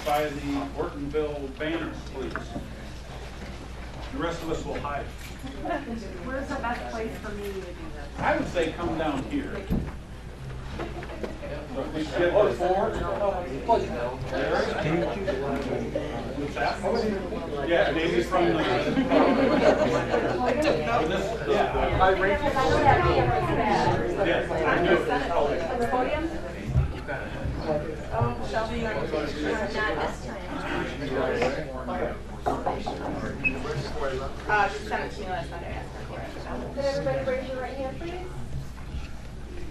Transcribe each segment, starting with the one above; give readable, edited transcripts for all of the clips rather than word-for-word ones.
by the Ortonville banners, please. The rest of us will hide. Where's the best place for me to do this? I would say come down here. So if we get forward. What's that? Yeah, maybe from the. I rate it. Yes, I do. The podium? Oh, Shelby. Not this time. Just send it to me last night. I asked her for it. Could everybody raise your right hand, please?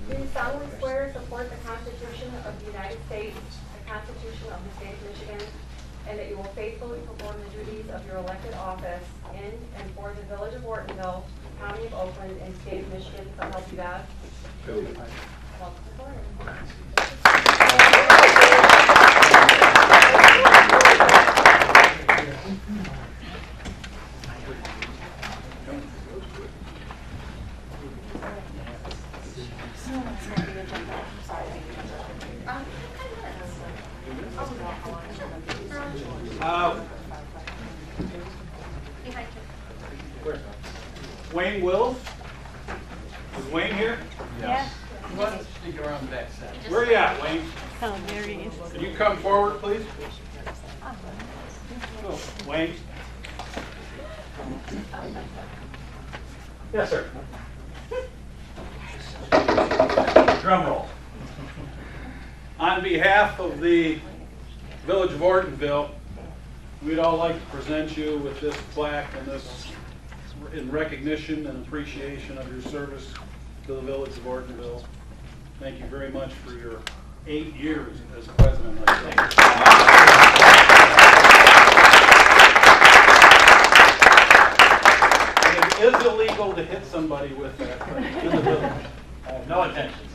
Do you solemnly swear to support the Constitution of the United States, the Constitution of the State of Michigan, and that you will faithfully perform the duties of your elected office in and for the Village of Ortonville, County of Oakland, and State of Michigan, so help you God? Welcome to Orton. Wayne Wills? Is Wayne here? Yes. You want to speak around the back side. Where are you at, Wayne? Oh, there he is. Can you come forward, please? Oh, Wayne? Yes, sir. Drum roll. On behalf of the Village of Ortonville, we'd all like to present you with this plaque and this in recognition and appreciation of your service to the Village of Ortonville. Thank you very much for your 8 years as president. It is illegal to hit somebody with that in the village. I have no intentions.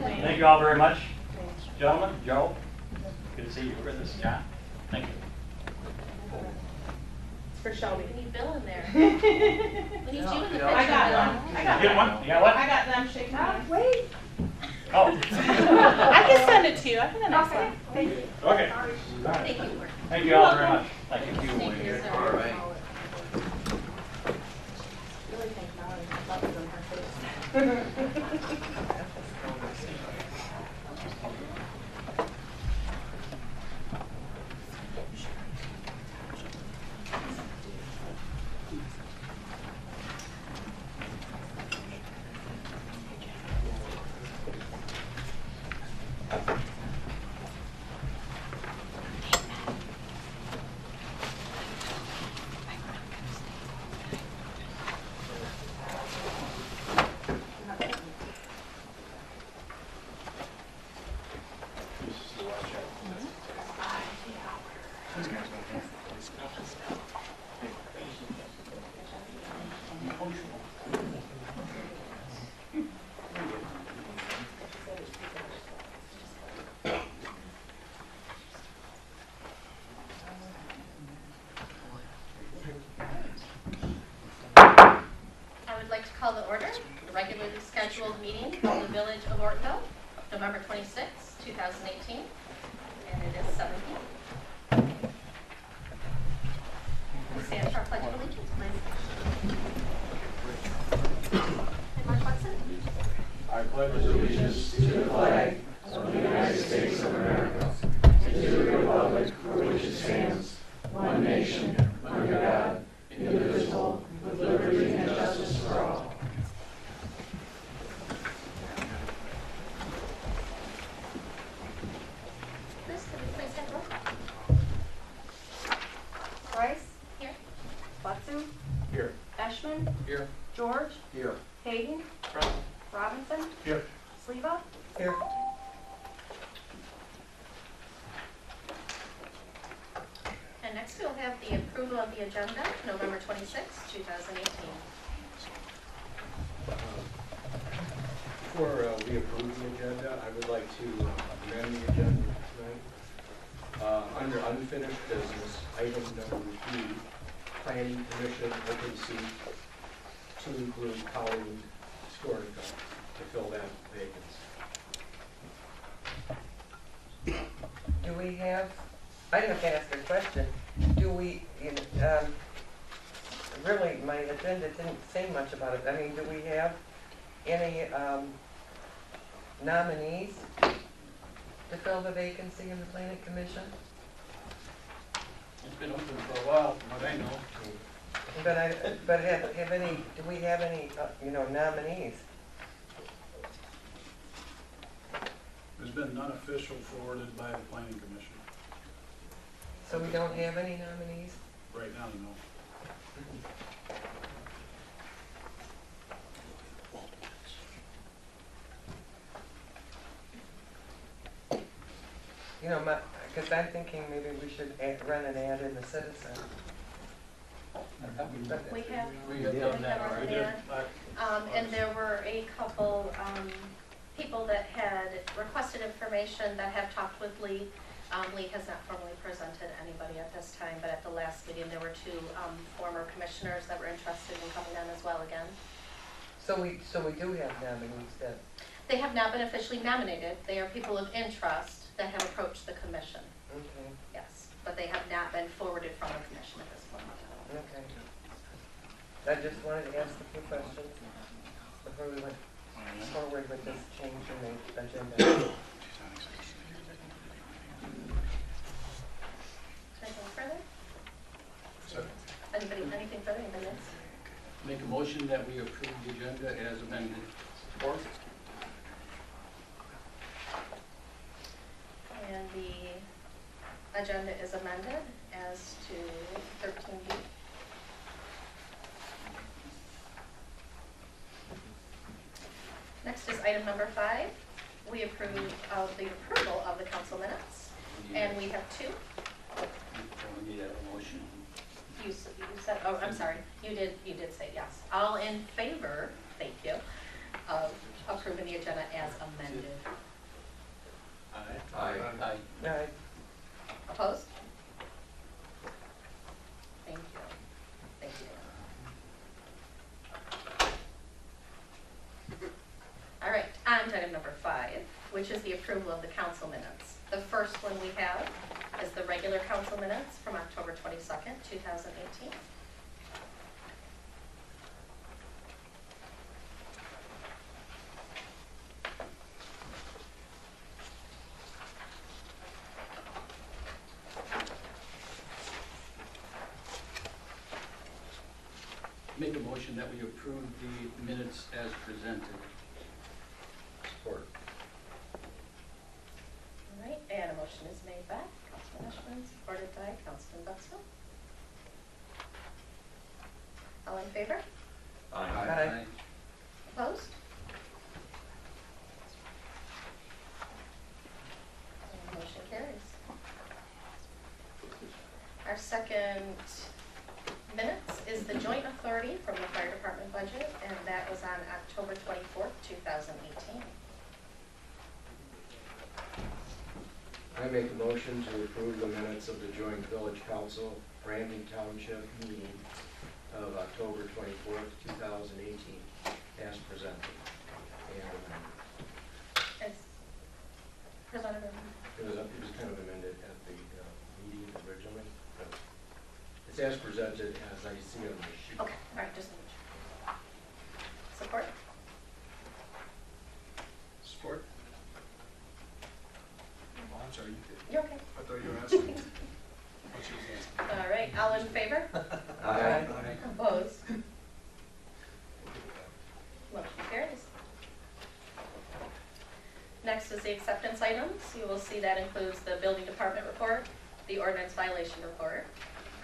Thank you all very much. Gentlemen, Joe, good to see you with us. John, thank you. For Shelby. We need Bill in there. We need you in the picture. I got one. I got You get one? You got what? I got them shaking hands. Wait. Oh. I can send it to you. I can the next one. Thank you. Okay. Thank you. Thank you all very much. Thank you. Thank you, sir. All right. Really think about it. I thought it was on her face. Call to order the regularly scheduled meeting of the Village of Ortonville, November 26, 2018, and it is 7 p.m. We'll stand for our Pledge of Allegiance, please. And Mark Watson. I pledge allegiance to the flag of the United States of America and to the republic for which it stands, one nation, under God, indivisible, with liberty and justice for all. Please, could we please have roll call? Rice? Here. Watson? Here. Eshman? Here. George? Here. Hayden? Robinson? Here. Sleva? Here. And next we'll have the approval of the agenda, November 26, 2018. Before we approve the agenda, I would like to amend the agenda tonight. Under unfinished business, item number B, Planning Commission open seat to include Colleen Skornica to fill that vacancy. Do we have I'd have to ask a question. Do we, really, my agenda didn't say much about it. I mean, do we have any nominees to fill the vacancy in the planning commission? It's been open for a while, from what I know. But have any, do we have any, nominees? There's been none official forwarded by the planning commission. So we don't have any nominees? Right now, no. Because I'm thinking maybe we should run an ad in the Citizen. We have, We have done that we already. have and there were a couple people that had requested information that have talked with Lee. Lee has not formally presented anybody at this time, but at the last meeting, there were two former commissioners that were interested in coming on as well again. So we do have nominees then? They have not been officially nominated. They are people of interest that have approached the commission, Okay, yes. But they have not been forwarded from the commission at this point. okay. I just wanted to ask a few questions before we went forward with this change in the agenda. Anything further? Second. Anything further? Anybody else? Make a motion that we approve the agenda as amended. Support. And the agenda is amended as to 13B. Next is item number 5. We approve of the approval of the council minutes, and we have two. We need a motion. You said, oh, I'm sorry, you did say yes. All in favor, thank you, of approving the agenda as amended. Aye. Aye. No, Opposed? Thank you. Thank you. All right, on to item number 5, which is the approval of the council minutes. The first one we have is the regular council minutes from October 22nd, 2018. Make a motion that we approve the minutes as presented. Support. All right, and a motion is made by Councilman Ashburn, supported by Councilman Buxton. All in favor? Aye. Opposed? And motion carries. Our second minutes is the joint authority from the fire department budget, and that was on October 24th, 2018. I make a motion to approve the minutes of the joint village council Brandon Township meeting of October 24th, 2018, as presented. And As presented. it was kind of amended at the meeting originally, but it's as presented as I see on the sheet. Okay, all right, just a minute. Support? Support? Oh, I'm sorry, you did. You're okay. I thought you were asking. What she was asking. All right, all in favor? Aye. Opposed? Motion carries. Next is the acceptance items. You will see that includes the building department report, the ordinance violation report,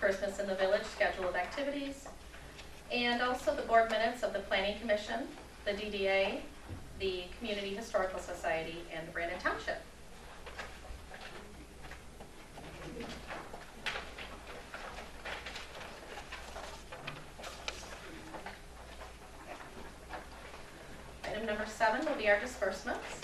Christmas in the village schedule of activities, and also the board minutes of the Planning Commission, the DDA, the Community Historical Society, and the Brandon Township. Item number 7 will be our disbursements.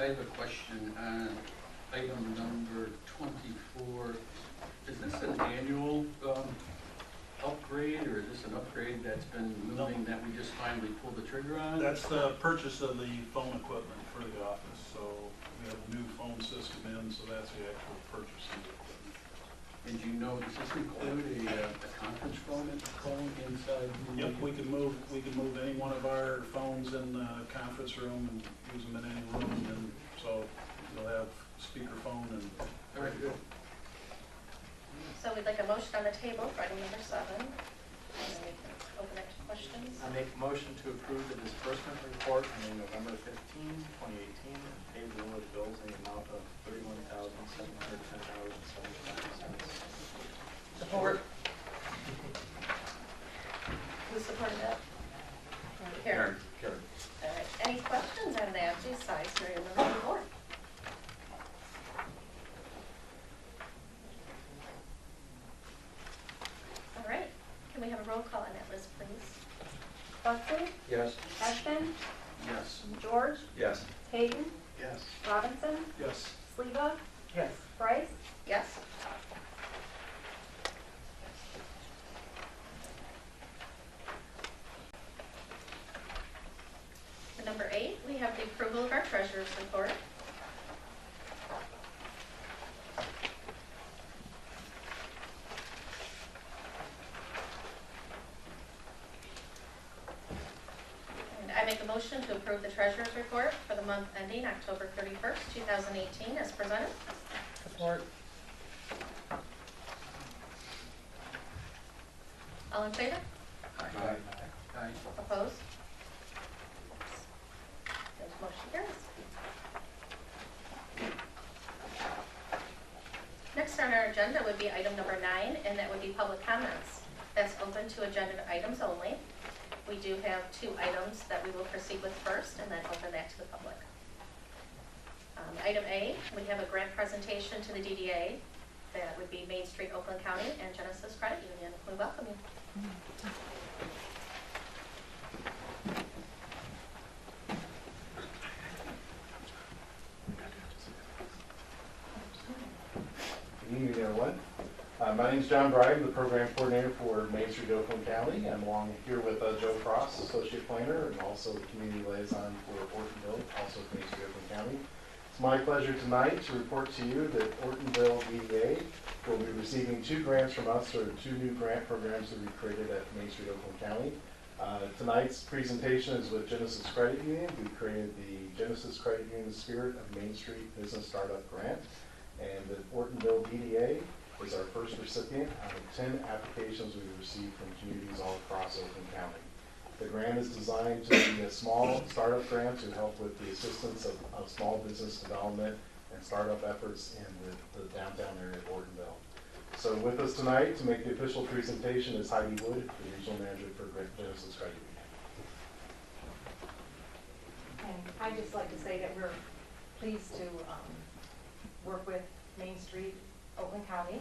have a question on item number 24. Is this an annual upgrade, or is this an upgrade that's been moving that we just finally pulled the trigger on? That's the purchase of the phone equipment for the office, so we have a new phone system in, so that's the actual purchase of the equipment. And do you know, does this include a conference phone inside? Yep, we can move any one of our phones in the conference room and use them in any room, and so you'll have speakerphone and. All right, good. So we'd like a motion on the table for item number 7. And then we can open it to questions. I make a motion to approve the disbursement report ending November 15, 2018, and pay the village bills in the amount of $31,710.75. Support. Who supported that? Karen. All right, any questions on that? Please size for your member of the board. All right, can we have a roll call on that list, please? Buckley, Yes. Ashton, Yes. George, Yes. Hayden, Yes. Robinson, Yes. Sleva, Yes. Bryce, Yes. For number 8, we have the approval of our treasurer's report. And I make a motion to approve the treasurer's report for the month ending October 31st, 2018 as presented. Support. All in favor? Aye. Aye. Opposed? Those motion carries. Next on our agenda would be item number 9, and that would be public comments. That's open to agenda items only. We do have 2 items that we will proceed with first, and then open that to the public. Item A, we have a grant presentation to the DDA. That would be Main Street, Oakland County, and Genesis Credit Union. We welcome you. Good evening, everyone. My name is John Bryan, the program coordinator for Main Street, Oakland County. I'm along here with Joe Cross, associate planner, and also the community liaison for Ortonville, also Main Street, Oakland County. It's my pleasure tonight to report to you that Ortonville DDA will be receiving 2 grants from us, or 2 new grant programs that we created at Main Street, Oakland County. Tonight's presentation is with Genesis Credit Union. We created the Genesis Credit Union Spirit of Main Street Business Startup Grant. And the Ortonville DDA is our first recipient out of 10 applications we've received from communities all across Oakland County. The grant is designed to be a small startup grant to help with the assistance of small business development and startup efforts in the downtown area of Ortonville. So with us tonight to make the official presentation is Heidi Wood, the regional manager for Genesis Credit Union. And I'd just like to say that we're pleased to work with Main Street, Oakland County.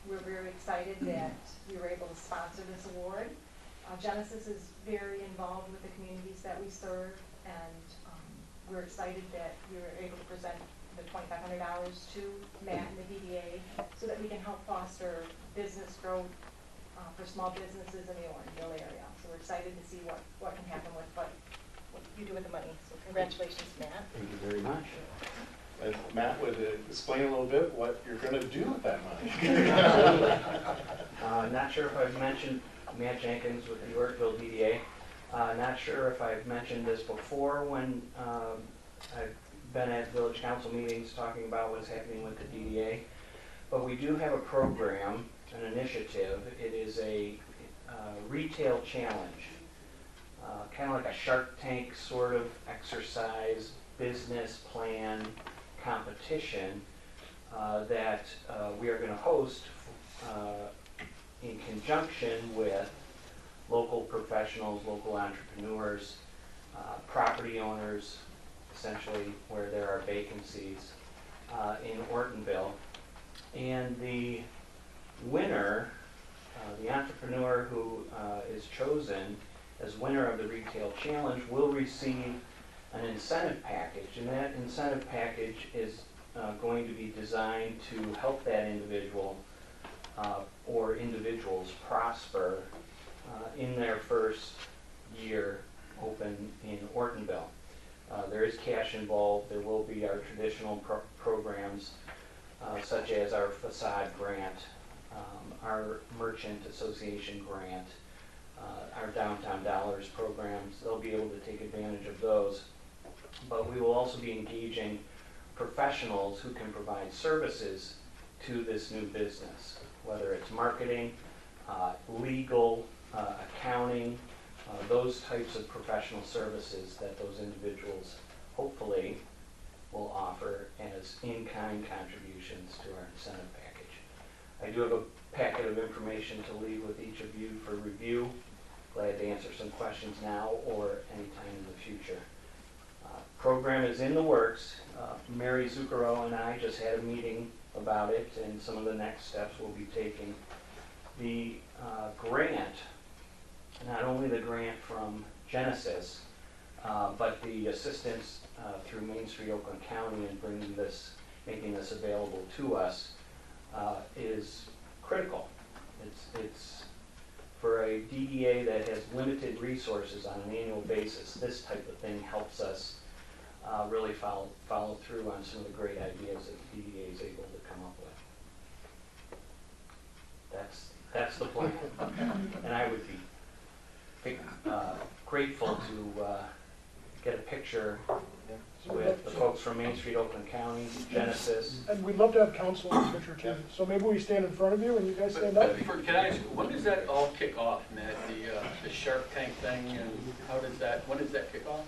We're very excited that we were able to sponsor this award. Genesis is very involved with the communities that we serve, and we're excited that we were able to present the $2,500 to Matt and the DDA so that we can help foster business growth for small businesses in the Ortonville area. So we're excited to see what can happen with what you do with the money. So congratulations, Matt. Thank you very much. Matt would explain a little bit what you're going to do with that money. Not sure if I've mentioned Matt Jenkins with the Yorkville DDA. Not sure if I've mentioned this before when I've been at village council meetings talking about what's happening with the DDA. But we do have a program, an initiative. It is a retail challenge, kind of like a Shark Tank sort of exercise, business plan competition that we are going to host in conjunction with local professionals, local entrepreneurs, property owners, essentially where there are vacancies in Ortonville. And the winner, the entrepreneur who is chosen as winner of the retail challenge will receive an incentive package, and that incentive package is going to be designed to help that individual or individuals prosper in their first year open in Ortonville. There is cash involved. There will be our traditional programs such as our facade grant, our merchant association grant, our downtown dollars programs. They'll be able to take advantage of those. But we will also be engaging professionals who can provide services to this new business, whether it's marketing, legal, accounting, those types of professional services that those individuals hopefully will offer as in-kind contributions to our incentive package. I do have a packet of information to leave with each of you for review. Glad to answer some questions now or anytime in the future. Program is in the works. Mary Zucchero and I just had a meeting about it and some of the next steps we'll be taking. The grant, not only the grant from Genesis, but the assistance through Main Street Oakland County and making this available to us is critical. It's for a DDA that has limited resources on an annual basis. This type of thing helps us really follow through on some of the great ideas that DDA is able to come up with. That's the plan, and I would be grateful to get a picture with the folks from Main Street Oakland County, Genesis. And we'd love to have council in the picture too. So maybe we stand in front of you and you guys stand up. Can I ask, when does that all kick off, Matt? The Shark Tank thing, and when does that kick off?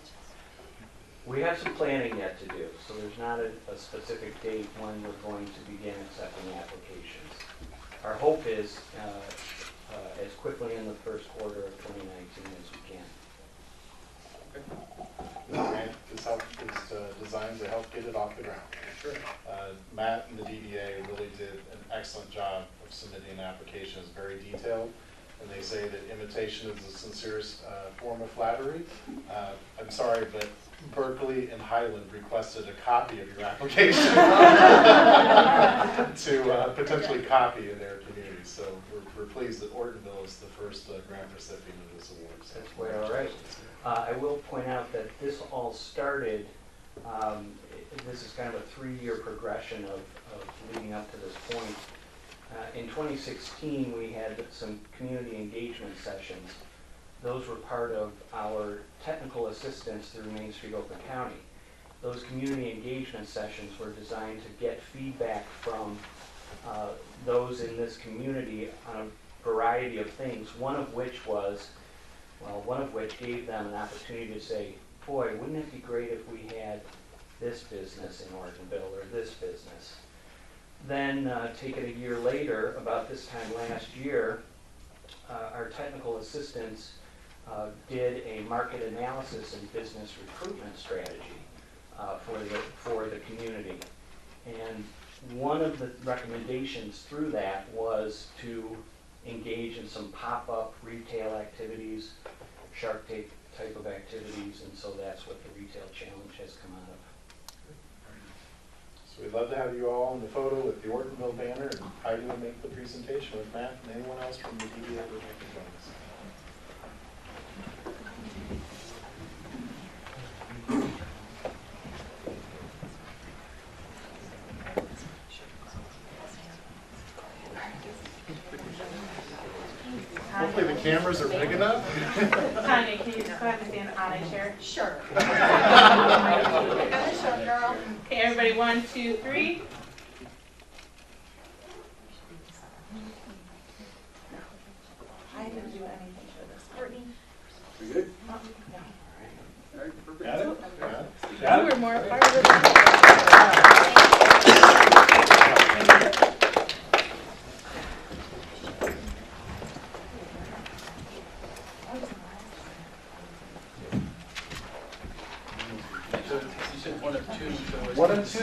We have some planning yet to do, so there's not a specific date when we're going to begin accepting applications. Our hope is as quickly in the first quarter of 2019 as we can. The grant is designed to help get it off the ground. Sure. Matt and the DDA really did an excellent job of submitting an application. It's very detailed, and they say that imitation is the sincerest form of flattery. I'm sorry, but Berkeley and Highland requested a copy of your application to potentially copy in their community. So we're pleased that Ortonville is the first grant recipient of this award. So that's quite all right. I will point out that this all started, this is kind of a 3-year progression of leading up to this point. In 2016, we had some community engagement sessions. Those were part of our technical assistance through Main Street Oakland County. Those community engagement sessions were designed to get feedback from those in this community on a variety of things, one of which gave them an opportunity to say, boy, wouldn't it be great if we had this business in Ortonville or this business. Then take it a year later, about this time last year, our technical assistants did a market analysis and business recruitment strategy for the community. And one of the recommendations through that was to engage in some pop-up retail activities, Shark Tank type of activities, and so that's what the retail challenge has come out of. we'd love to have you all in the photo with the Ortonville banner, and Heidi will make the presentation with Matt and anyone else from the DDA that would like to join us. Hopefully the cameras are big enough. Tanya, can you just go ahead and stand on a chair? Sure. Okay, everybody, 1, 2, 3. I didn't do anything for this. Courtney? We good? No. All right, perfect. Got it? You were more a part of it. You said 1 of 2. So 1 and 2.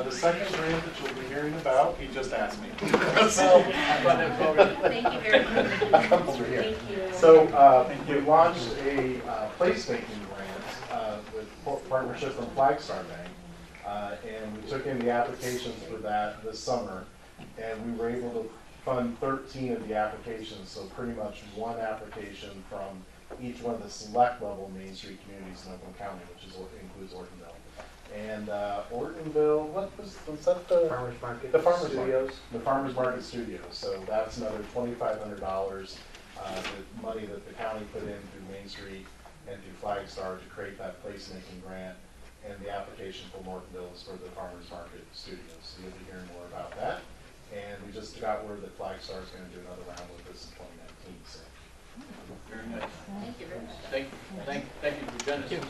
The second grant that you'll be hearing about, he just asked me. Thank you very much. Come over here. Thank you. So we launched a placemaking grant. with partnership from Flagstar Bank. And we took in the applications for that this summer, and we were able to fund 13 of the applications, so pretty much one application from each one of the select level Main Street communities in Oakland County, which includes Ortonville. And Ortonville, was that the? Farmers Market. The Farmers Studios. Market. The Farmers Market Studios, so that's another $2,500, the money that the county put in through Main Street and through Flagstar to create that placemaking grant. And the application for Ortonville is for the Farmers Market Studios, so you'll be hearing more about that. And we just got word that Flagstar is going to do another round with this in 2019, so. Very nice. Thank you very much. Thank you for Genesis.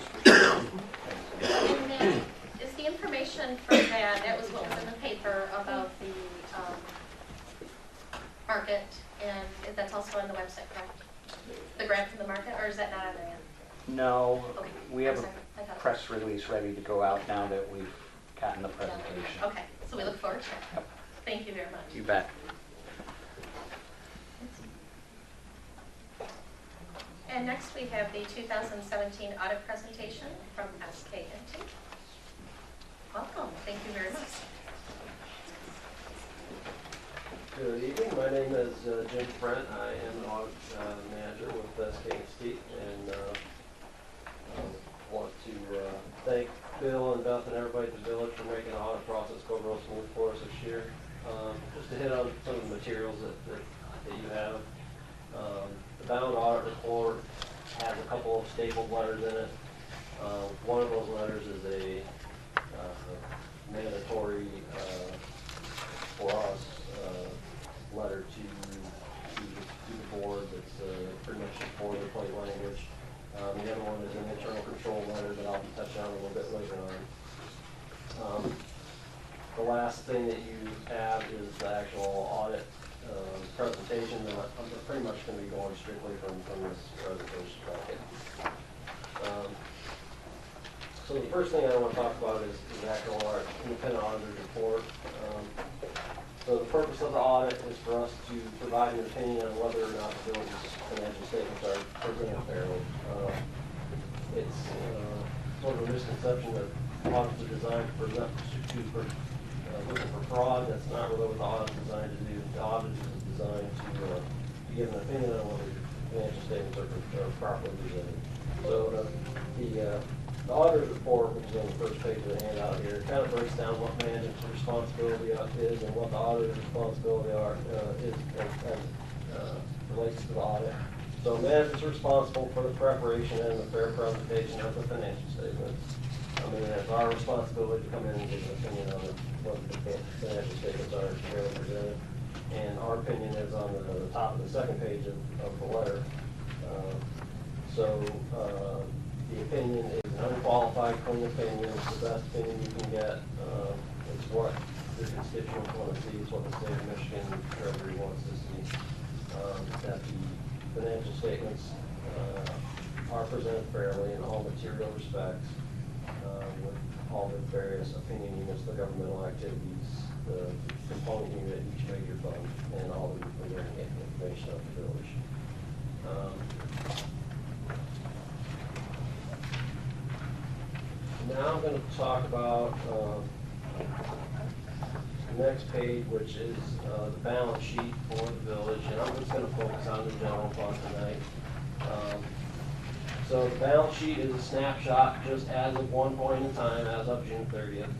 And then, is the information from that was what was in the paper about the market, and that's also on the website, correct? The grant from the market, or is that not on there yet? No, Okay. we have I'm a sorry. I thought it was. press release ready to go out now that we've gotten the presentation. Okay, so we look forward to that. Thank you very much. You bet. And next we have the 2017 audit presentation from SKNT. Welcome, thank you very much. Good evening, my name is Jim Brent. I am an audit manager with SKNT, and want to thank Bill and Beth and everybody at the village for making the audit process go real smooth for us this year. Just to hit on some of the materials that you have. The bound audit report has a couple of stapled letters in it. One of those letters is a mandatory for us letter to the board that's pretty much just boilerplate language. The other one is an internal control letter that I'll be touching on a little bit later on. The last thing that you have is the actual audit presentation that I'm pretty much going to be going strictly from this presentation packet. So the first thing I want to talk about is the actual independent auditor's report. So the purpose of the audit is for us to provide an opinion on whether or not the village's financial statements are presented fairly. It's sort of a misconception that audits are designed for looking for fraud. That's not really what the audit is designed to do. The audit is designed to give an opinion on whether financial statements are properly presented. So the auditor's report, which is on the first page of the handout here, kind of breaks down what management's responsibility is and what the auditor's responsibility is as relates to the audit. So management's responsible for the preparation and the fair presentation of the financial statements. I mean, it's our responsibility to come in and give an opinion on what the financial statements are fairly presented. And our opinion is on the top of the second page of the letter. The opinion is an unqualified, clean opinion. It's the best opinion you can get. It's what your constituents want to see. It's what the state of Michigan Treasury wants to see. That the financial statements are presented fairly in all material respects, with all the various opinion units, the governmental activities, the component unit, each major fund, and all the information of the village. Now I'm going to talk about the next page, which is the balance sheet for the village, and I'm just going to focus on the general fund tonight. So the balance sheet is a snapshot just as of one point in time, as of June 30th.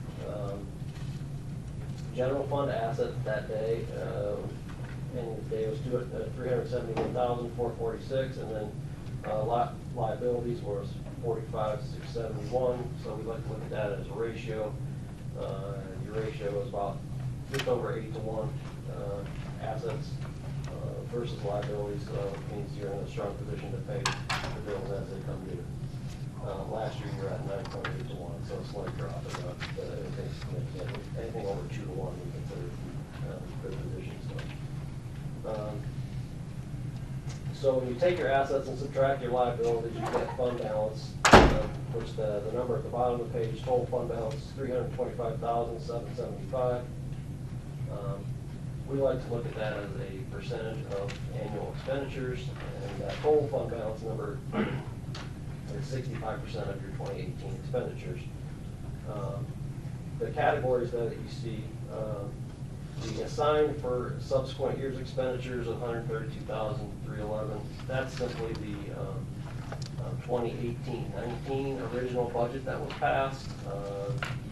General fund assets that day, and the day was $371,446, and then liabilities was $45,671. So we like to look at that as a ratio. Your ratio is about just over 8-to-1 assets versus liabilities, means you're in a strong position to pay the bills as they come due. Last year you were at 9.8-to-1, so a slight drop, but anything over 2-to-1 we consider good positions. So when you take your assets and subtract your liabilities, you get fund balance, which the number at the bottom of the page, total fund balance is $325,775. We like to look at that as a percentage of annual expenditures, and that total fund balance number or 65% of your 2018 expenditures. The categories that you see, the assigned for subsequent years' expenditures of $132,311, that's simply the 2018-19 original budget that was passed.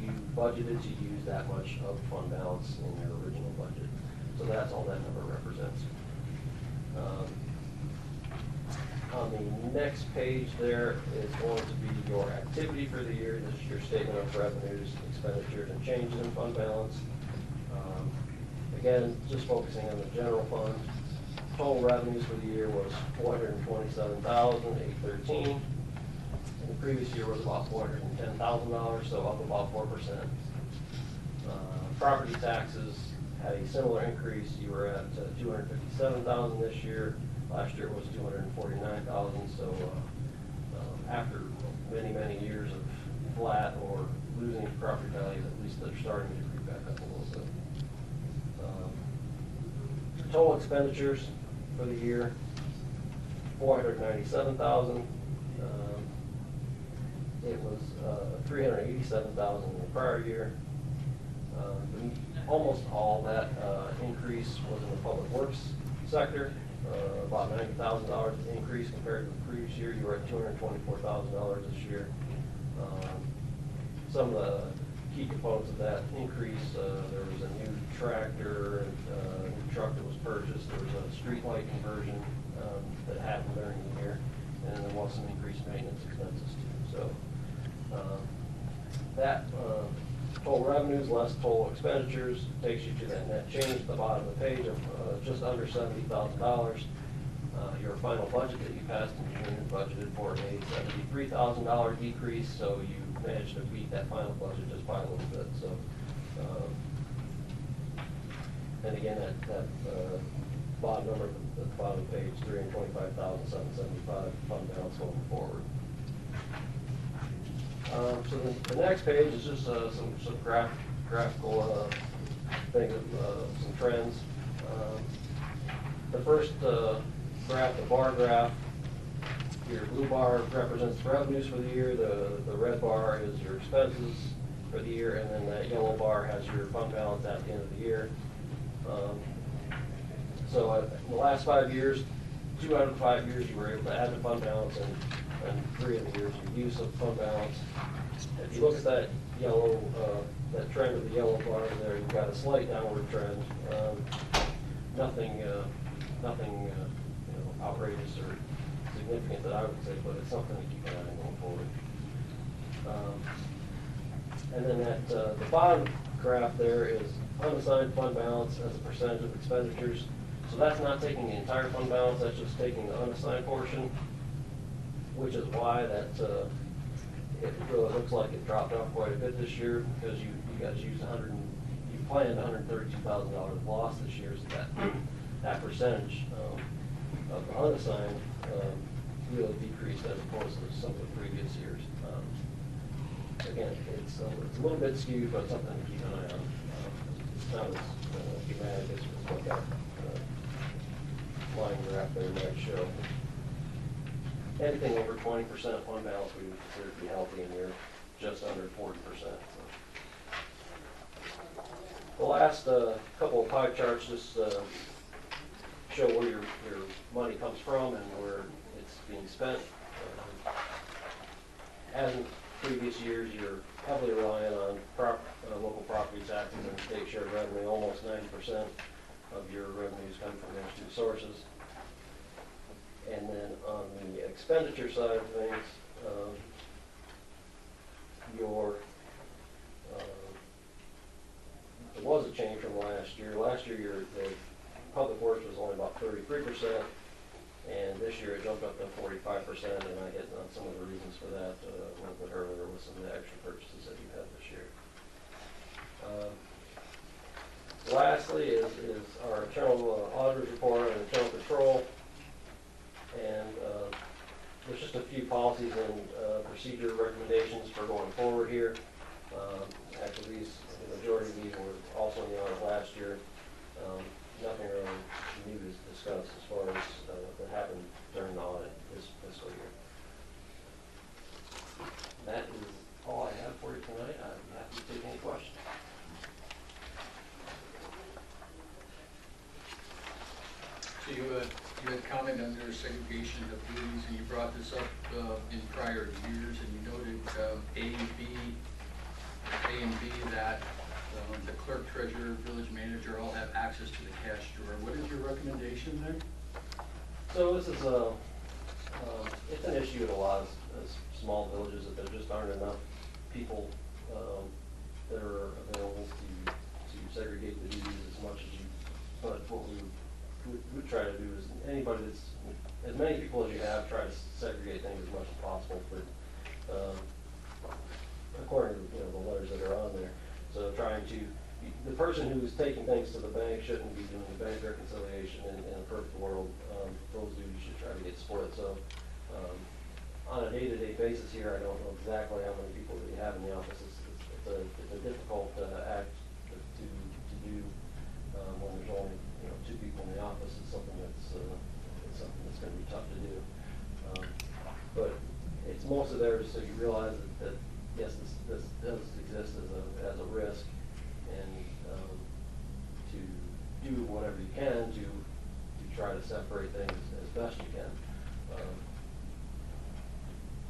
You budgeted to use that much of fund balance in your original budget. So that's all that number represents. On the next page there is going to be your activity for the year. This is your statement of revenues, expenditures, and changes in fund balance. Again, just focusing on the general fund. Total revenues for the year was $427,813. The previous year was about $410,000, so up about 4%. Property taxes had a similar increase. You were at $257,000 this year. Last year it was $249,000. So after many, many years of flat or losing property values, at least they're starting to creep back up a little bit. Total expenditures for the year, $497,000. It was $387,000 in the prior year. Almost all that increase was in the public works sector. About $90,000 increase compared to the previous year. You were at $224,000 this year. Some of the key components of that increase, there was a new tractor and a new truck that was purchased. There was a street light conversion that happened during the year, and there was some increased maintenance expenses too. So that total revenues less total expenditures takes you to that net change at the bottom of the page of just under $70,000. Your final budget that you passed in June budgeted for a $73,000 decrease, so you managed to beat that final budget just by a little bit. So, and again, that bottom number at the bottom of the page, $325,775 fund balance going forward. So the next page is just some graphical thing of some trends. The first graph, the bar graph, your blue bar represents the revenues for the year. The red bar is your expenses for the year, and then that yellow bar has your fund balance at the end of the year. So in the last 5 years, 2 out of the 5 years you were able to add the fund balance, and 3 of the years you used the fund balance. If you look at that yellow, that trend of the yellow bar there, you've got a slight downward trend. Nothing outrageous or significant that I would say, but it's something to keep an eye on going forward. And then the bottom graph there is unassigned fund balance as a percentage of expenditures. So that's not taking the entire fund balance, that's just taking the unassigned portion, which is why that it really looks like it dropped off quite a bit this year, because you guys used you planned $132,000 loss this year, so that percentage of the unassigned really decreased as opposed to some of the previous years. Again, it's a little bit skewed, but something to keep an eye on. It's not as dramatic as what that line graph there might show. Anything over 20% fund balance we would consider to be healthy, and you're just under 40%. So. The last couple of pie charts just show where your money comes from and where it's being spent. As in previous years, you're heavily relying on local property taxes and state share revenue. Almost 90% of your revenues come from those two sources. And then on the expenditure side of things, there was a change from last year. Last year, the public works was only about 33%, and this year it jumped up to 45%, and I hit on some of the reasons for that a little bit earlier with some of the extra purchases that you had this year. Lastly is our internal auditor's report and internal control. And there's just a few policies and procedure recommendations for going forward here. Actually, the majority of these were also in the audit last year. Nothing really new to discuss as far as that happened during the audit this fiscal year. regular segregation of duties, and you brought this up in prior years, and you noted A and B, that the clerk, treasurer, village manager all have access to the cash drawer. What is your recommendation there? So this is it's an issue in a lot of small villages, that there just aren't enough people that are available to segregate the duties as much as you. But what we would try to do is, anybody that's, as many people as you have, try to segregate things as much as possible. But according to the letters that are on there, so trying to, the person who's taking things to the bank shouldn't be doing the bank reconciliation in a perfect world. Those duties should try to get split. So on a day-to-day basis here, I don't know exactly how many people that you have in the office. It's a difficult act to do when there's only 2 people in the office. It's something that's going to be tough to do. But it's mostly there so you realize that yes, this does exist as a risk, and to do whatever you can to try to separate things as best you can.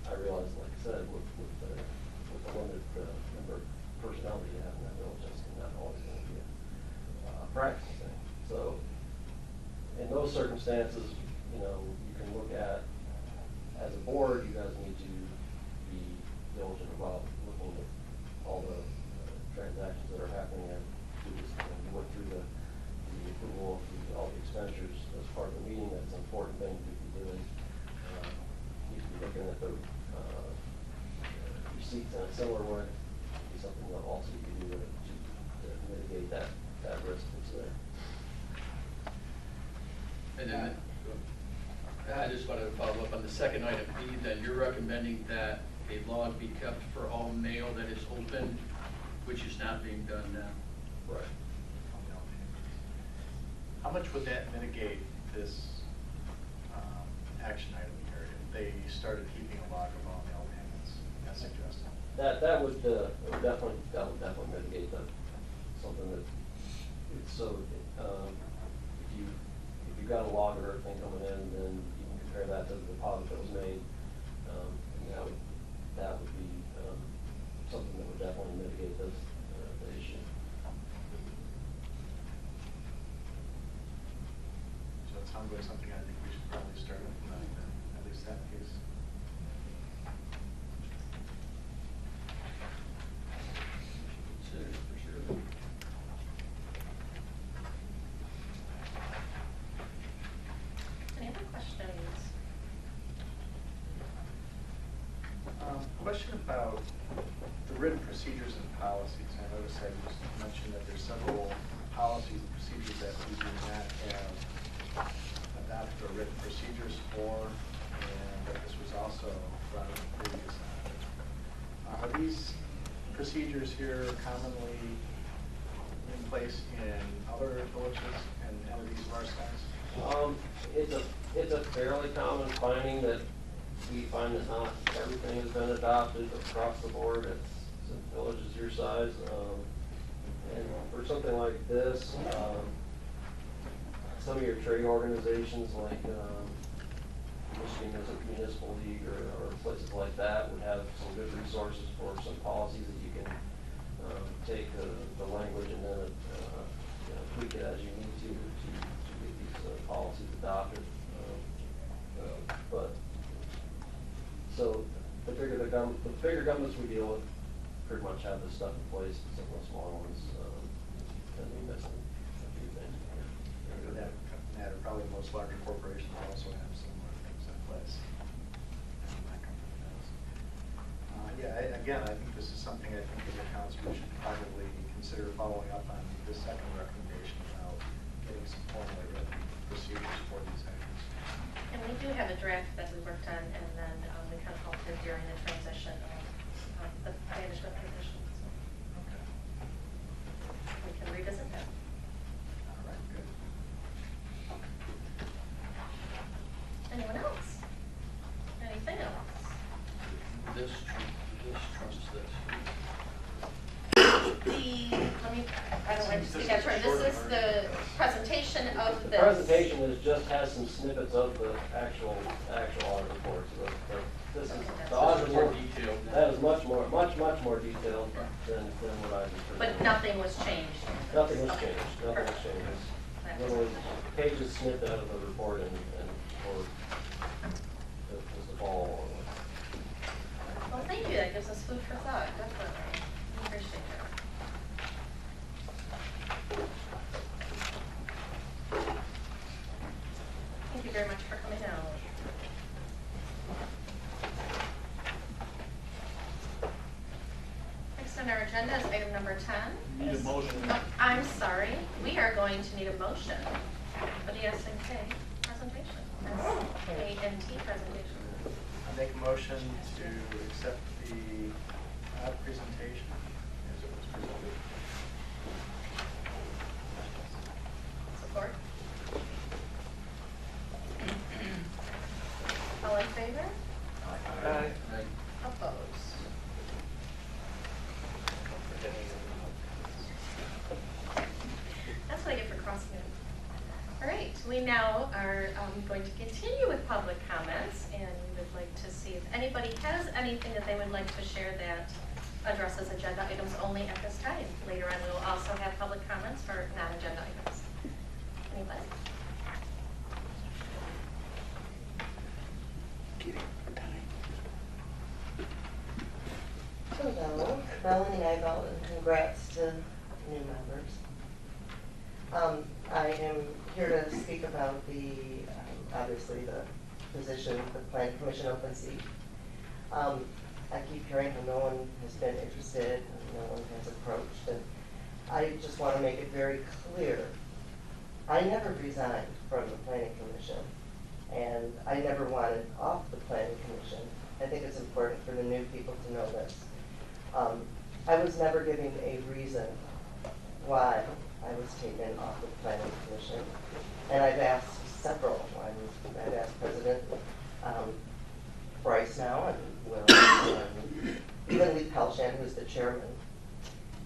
I realize, like I said, with the limited number of personnel that you have in that village, that's not always going to be a practical thing. So in those circumstances, you can look at, as a board, you guys need to be diligent about looking at all the transactions that are happening, and we just went through the approval of all the expenditures as part of the meeting. That's an important thing to be doing. You can be looking at the receipts in a similar way. Be something that also you can do to mitigate that risk that's there. And then, I just wanted to follow up on the second item, B, then you're recommending that a log be kept for all mail that is open, which is not being done now. Right. How much would that mitigate this action item here if they started keeping a log of all mail payments as suggested? That would definitely mitigate that. Something that it's so if you've got a log of everything coming in, then you can compare that to the deposit that was made, and that would be something that would definitely mitigate the issue. So it sounds like something I think we should probably start implementing then, at least that piece. For sure. Any other questions? Question about the written procedures and policies. I noticed I just mentioned that there's several policies and procedures that we do not have adopted or written procedures for, and that this was also brought up in previous Are these procedures here commonly in place in other villages and entities of our size? It's a fairly common finding that we find that not everything has been adopted across the board. It's in villages your size. And for something like this, some of your trade organizations like Michigan Municipal League or places like that would have some good resources for some policies that you can take the language and then tweak it as you need to get these policies adopted. But so the bigger governments we deal with pretty much have this stuff in place. Some of the smaller ones tend to be missing a few things. That matter, probably most larger corporations also have similar things in place. My company does. Again, I think this is something I think as a council we should probably consider following up on this second recommendation about getting some formally written procedures for these items. And we do have a draft that we worked on, and then we kind of halted during the transition of the management positions. Okay. We can revisit that. All right, good. Anyone else? Anything else? This trust this. Let me, I don't I just think that's right. This is the presentation of The this. presentation has some snippets of the actual audit report. So this is, the audit More report, detailed. that is much more detailed than what I just presented. But nothing was changed. Nothing was Okay. changed, nothing was Perfect. changed. That was- Literally, pages snipped out of the report and or just to follow along with. Well, thank you. That gives us food for thought, definitely. Appreciate that. Thank you very much for coming out. Next on our agenda is item number 10. Need a motion. Oh, I'm sorry. We are going to need a motion for the S&K presentation. S-A-N-T presentation. I make a motion to accept the presentation as it was presented. Support? All in favor? Aye. Opposed? That's what I get for crossing it. All right, we now are going to continue with public comments, and we would like to see if anybody has anything that they would like to share that addresses agenda items only at this time. Later on, we will also have public comments for non-agenda items. Anybody? Hello, Melanie Nagel, and congrats to new members. I am here to speak about the, obviously the position, the Plan Commission open seat. I keep hearing that no one has been interested, and no one has approached, and I just want to make it very clear. I never resigned from the Planning Commission, and I never wanted off the Planning Commission. I think it's important for the new people to know this. I was never given a reason why I was taken off the Planning Commission, and I've asked several. I've asked President Bryce now, and Will, and even Lee Pelshan, who's the chairman.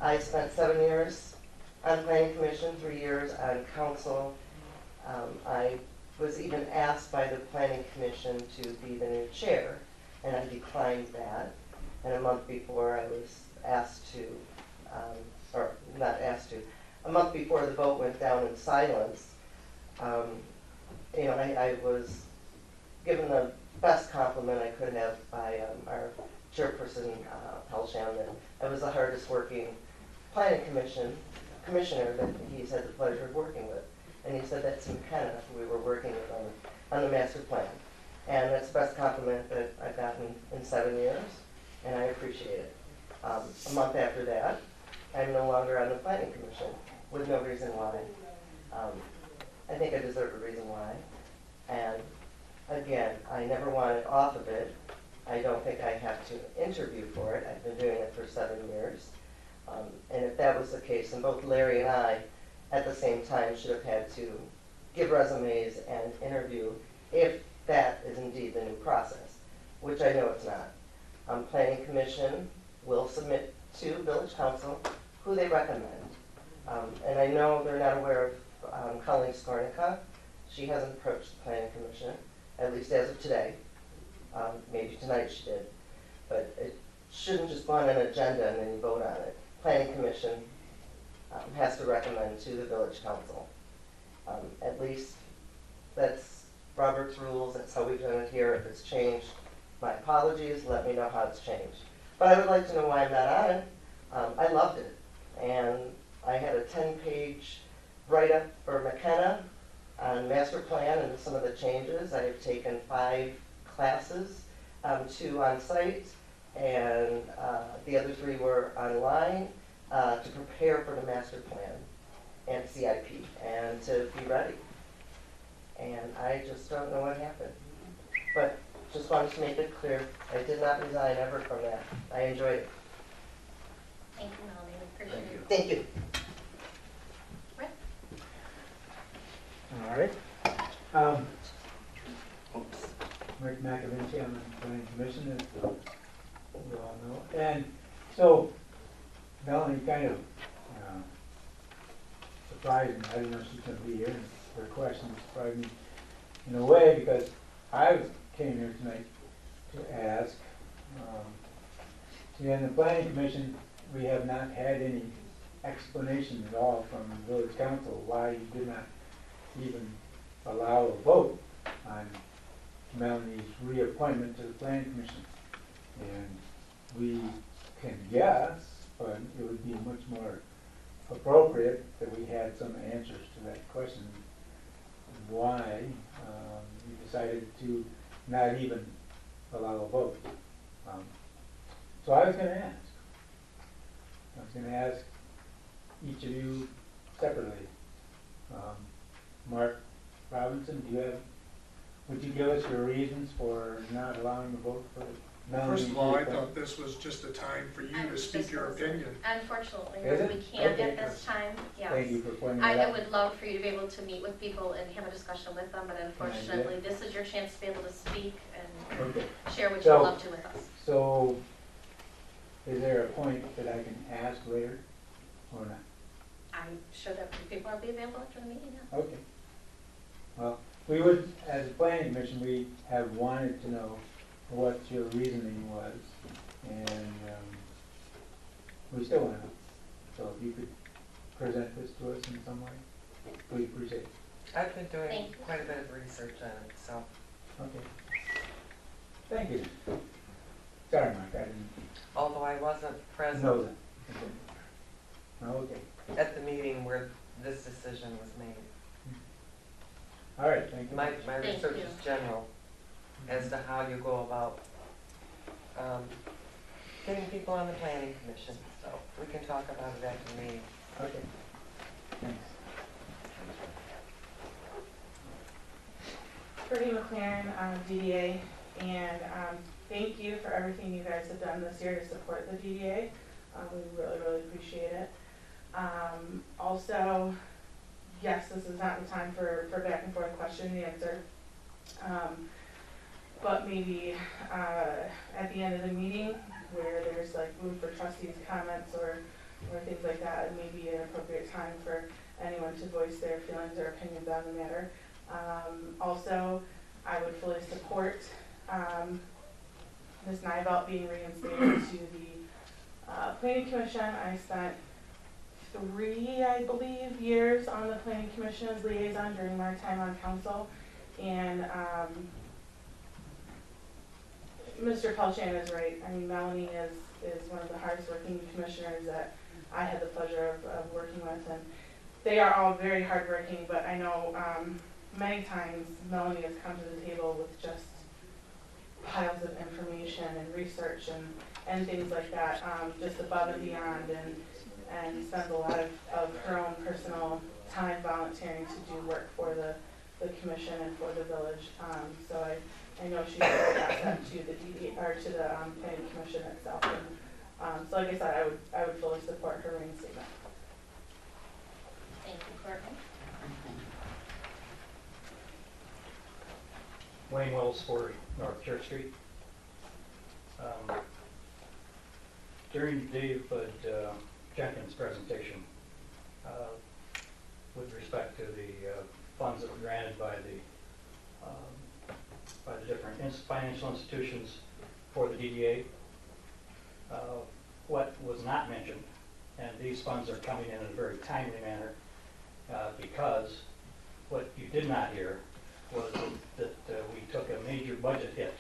I spent 7 years on Planning Commission, 3 years on council. I was even asked by the Planning Commission to be the new chair, and I declined that. And a month before I was asked to, or not asked to, a month before the vote went down in silence, I was given the best compliment I could have by our chairperson, Pelshan, that I was the hardest working planning commissioner that he's had the pleasure of working with. And he said that's McKenna, who we were working with on the master plan. And that's the best compliment that I've gotten in 7 years, and I appreciate it. A month after that, I'm no longer on the planning commission with no reason why. I think I deserve a reason why. And again, I never wanted off of it. I don't think I have to interview for it. I've been doing it for 7 years. And if that was the case, then both Larry and I, at the same time, should have had to give resumes and interview if that is indeed the new process, which I know it's not. Planning Commission will submit to Village Council who they recommend. And I know they're not aware of Colleen Skornica. She hasn't approached the Planning Commission, at least as of today. Maybe tonight she did. But it shouldn't just go on an agenda and then you vote on it. Planning Commission has to recommend to the Village Council. At least that's Robert's rules, that's how we've done it here. If it's changed, my apologies, let me know how it's changed. But I would like to know why I'm not on it. I loved it. And I had a 10-page write-up for McKenna on master plan and some of the changes. I have taken 5 classes, 2 on site, and the other 3 were online to prepare for the master plan and CIP and to be ready. And I just don't know what happened. But just wanted to make it clear, I did not resign ever from that. I enjoyed it. Thank you, Melanie. We appreciate it. Thank you. Rick? All right. Rick McAvinci, I'm on the Planning Commission, as you all know. And so Melanie kind of surprising. I didn't know she was gonna be here, and her question surprised me in a way, because I came here tonight to ask. In the planning commission, we have not had any explanation at all from the village council why you did not even allow a vote on Melanie's reappointment to the planning commission. And we can guess, but it would be much more appropriate that we had some answers to that question. Why you decided to not even allow a vote. So I was going to ask. I was going to ask each of you separately. Mark Robinson, would you give us your reasons for not allowing the vote for Melanie? First of all, I thought this was just a time for you to speak your opinion. Unfortunately, Is it? we can't Okay. at this time, yes. Thank you for pointing that I out. would love for you to be able to meet with people and have a discussion with them, but unfortunately, this is your chance to be able to speak and Okay. share what So- you'd love to with us. So, is there a point that I can ask later, or not? I'm sure that people will be available after the meeting, yeah. Okay. Well, we would, as a planning commission, we have wanted to know what your reasoning was, and we still want to know. So if you could present this to us in some way, we appreciate it. I've been doing Thank you. quite a bit of research on it, so. Okay. Thank you. Sorry, Mike, I didn't Although I wasn't know present that. Okay. at the meeting where this decision was made. All right, thank you. My Thank research you. is general as to how you go about getting people on the planning commission, so we can talk about it after the meeting. Okay. Thanks. Brittany McLaren, DDA, and thank you for everything you guys have done this year to support the DDA. We really, really appreciate it. Also, yes, this is not the time for back and forth question and answer. But maybe at the end of the meeting, where there's like room for trustees' comments or things like that, it may be an appropriate time for anyone to voice their feelings or opinions on the matter. Also, I would fully support Ms. Nivelt being reinstated to the Planning Commission. I spent 3, I believe, years on the Planning Commission as liaison during my time on council. And Mr. Pelchan is right. I mean, Melanie is one of the hardest working commissioners that I had the pleasure of working with. And they are all very hardworking, but I know many times Melanie has come to the table with just piles of information and research and things like that, just above and beyond, and spends a lot of her own personal time volunteering to do work for the commission and for the village. So I know she's a great asset to the DD, or to the planning commission itself. And so like I said, I would fully support her reinstatement. Thank you, Courtney. Wayne Wells for North Church Street. During David Jenkins' presentation, with respect to the funds that were granted by the different financial institutions for the DDA, what was not mentioned, and these funds are coming in a very timely manner, because what you did not hear was that we took a major budget hit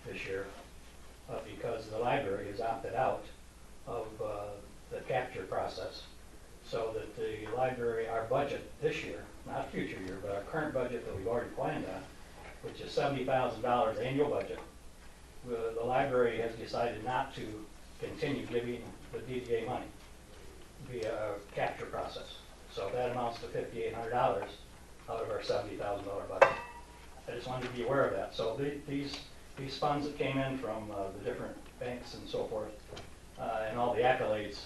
this year because the library has opted out of the capture process, so that the library, our budget this year, not future year, but our current budget that we've already planned on, which is $70,000 annual budget, the library has decided not to continue giving the DDA money via a capture process. So that amounts to $5,800 out of our $70,000 budget. I just wanted to be aware of that. So these funds that came in from the different banks and so forth, and all the accolades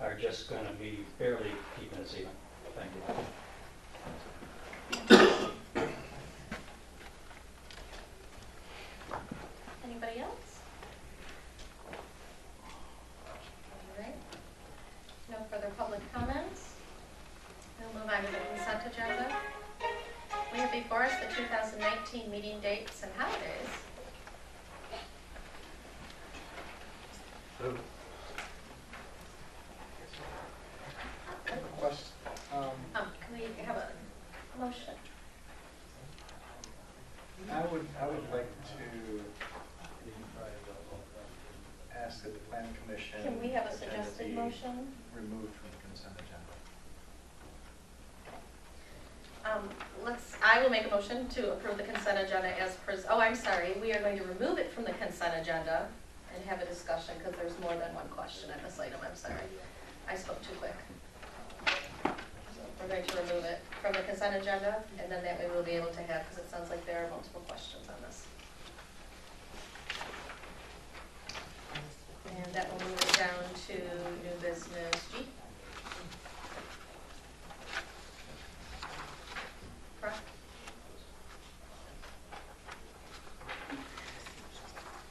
are just going to be barely keeping us even. Thank you. Anybody else? All right. No further public comments. We'll move motion? Removed from the consent agenda. I will make a motion to approve the consent agenda as I'm sorry, we are going to remove it from the consent agenda and have a discussion, because there's more than one question at this item, I'm sorry. I spoke too quick. So we're going to remove it from the consent agenda, and then that way we'll be able to have, because it sounds like there are multiple questions on this. And that will move it down to new business G. Correct?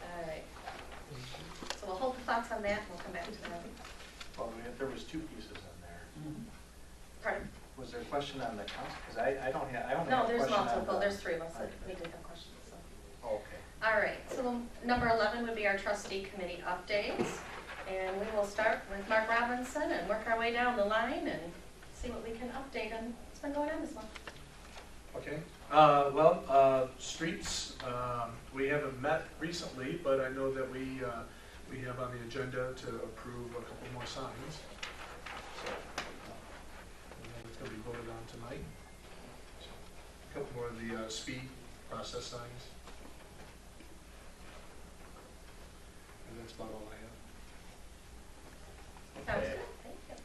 All right. So we'll hold the thoughts on that, and we'll come back to that. Well, there was two pieces in there. Pardon? Was there a question on the council? Because I don't have, I only No, have a there's question on multiple, the- there's three of us that need to have questions, so. Okay. All right, so number 11 would be our trustee committee updates. And we will start with Mark Robinson and work our way down the line and see what we can update on what's been going on this month. Okay, streets, we haven't met recently, but I know that we have on the agenda to approve a couple more signs. So, it's gonna be voted on tonight. So, a couple more of the speed process signs. And that's about all I have. Sounds Okay. good, thank you.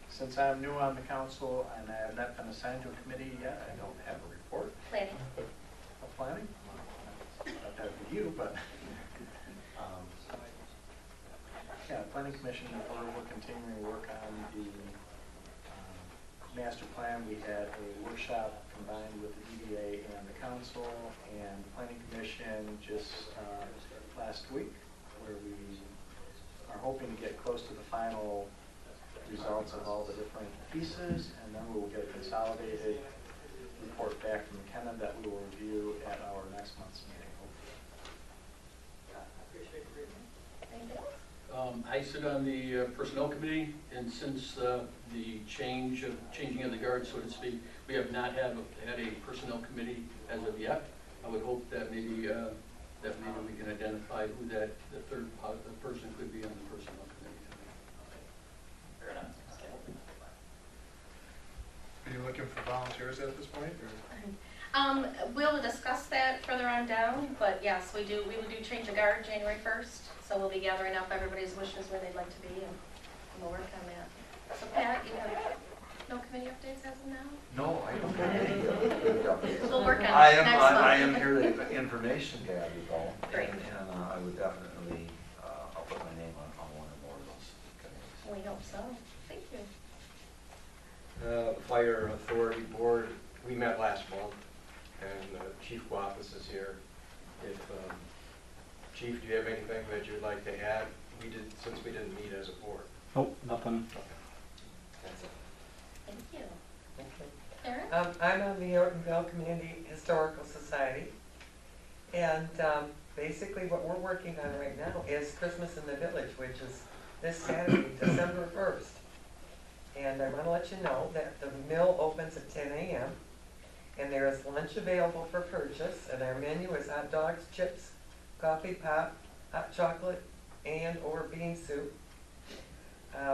Since I'm new on the council and I have not been assigned to a committee yet, I don't have a report Planning. of planning. Not that for you, but, yeah, planning commission, we're continuing to work on the master plan. We had a workshop combined with the DDA and the council and planning commission just last week, where we are hoping to get close to the final results of all the different pieces, and then we will get a consolidated report back from McKenna that we will review at our next month's meeting. Anything else? I sit on the personnel committee, and since the changing of the guard, so to speak, we have not had a personnel committee as of yet. I would hope that maybe we can identify who the third person could be on the personnel committee. Fair enough. Are you looking for volunteers at this point, or? We'll discuss that further on down, but yes, we would do change of guard January 1st, so we'll be gathering up everybody's wishes where they'd like to be, and we'll work on that. So Pat, you have no committee updates as of now? No, I don't have any updates. We'll work on I it am, next month. I am here to information gather though. Great. And I would definitely, I'll put my name on one or more of those committees. We hope so. Thank you. The Fire Authority Board, we met last month, and Chief Wampus is here. If, Chief, do you have anything that you'd like to add? Since we didn't meet as a board. Nope, nothing. Okay. That's it. Thank you. Okay. Karen? I'm on the Ortonville Community Historical Society, and basically what we're working on right now is Christmas in the Village, which is this Saturday, December 1st. And I want to let you know that the mill opens at 10 a.m. and there is lunch available for purchase, and our menu is hot dogs, chips, coffee, pop, hot chocolate, and or bean soup.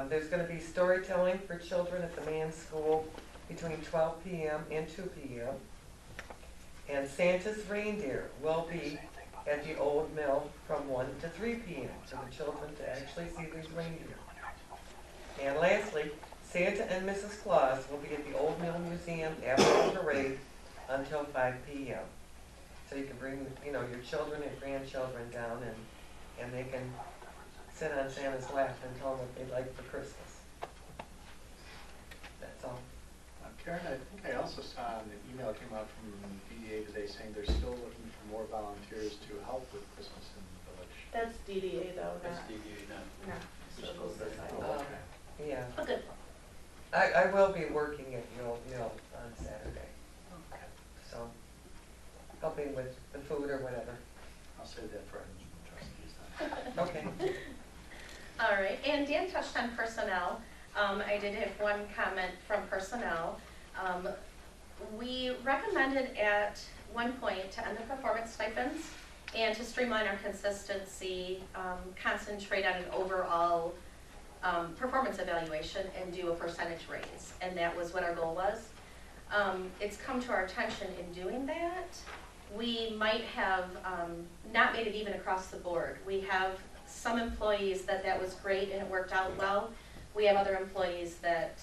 There's going to be storytelling for children at the Mann School between 12 p.m. and 2 p.m. And Santa's reindeer will be at the old mill from 1 to 3 p.m. for the children to actually see these reindeer. And lastly, Santa and Mrs. Claus will be at the Old Mill Museum after the parade until 5 p.m. So you can bring, your children and grandchildren down and they can sit on Santa's lap and tell them what they'd like for Christmas. That's all. Karen, I think I also saw an email came out from DDA today saying they're still looking for more volunteers to help with Christmas in the village. That's DDA though, That's not, DDA, not. not Historical Society. Oh, okay. Yeah. Oh, good. I will be working at the Old Mill on Saturday. Okay. So, helping with the food or whatever. I'll save that for our trustees then. Okay. All right, and Dan touched on personnel. I did have one comment from personnel. We recommended at one point to end the performance stipends and to streamline our consistency, concentrate on an overall performance evaluation and do a percentage raise, and that was what our goal was. It's come to our attention in doing that, we might have not made it even across the board. We have some employees that was great and it worked out well. We have other employees that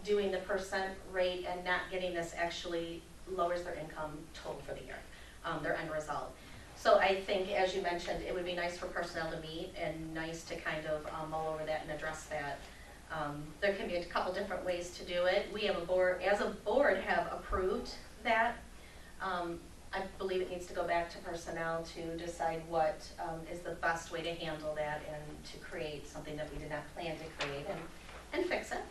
doing the percent rate and not getting this actually lowers their income total for the year, their end result. So I think, as you mentioned, it would be nice for personnel to meet and nice to kind of mull over that and address that. There can be a couple different ways to do it. We have a board, as a board, have approved that. I believe it needs to go back to personnel to decide what is the best way to handle that and to create something that we did not plan to create and fix it.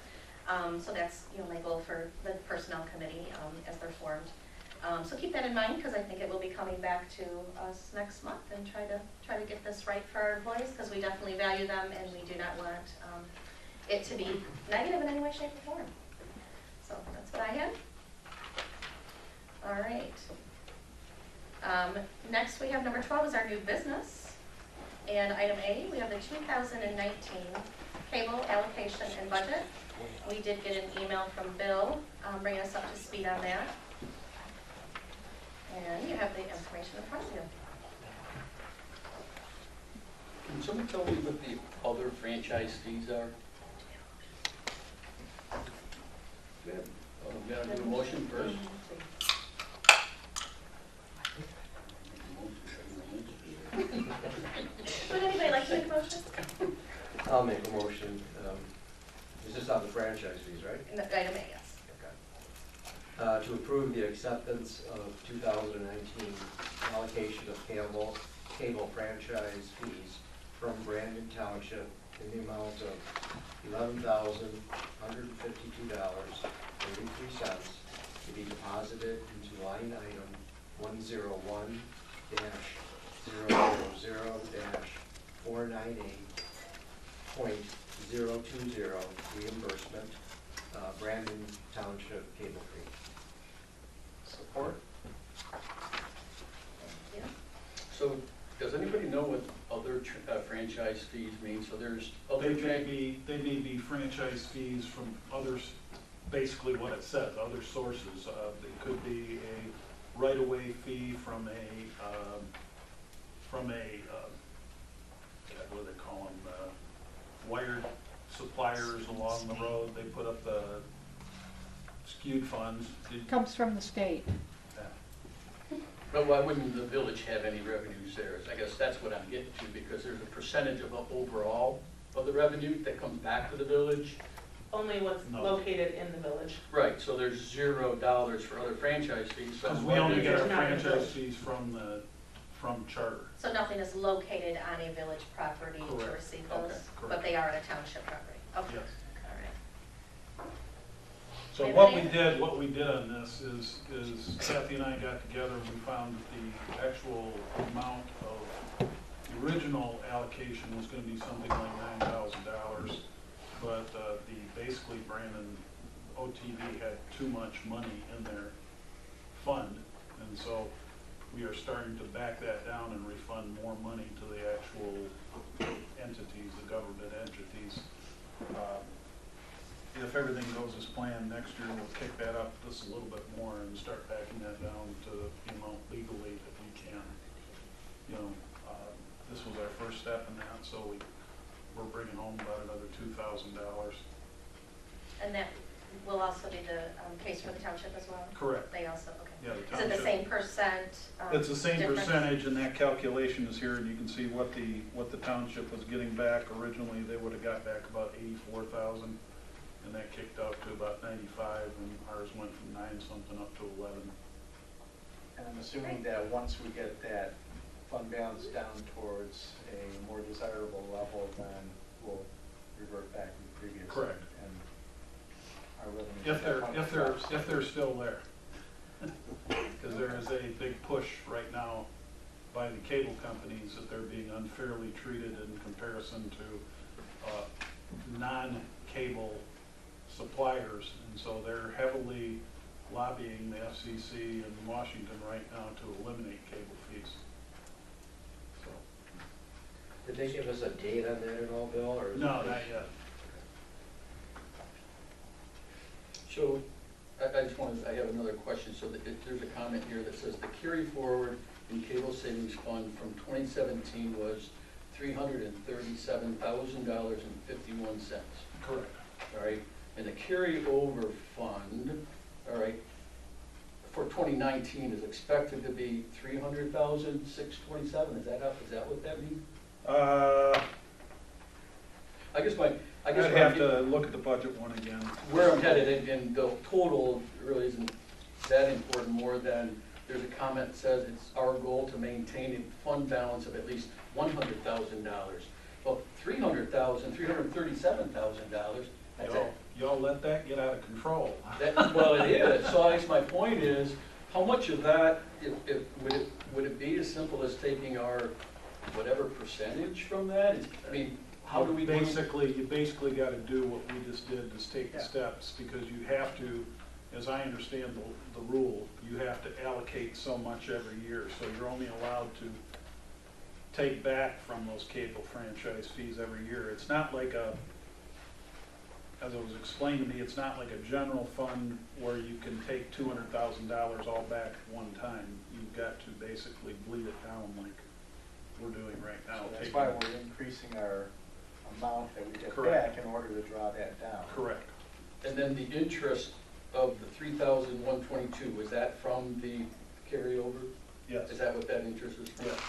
So that's my goal for the personnel committee as they're formed. So keep that in mind, because I think it will be coming back to us next month and try to get this right for our employees, because we definitely value them and we do not want it to be negative in any way, shape, or form. So that's what I had. All right. Next we have number 12 is our new business. And item A, we have the 2019 cable allocation and budget. We did get an email from Bill bringing us up to speed on that. And you have the information in front of you. Can someone tell me what the other franchise fees are? Good. We gotta do a motion first. Would anybody like to make a motion? I'll make a motion. Is this on the franchise fees, right? Item A, yes. To approve the acceptance of 2019 allocation of cable franchise fees from Brandon Township in the amount of $11,152.33 to be deposited into line item 101-000-498.020 reimbursement, Brandon Township cable fee. Support. Thank you. So, does anybody know what other franchise fees mean? So there's other. They may be franchise fees from others, basically what it says, other sources. It could be a right-of-way fee from God, what do they call them, wired suppliers along the road. They put up the skewed funds. Comes from the state. But why wouldn't the village have any revenues there? I guess that's what I'm getting to, because there's a percentage of the overall of the revenue that comes back to the village. Only what's located in the village. Right, so there's $0 for other franchise fees. So Because we only get our There's not a franchise village. fees from charter. So nothing is located on a village property to Correct. receive those, Okay, correct. but they are on a township property. Okay. Yes. All right. So Wait a what minute. we did on this is Kathy and I got together and we found that the actual amount of the original allocation was gonna be something like $9,000. But basically Brandon OTV had too much money in their fund. And so we are starting to back that down and refund more money to the actual entities, the government entities. If everything goes as planned, next year we'll kick that up just a little bit more and start backing that down to the amount legally that we can. This was our first step in that, so we're bringing home about another $2,000. And that will also be the case for the township as well? Correct. They also, okay. Yeah, the Is it township. the same percent? It's the same difference? percentage, and that calculation is here, and you can see what the township was getting back. Originally, they would have got back about 84,000, and that kicked out to about 95, and ours went from 9-something up to 11. And I'm assuming that once we get that fund balance down towards a more desirable level, then we'll revert back to the previous. Correct. And our revenue. If they're still there. Because there is a big push right now by the cable companies that they're being unfairly treated in comparison to non-cable suppliers. And so they're heavily lobbying the FCC in Washington right now to eliminate cable fees. So, Did they give us a date on that at all, Bill, or? no, not yet. So, I just wanted, I have another question. So there's a comment here that says the carry forward in cable savings fund from 2017 was $337,000.51. Correct. All right, and the carryover fund, all right, for 2019 is expected to be $300,627. Is that what that means? I guess I'd have to look at the budget one again. where I'm headed, and the total really isn't that important, more than there's a comment that says it's our goal to maintain a fund balance of at least $100,000. Well, $337,000, that's it. Y'all let that get out of control. Well, it is, so I guess my point is, how much of that, would it be as simple as taking our whatever percentage from that? I mean, how do we? You basically got to do what we just did, is take the steps, because you have to, as I understand the rule, you have to allocate so much every year, so you're only allowed to take back from those cable franchise fees every year. It's not like as it was explained to me, it's not like a general fund where you can take $200,000 all back at one time. You've got to basically bleed it down like we're doing right now. So that's why we're increasing our amount that we get Correct. back in order to draw that down. Correct. And then the interest of the $3,122, was that from the carryover? Yes. Is that what that interest is from? Yes.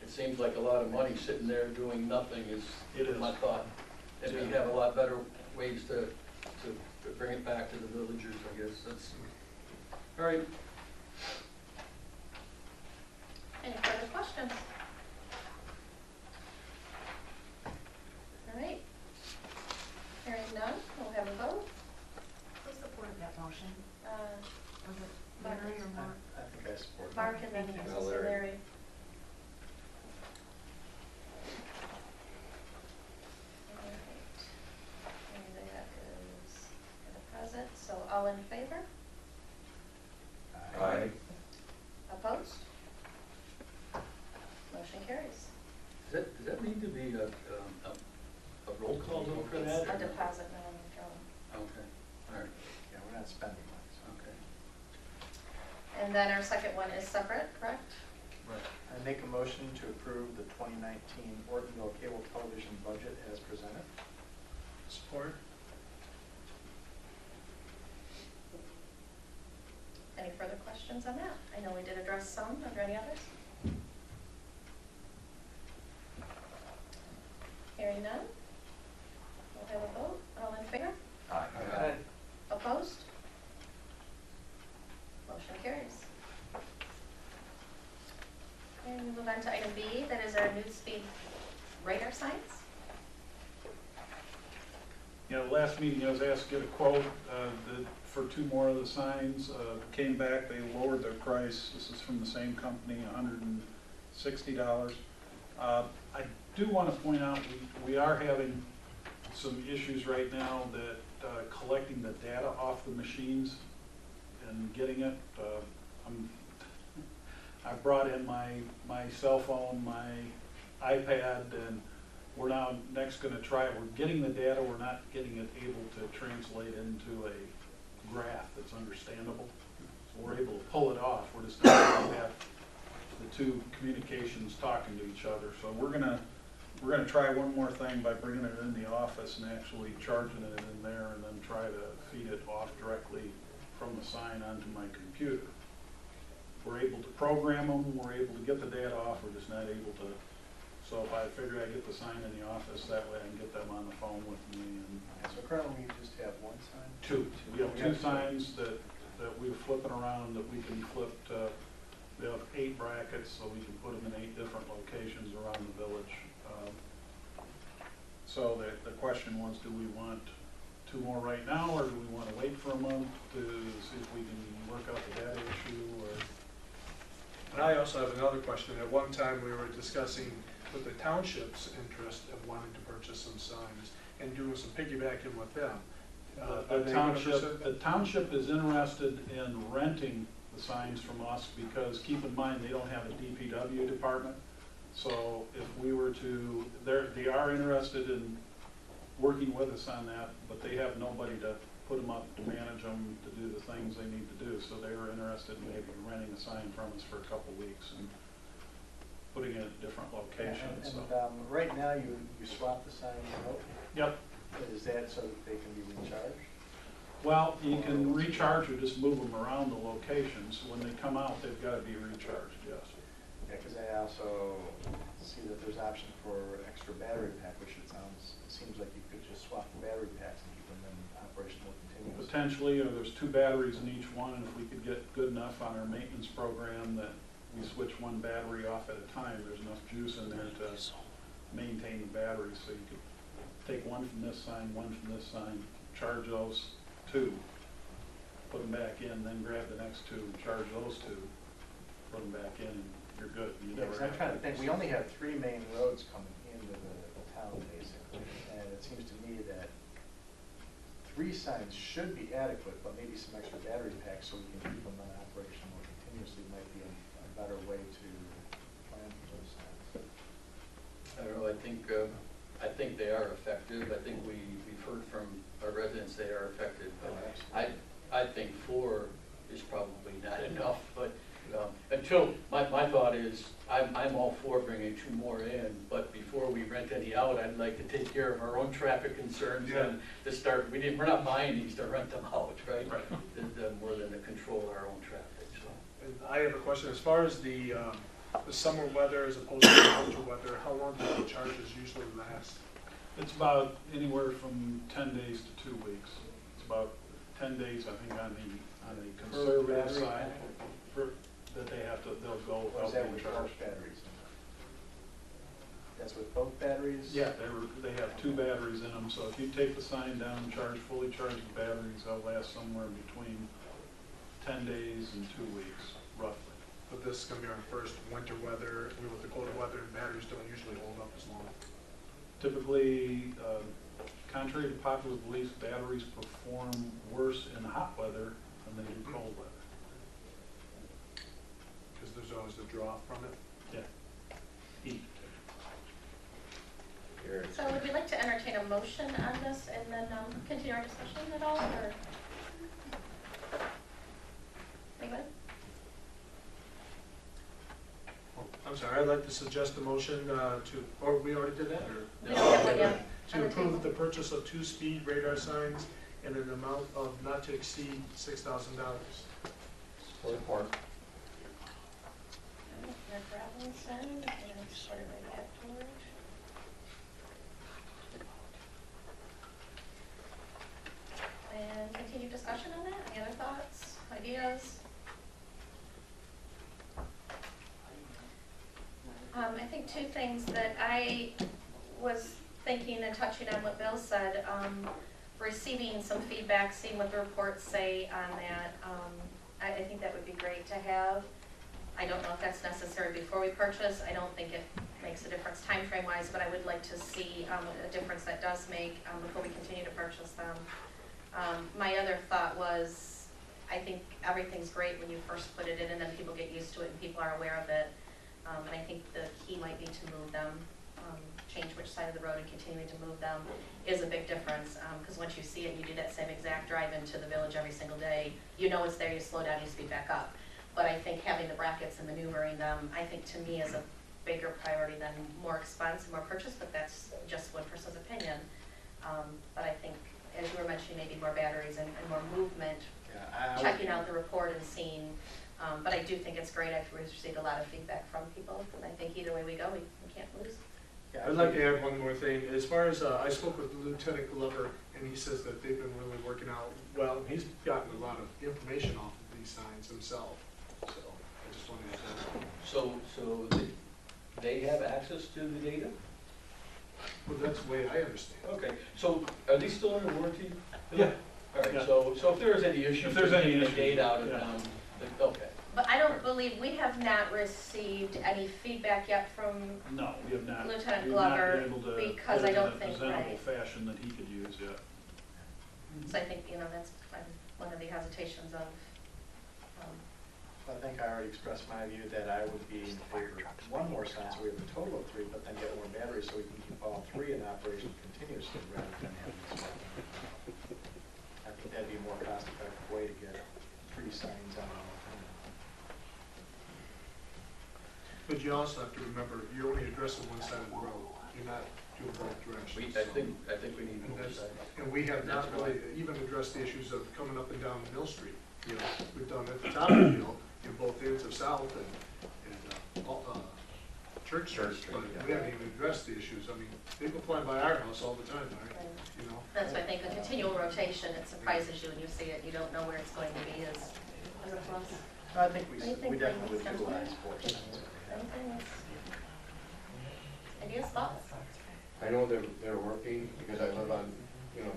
It seems like a lot of money sitting there doing nothing is my thought. And we have a lot better ways to bring it back to the villagers, I guess. That's, all right. Any further questions? All right. Hearing none, we'll have a vote. Who supported that motion? Was it Mark. Larry or Mark? I think I support Mark and then Thank you. Mr. Larry. All right. And that is a deposit, so all in favor? Aye. Opposed? Motion carries. Does that need to be a roll call vote for that? It's a deposit, not a withdrawal. Okay, all right, Yeah, we're not spending money, so. okay. And then our second one is separate, correct? Right. I make a motion to approve the 2019 Ortonville cable television budget as presented. Support? Any further questions on that? I know we did address some. Are there any others? Hearing none, we'll have a vote. All in favor? Aye. Opposed? Motion carries. And we move on to item B, that is our news speed radar signs. Yeah, the last meeting I was asked to get a quote for 2 more of the signs. Came back, they lowered their price. This is from the same company, $160. I do want to point out we are having some issues right now that collecting the data off the machines and getting it. I brought in my cell phone, my iPad, and we're now next going to try it. We're getting the data, we're not getting it able to translate into a graph that's understandable. So we're able to pull it off, we're just not going to have the 2 communications talking to each other. So we're gonna try one more thing by bringing it in the office and actually charging it in there, and then try to feed it off directly from the sign onto my computer. We're able to program them, we're able to get the data off, we're just not able to. So if I figure I get the sign in the office, that way I can get them on the phone with me. And So currently we just have 1 sign? 2. We have 2 signs that we're flipping around that we can flip to. We have 8 brackets, so we can put them in 8 different locations around the village. So the question was, do we want 2 more right now, or do we want to wait for a month to see if we can work out the data issue? Or And I also have another question. At one time, we were discussing with the township's interest of wanting to purchase some signs and doing some piggybacking with them. the township is interested in renting the signs from us, because keep in mind, they don't have a DPW department. So if we were to, they are interested in working with us on that, but they have nobody to put them up, to manage them, to do the things they need to do. So they were interested in maybe renting a sign from us for a couple weeks and putting it at a different location. So. Right now, you swap the signs out? Yep. Is that so that they can be recharged? Well, you can recharge or just move them around the locations. When they come out, they've got to be recharged, yes. Yeah, because I also see that there's option for an extra battery pack, which it seems like you could just swap the battery packs and keep them in operational continuous. Potentially, or there's 2 batteries in each one, and if we could get good enough on our maintenance program that we switch one battery off at a time, there's enough juice in there to maintain the battery. So you could take one from this sign, one from this sign, charge those 2, put them back in, then grab the next 2, charge those 2, put them back in, and you're good. You Yeah, never 'cause I'm have trying to think, we only have 3 main roads coming into the town, basically, and it seems to me that 3 signs should be adequate, but maybe some extra battery packs so we can keep them in operation more continuously might be a better way to plan for those signs. I don't know, I think they are effective. I think we've heard from our residents they are effective. But I think 4 is probably not enough, but until, my thought is, I'm all for bringing 2 more in, but before we rent any out, I'd like to take care of our own traffic concerns and to start, we're not buying these to rent them out, right? More than to control our own traffic, so. And I have a question, as far as the summer weather as opposed to the winter weather, how long do the charges usually last? It's about anywhere from 10 days to 2 weeks. It's about 10 days, I think, on the conservative side, that they'll go Or is without that being with charged. both batteries? That's with both batteries? Yeah, they have 2 batteries in them, so if you take the sign down, fully charge the batteries, they'll last somewhere between 10 days and 2 weeks, roughly. But this is going to be our first winter weather. With the colder weather, batteries don't usually hold up as long. Typically, contrary to popular belief, batteries perform worse in hot weather than they do cold weather. Because there's always the draw from it. Yeah. Heat. So would we like to entertain a motion on this and then continue our discussion at all, or? Anybody? I'm sorry, I'd like to suggest a motion or we already did that, or? We don't have one yet. To approve the purchase of 2 speed radar signs in an amount of not to exceed $6,000. Support. Your gravel sign, and sort of right afterwards. And continue discussion on that. Any other thoughts, ideas? I think 2 things that I was thinking and touching on what Bill said, receiving some feedback, seeing what the reports say on that. I think that would be great to have. I don't know if that's necessary before we purchase. I don't think it makes a difference time frame wise, but I would like to see a difference that does make before we continue to purchase them. My other thought was, I think everything's great when you first put it in and then people get used to it and people are aware of it. And I think the key might be to move them, change which side of the road and continuing to move them is a big difference. Because once you see it, you do that same exact drive into the village every single day. You know it's there, you slow down, you speed back up. But I think having the brackets and maneuvering them, I think to me is a bigger priority than more expense and more purchase, but that's just one person's opinion. But I think, as you were mentioning, maybe more batteries and more movement, checking out the report and seeing. But I do think it's great. I've received a lot of feedback from people, and I think either way we go, we can't lose. Yeah, I'd like to add one more thing. As far as, I spoke with Lieutenant Glover, and he says that they've been really working out well. He's gotten a lot of information off of these signs himself, so I just wanted to add that. So they have access to the data? Well, that's the way I understand it. Okay, so are they still under warranty? Yeah. All right, Yeah. so if there's any issues, If there's any getting the issues, data out of yeah. them, okay. But I don't believe, we have not received any feedback yet from No, we have not. Lieutenant we've not Glover, been able to because put I it don't in think, a presentable right. fashion that he could use yet. So I think, that's one of the hesitations of, I think our already expressed my view that I would be in favor of one more sign, so we have a total of 3, but then get more batteries so we can keep all 3 in operation continuously rather than having this one. I think that'd be a more cost-effective way to get 3 signs on all the time. But you also have to remember, you're only addressing one side of the road. You're not doing both directions. I think we need And more that's- signage. And we have not That's really why. even addressed the issues of coming up and down Mill Street. You know, we've done at the top of the hill, in both ends of South and Church Street, but we haven't even addressed the issues. I mean, people fly by our house all the time, right? You know? That's why I think the continual rotation, it surprises you when you see it, you don't know where it's going to be as a plus. I think we Anything definitely would from utilize Councilman? 4 signs. Anything else? Ideas, thoughts? I know they're working because I live on, you know,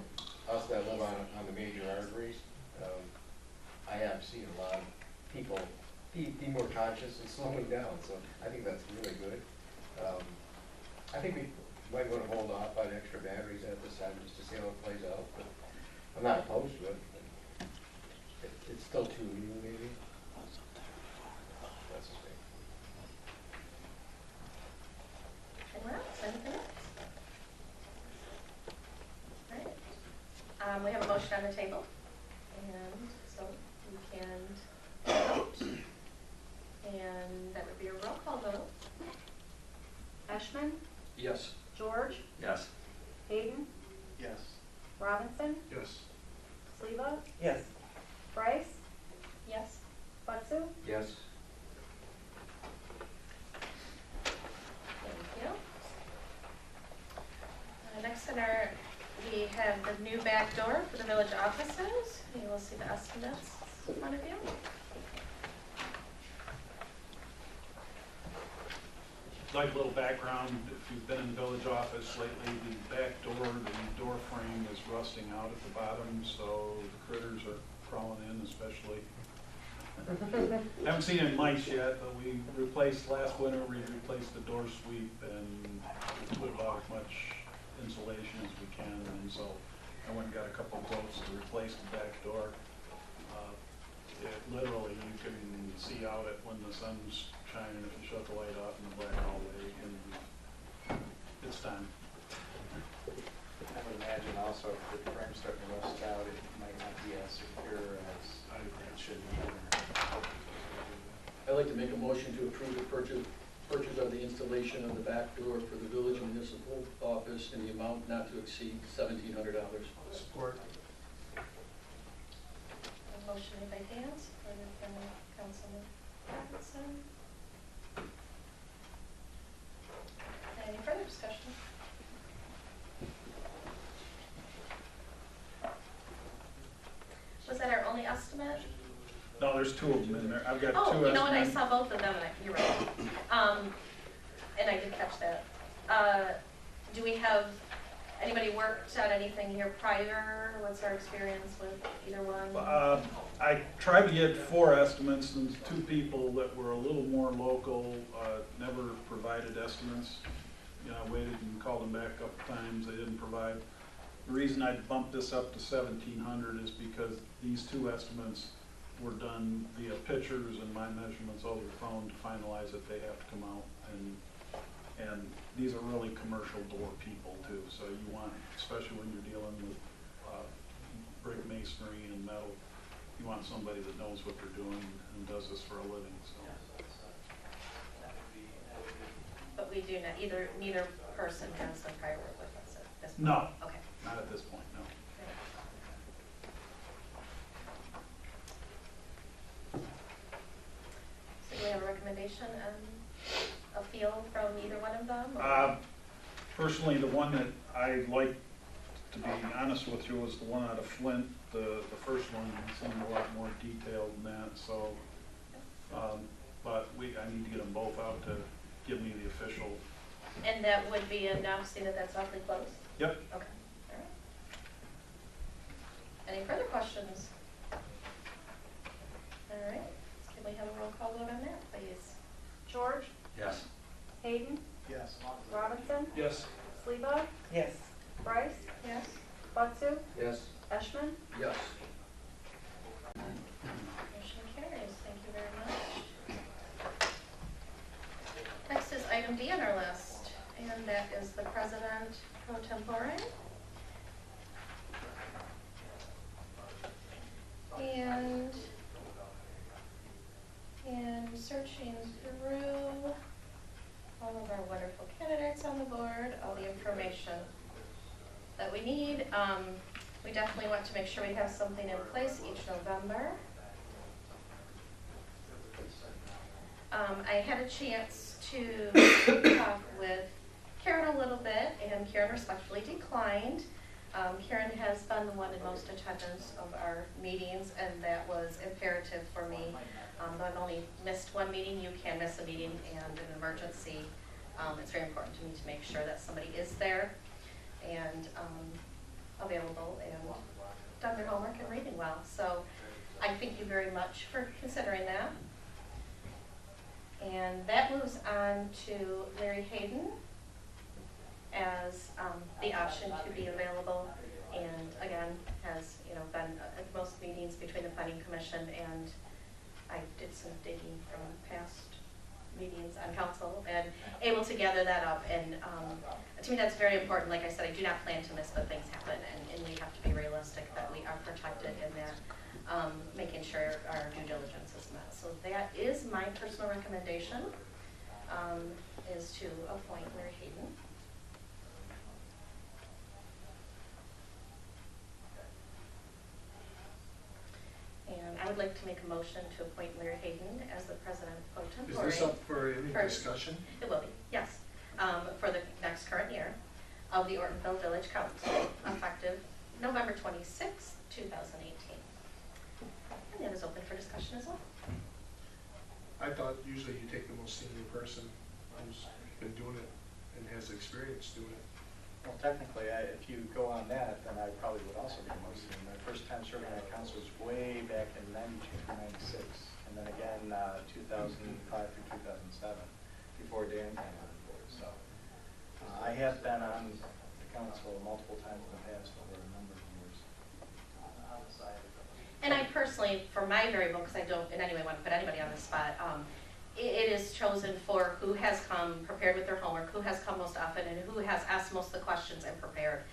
us that live on the major arteries. I have seen a lot of people be more conscious and slowing down, so I think that's really good. I think we might want to hold off on extra batteries at this time just to see how it plays out, but I'm not opposed to it. It's still too new, maybe. That's the thing. Anyone else? Anything else? All right. We have a motion on the table, and so we can vote. And that would be a roll call vote. Eshman, Yes. George, Yes. Hayden, Yes. Robinson, Yes. Sleva, Yes. Bryce, Yes. Butsu, Yes. Thank you. Next in our, we have the new back door for the village offices. You will see the estimates in front of you. Like a little background, if you've been in the village office lately, the back door, the door frame is rusting out at the bottom, so the critters are crawling in especially. Haven't seen any mice yet, but we replaced, last winter, we replaced the door sweep and put about as much insulation as we can, and so I went and got a couple of quotes to replace the back door. Literally, you can see out it when the sun's shining if you shut the light off in the black hallway, and it's time. I would imagine also if the frame's starting to rust out, it might not be as secure as it should be. I'd like to make a motion to approve the purchase of the installation of the back door for the village municipal office in the amount not to exceed $1,700. Support. A motion made by Dan, supported by Councilman Robinson. Any further discussion? Was that our only estimate? No, there's 2 of them in there. I've got 2 Oh, estimates. you know what, I saw both of them, and you're right. And I did catch that. Do we have, anybody worked on anything here prior? What's our experience with either one? I tried to get 4 estimates, and 2 people that were a little more local never provided estimates. You know, I waited and called them back a couple times, they didn't provide. The reason I bumped this up to 1,700 is because these 2 estimates were done via pictures and my measurements over the phone to finalize it. They have to come out, and these are really commercial door people too, so you want, especially when you're dealing with brick masonry and metal, you want somebody that knows what they're doing and does this for a living, so. But we do not, neither person has done prior work with us at this point? No. Okay. Not at this point, no. So do we have a recommendation and a feel from either one of them? or- Personally, the one that I like, to be honest with you, was the one out of Flint. The first one seemed a lot more detailed than that, so, but I need to get them both out to give me the official. And that would be enough, seeing that that's awfully close? Yep. Okay, all right. Any further questions? All right, can we have a roll call vote on that, please? George, Yes. Hayden, Yes. Robinson, Yes. Sleva, Yes. Bryce, Yes. Butsu, Yes. Eshman, Yes. Motion carries, thank you very much. B on our list, and that is the president pro tempore. And searching through all of our wonderful candidates on the board, all the information that we need. We definitely want to make sure we have something in place each November. I had a chance to talk with Karen a little bit, and Karen respectfully declined. Karen has been the one in most attendance of our meetings, and that was imperative for me. Though I've only missed one meeting, you can miss a meeting, and an emergency, it's very important to me to make sure that somebody is there and available and done their homework and reading well. So I thank you very much for considering that. And that moves on to Larry Hayden as the option to be available, and again has been at most meetings between the Planning Commission, and I did some digging from past meetings on council and able to gather that up. And to me that's very important. Like I said, I do not plan to miss, but things happen, and we have to be realistic that we are protected in that, making sure our due diligence is met. So that is my personal recommendation, is to appoint Larry Hayden. And I would like to make a motion to appoint Larry Hayden as the president pro tempore. Is this up for any discussion? It will be, yes. For the next current year of the Ortonville Village Council, effective November 26, 2018. And that is open for discussion as well. I thought usually you take the most senior person who's been doing it and has experience doing it. Well, technically, if you go on that, then I probably would also be most senior. My first time serving on council was way back in 92 or 96, and then again 2005 through 2007, before Dan came on board. So I have been on the council multiple times in the past over a number of years. And I personally, for my variable, because I don't in any way want to put anybody on the spot, it is chosen for who has come prepared with their homework, who has come most often, and who has asked most of the questions and prepared.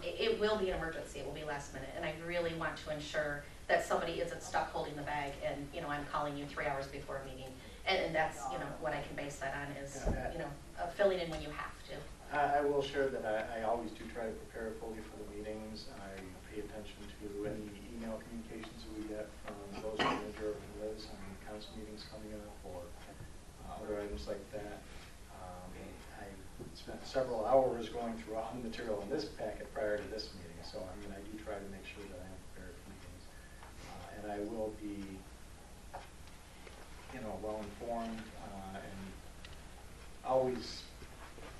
It will be an emergency, it will be last minute, and I really want to ensure that somebody isn't stuck holding the bag and I'm calling you 3 hours before a meeting. And that's what I can base that on is filling in when you have to. I will share that I always do try to prepare fully for the meetings. I pay attention to any email communications that we get from those manager and Liz on council meetings coming up or other items like that. I spent several hours going through all the material in this packet prior to this meeting, so I do try to make sure that I am prepared for meetings. And I will be well informed and always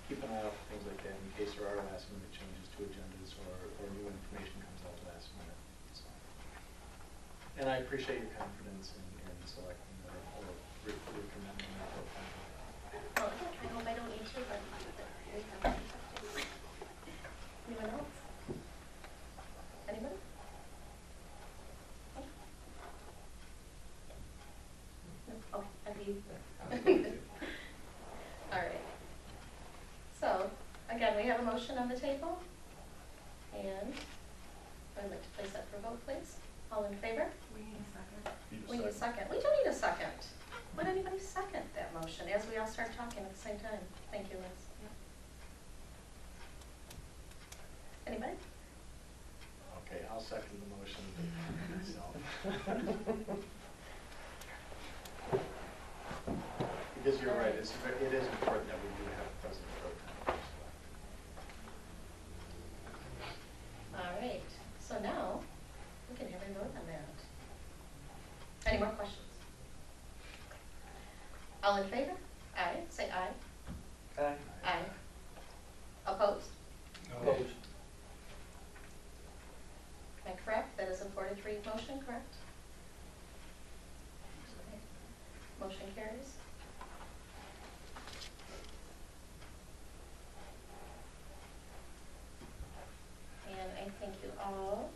keep an eye out for things like that in case there are last minute changes to agendas or new information comes out last minute. So. And I appreciate your confidence in selecting or recommending that. Well, I hope I don't need to, but anyone else? Anybody? No? Oh, have you? All right. So, again, we have a motion on the table, and I'd like to place that for vote, please. All in favor? We need a second. We need a second. We do need a second. Would anybody second that motion as we all start talking at the same time? Thank you, Liz. Anybody? Okay, I'll second the motion myself. Because you're right, it is important that we do have a president pro tem. All right. So now we can have a vote on that. Any more questions? All in favor? Aye. Say aye. Aye. Aye. Opposed? No. Am I correct? That is a 4-3 motion, correct? Okay. Motion carries. And I thank you all.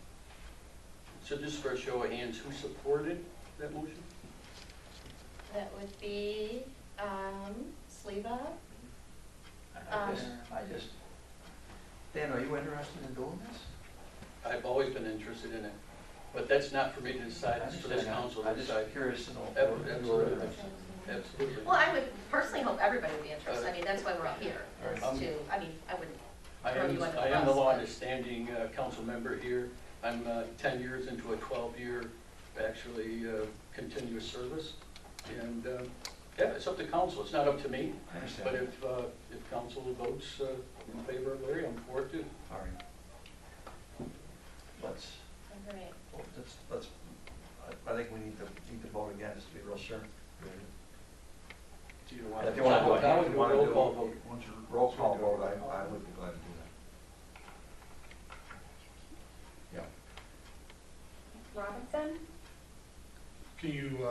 So just for a show of hands, who supported that motion? That would be Sleva, Dan, are you interested in doing this? I've always been interested in it, but that's not for me to decide, it's for this council to I'm just decide. curious to know. Absolutely, absolutely. Well, I would personally hope everybody would be interested. I mean, that's why we're all here, is to, I mean, I wouldn't throw you under the bus. I am the but- longest standing council member here. I'm 10 years into a 12-year, actually, continuous service. And, yeah, it's up to council, it's not up to me. I understand. But if council votes in favor of Larry, I'm for it too. All right. Let's, All right. I think we need to vote again, just to be real sure. Do you want If you want to do it, Now we if you do want to roll do call it, vote. once you roll call vote, I would be glad to do that. Yeah. Robinson, Can you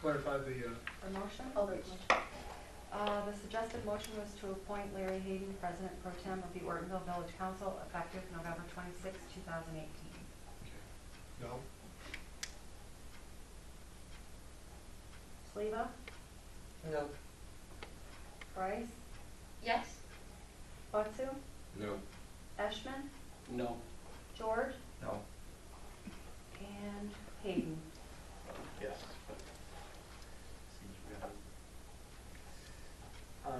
clarify the, A motion? Oh, the motion. The suggested motion was to appoint Larry Hayden, President Pro Tem of the Ortonville Village Council, effective November 26, 2018. no? Sleva, No. Bryce, Yes? Butsu, No. Eshman, No. George, No. and Hayden. Yes.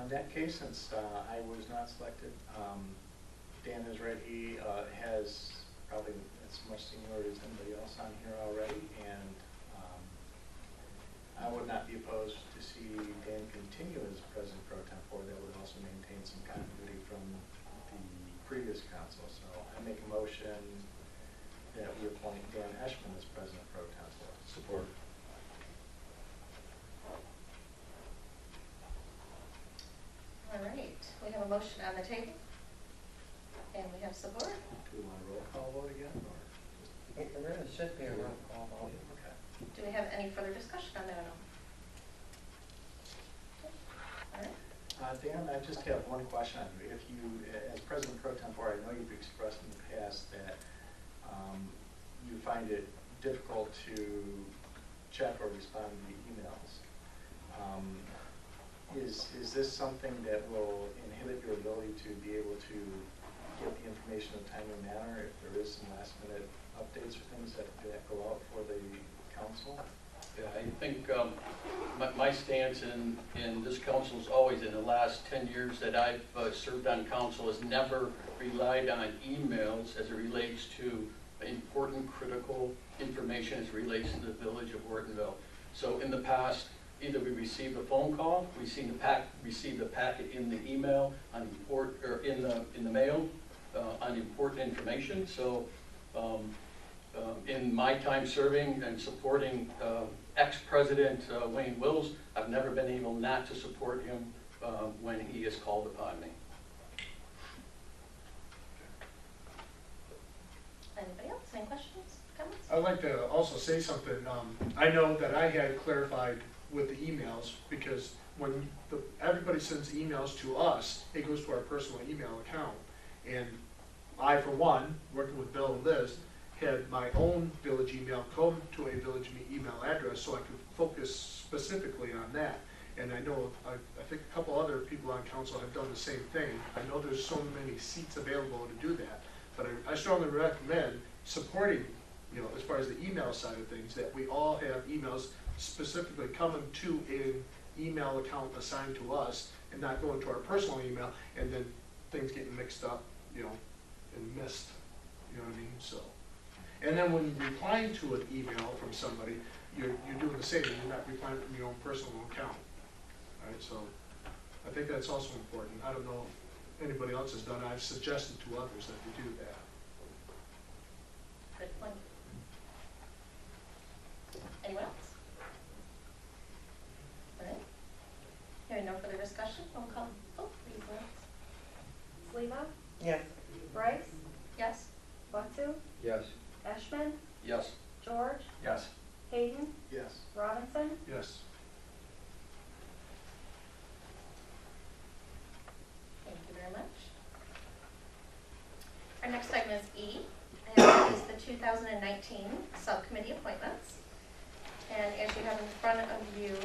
In that case, since I was not selected, Dan is right. He has probably as much seniority as anybody else on here already, and I would not be opposed to see Dan continue as President Pro Tempore. That would also maintain some continuity from the previous council. So I make a motion that we appoint Dan Eshman as President Pro Tempore. Support. All right, we have a motion on the table, and we have support. Do we want a roll call vote again, or? It really should be a roll call vote. Okay. Do we have any further discussion on that at all? All right. Dan, I just have one question on you. If you, as President Pro Tempore, I know you've expressed in the past that you find it difficult to check or respond to emails. Is this something that will inhibit your ability to be able to get the information in a timely manner if there is some last minute updates or things that go out for the council? Yeah, I think my stance in this council is always, in the last 10 years that I've served on council, has never relied on emails as it relates to important, critical information as it relates to the village of Ortonville. So in the past, either we received a phone call, we received a packet in the email on in the mail on important information. So in my time serving and supporting ex-President Wayne Wills, I've never been able not to support him when he is called upon me. Anybody else? Any questions, comments? I'd like to also say something. I know that I had clarified with the emails, because when everybody sends emails to us, it goes to our personal email account. And I, for one, working with Bill and Liz, had my own village email come to a village email address so I could focus specifically on that. And I know, I think a couple other people on council have done the same thing. I know there's so many seats available to do that, but I strongly recommend supporting, you know, as far as the email side of things, that we all have emails specifically coming to an email account assigned to us and not going to our personal email and then things getting mixed up, you know, and missed, you know what I mean? So, and then when you're replying to an email from somebody, you're doing the same, you're not replying from your own personal account, right? So I think that's also important. I don't know if anybody else has done it. I've suggested to others that they do that. Good point. Anyone else? All right. Hearing no further discussion, roll call vote, please, Lance. Sleva, Yes. Bryce, Yes? Butsu, Yes. Eshman, Yes. George, Yes. Hayden, Yes. Robinson. Yes. Thank you very much. Our next item is E, and it is the 2019 subcommittee appointments. And as you have in front of you,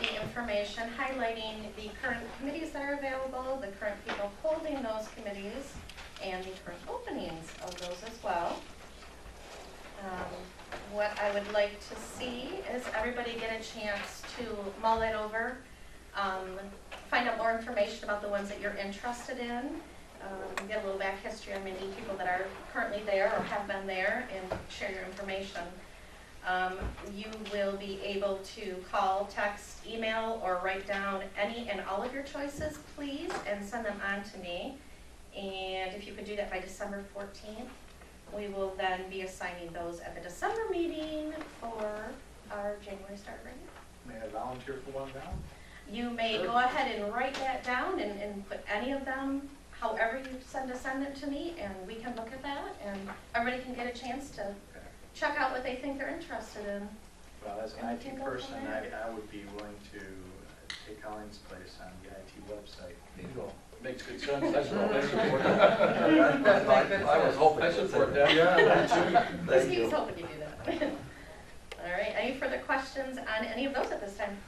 the information highlighting the current committees that are available, the current people holding those committees, and the current openings of those as well. What I would like to see is everybody get a chance to mull it over, find out more information about the ones that you're interested in, get a little back history on maybe people that are currently there or have been there, and share your information. You will be able to call, text, email, or write down any and all of your choices, please, and send them on to me. And if you could do that by December 14th, we will then be assigning those at the December meeting for our January start rate. May I volunteer for one now? You may go ahead and write that down and put any of them, however you send it to me, and we can look at that, and everybody can get a chance to check out what they think they're interested in. Well, as an And we IT can go person, from there. I would be willing to take Colleen's place on the IT website. Bingo. Makes good sense. I support that. I was hoping. I support that. He's hoping to do that. All right, any further questions on any of those at this time?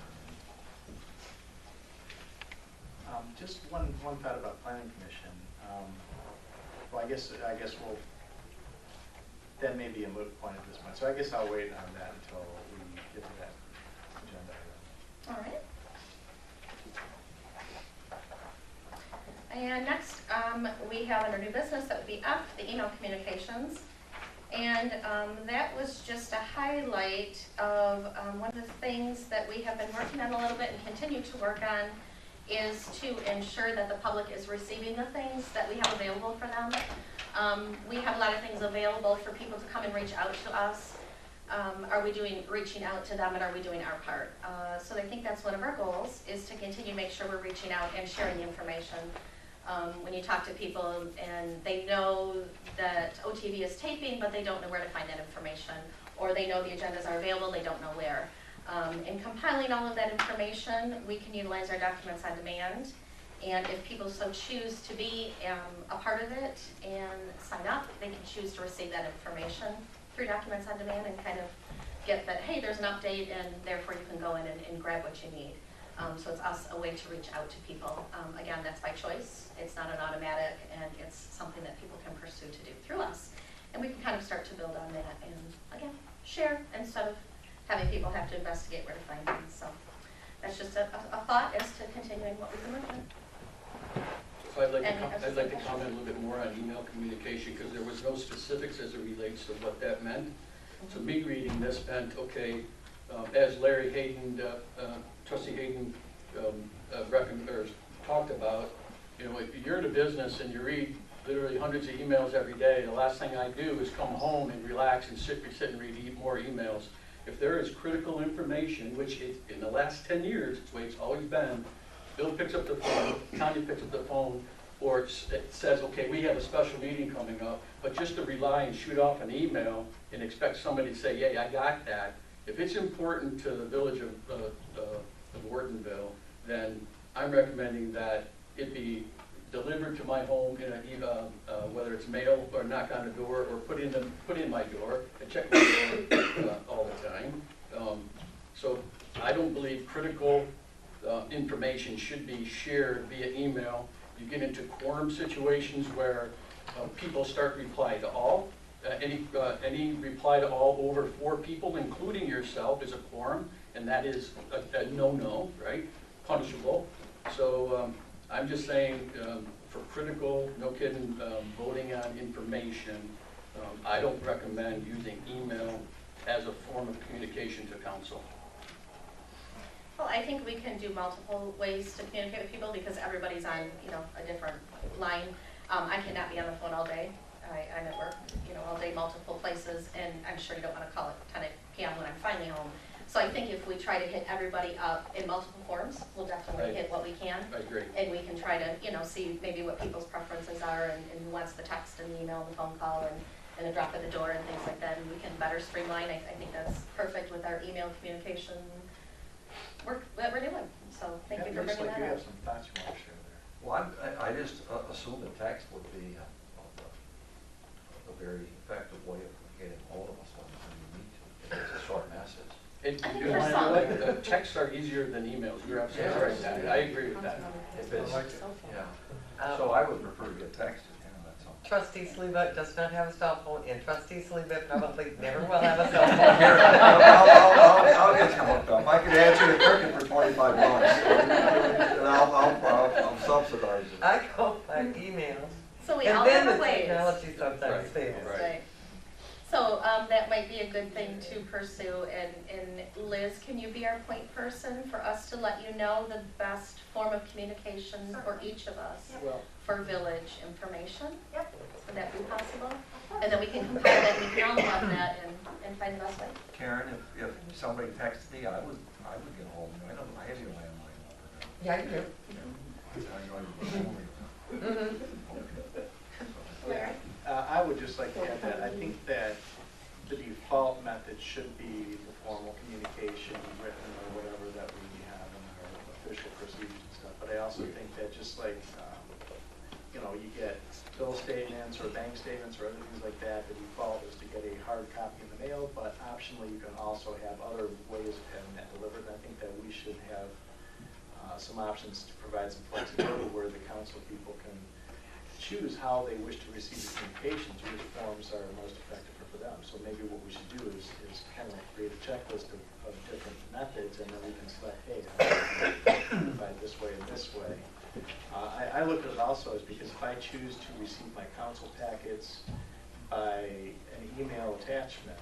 Just one thought about planning commission. Well, I guess we'll, that may be a moot point at this point. So I guess I'll wait on that until we get to that agenda item. All right. And next, we have under new business, that would be F, the email communications. And that was just a highlight of one of the things that we have been working on a little bit and continue to work on, is to ensure that the public is receiving the things that we have available for them. We have a lot of things available for people to come and reach out to us. Are we reaching out to them, and are we doing our part? So I think that's one of our goals, is to continue to make sure we're reaching out and sharing the information. When you talk to people and they know that OTV is taping, but they don't know where to find that information, or they know the agendas are available, they don't know where. In compiling all of that information, we can utilize our documents on demand, and if people so choose to be a part of it and sign up, they can choose to receive that information through documents on demand and kind of get that, hey, there's an update, and therefore you can go in and grab what you need. So it's a way to reach out to people. Again, that's by choice. It's not an automatic, and it's something that people can pursue to do through us. And we can kind of start to build on that and, again, share instead of having people have to investigate where to find things. So that's just a thought as to continuing what we've been working. So I'd like to comment a little bit more on email communication, because there was no specifics as it relates to what that meant. So me reading this meant, okay, as Larry Hayden, Trustee Hayden talked about, you know, if you're in a business and you read literally hundreds of emails every day, the last thing I do is come home and relax and sit and read more emails. If there is critical information, which is, in the last 10 years, it's the way it's always been, Bill picks up the phone, Tanya picks up the phone, or it says, okay, we have a special meeting coming up, but just to rely and shoot off an email and expect somebody to say, yeah, I got that. If it's important to the village of Ortonville, then I'm recommending that it be delivered to my home in whether it's mail or knock on the door or put in my door. I check my door all the time. So I don't believe critical information should be shared via email. You get into quorum situations where people start reply to all. Any reply to all over 4 people, including yourself, is a quorum, and that is a no-no, right? Punishable. So I'm just saying, for critical, no kidding, voting on information, I don't recommend using email as a form of communication to council. Well, I think we can do multiple ways to communicate with people, because everybody's on, you know, a different line. I cannot be on the phone all day. I'm at work, you know, all day, multiple places, and I'm sure you don't want to call it 10 p.m. when I'm finally home. So I think if we try to hit everybody up in multiple forms, we'll definitely hit what we can. I agree. And we can try to, you know, see maybe what people's preferences are, and who wants the text and the email and the phone call and a drop at the door and things like that. And we can better streamline. I think that's perfect with our email communication work that we're doing. So thank you for bringing that up. You have some thoughts you want to share there. Well, I just assume the text would be a very effective way of getting hold of us when we need to. If it's a short message. And I think you for know, some. like, the texts are easier than emails, you're absolutely right, Danny. I agree with that. If it's, Um, so I would prefer to get texted, that's all. Trustee Sleva does not have a cell phone, and Trustee Sleva probably never will have a cell phone. I'll get you hooked up. I can answer the cricket for 25 bucks. And I'll subsidize it. I go by email. So we And all then have the ways. technology sometimes Right, fails. Right. So that might be a good thing to pursue. And Liz, can you be our point person for us to let you know the best form of communication for each of us Well, for village information? Yep. Would that be possible? And then we can compile that, we can all have that and find the best way. Karen, if somebody texted me, I would get a hold of you. I have your landline number. Yeah, you do. Mm-hmm. Larry? I would just like to add that I think that the default method should be the formal communication, written or whatever that we have in our official procedures and stuff. But I also think that just like, you know, you get bill statements or bank statements or other things like that, the default is to get a hard copy in the mail, but optionally you can also have other ways of having that delivered. And I think that we should have some options to provide some flexibility where the council people can choose how they wish to receive the communications, which forms are most effective for them. So maybe what we should do is kind of create a checklist of different methods, and then we can select, hey, by this way and this way. I look at it also as because if I choose to receive my council packets by an email attachment,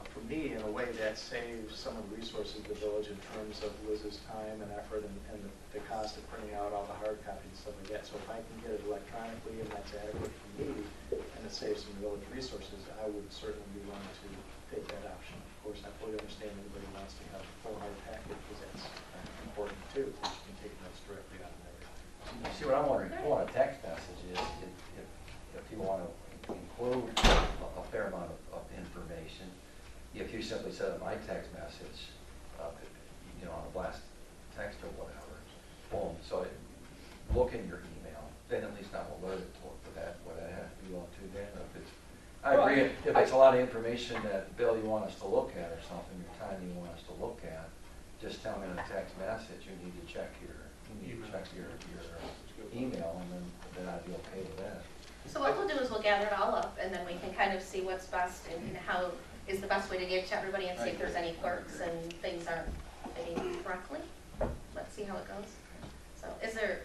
for me, in a way, that saves some of the resources of the village in terms of Liz's time and effort and the cost of printing out all the hard copies and stuff like that. So if I can get it electronically and that's adequate for me, and it saves some village resources, I would certainly be willing to take that option. Of course, I fully understand everybody wants to have a full hard packet because that's important too. You can take notes directly out of there. See, what I want a text message is if you want to include a fair amount of information, if you simply set up my text message, you know, on a blast text or whatever, boom, so look in your email, then at least I'm alerted to look for that, what I have to do on to then. I agree, if it's a lot of information that, Bill, you want us to look at or something, your time you want us to look at, just tell me in a text message, you need to check your email, and then I'd be okay with that. So what we'll do is we'll gather it all up, and then we can kind of see what's best and how is the best way to get to everybody and see if there's any quirks and things aren't fitting correctly. Let's see how it goes. So is there,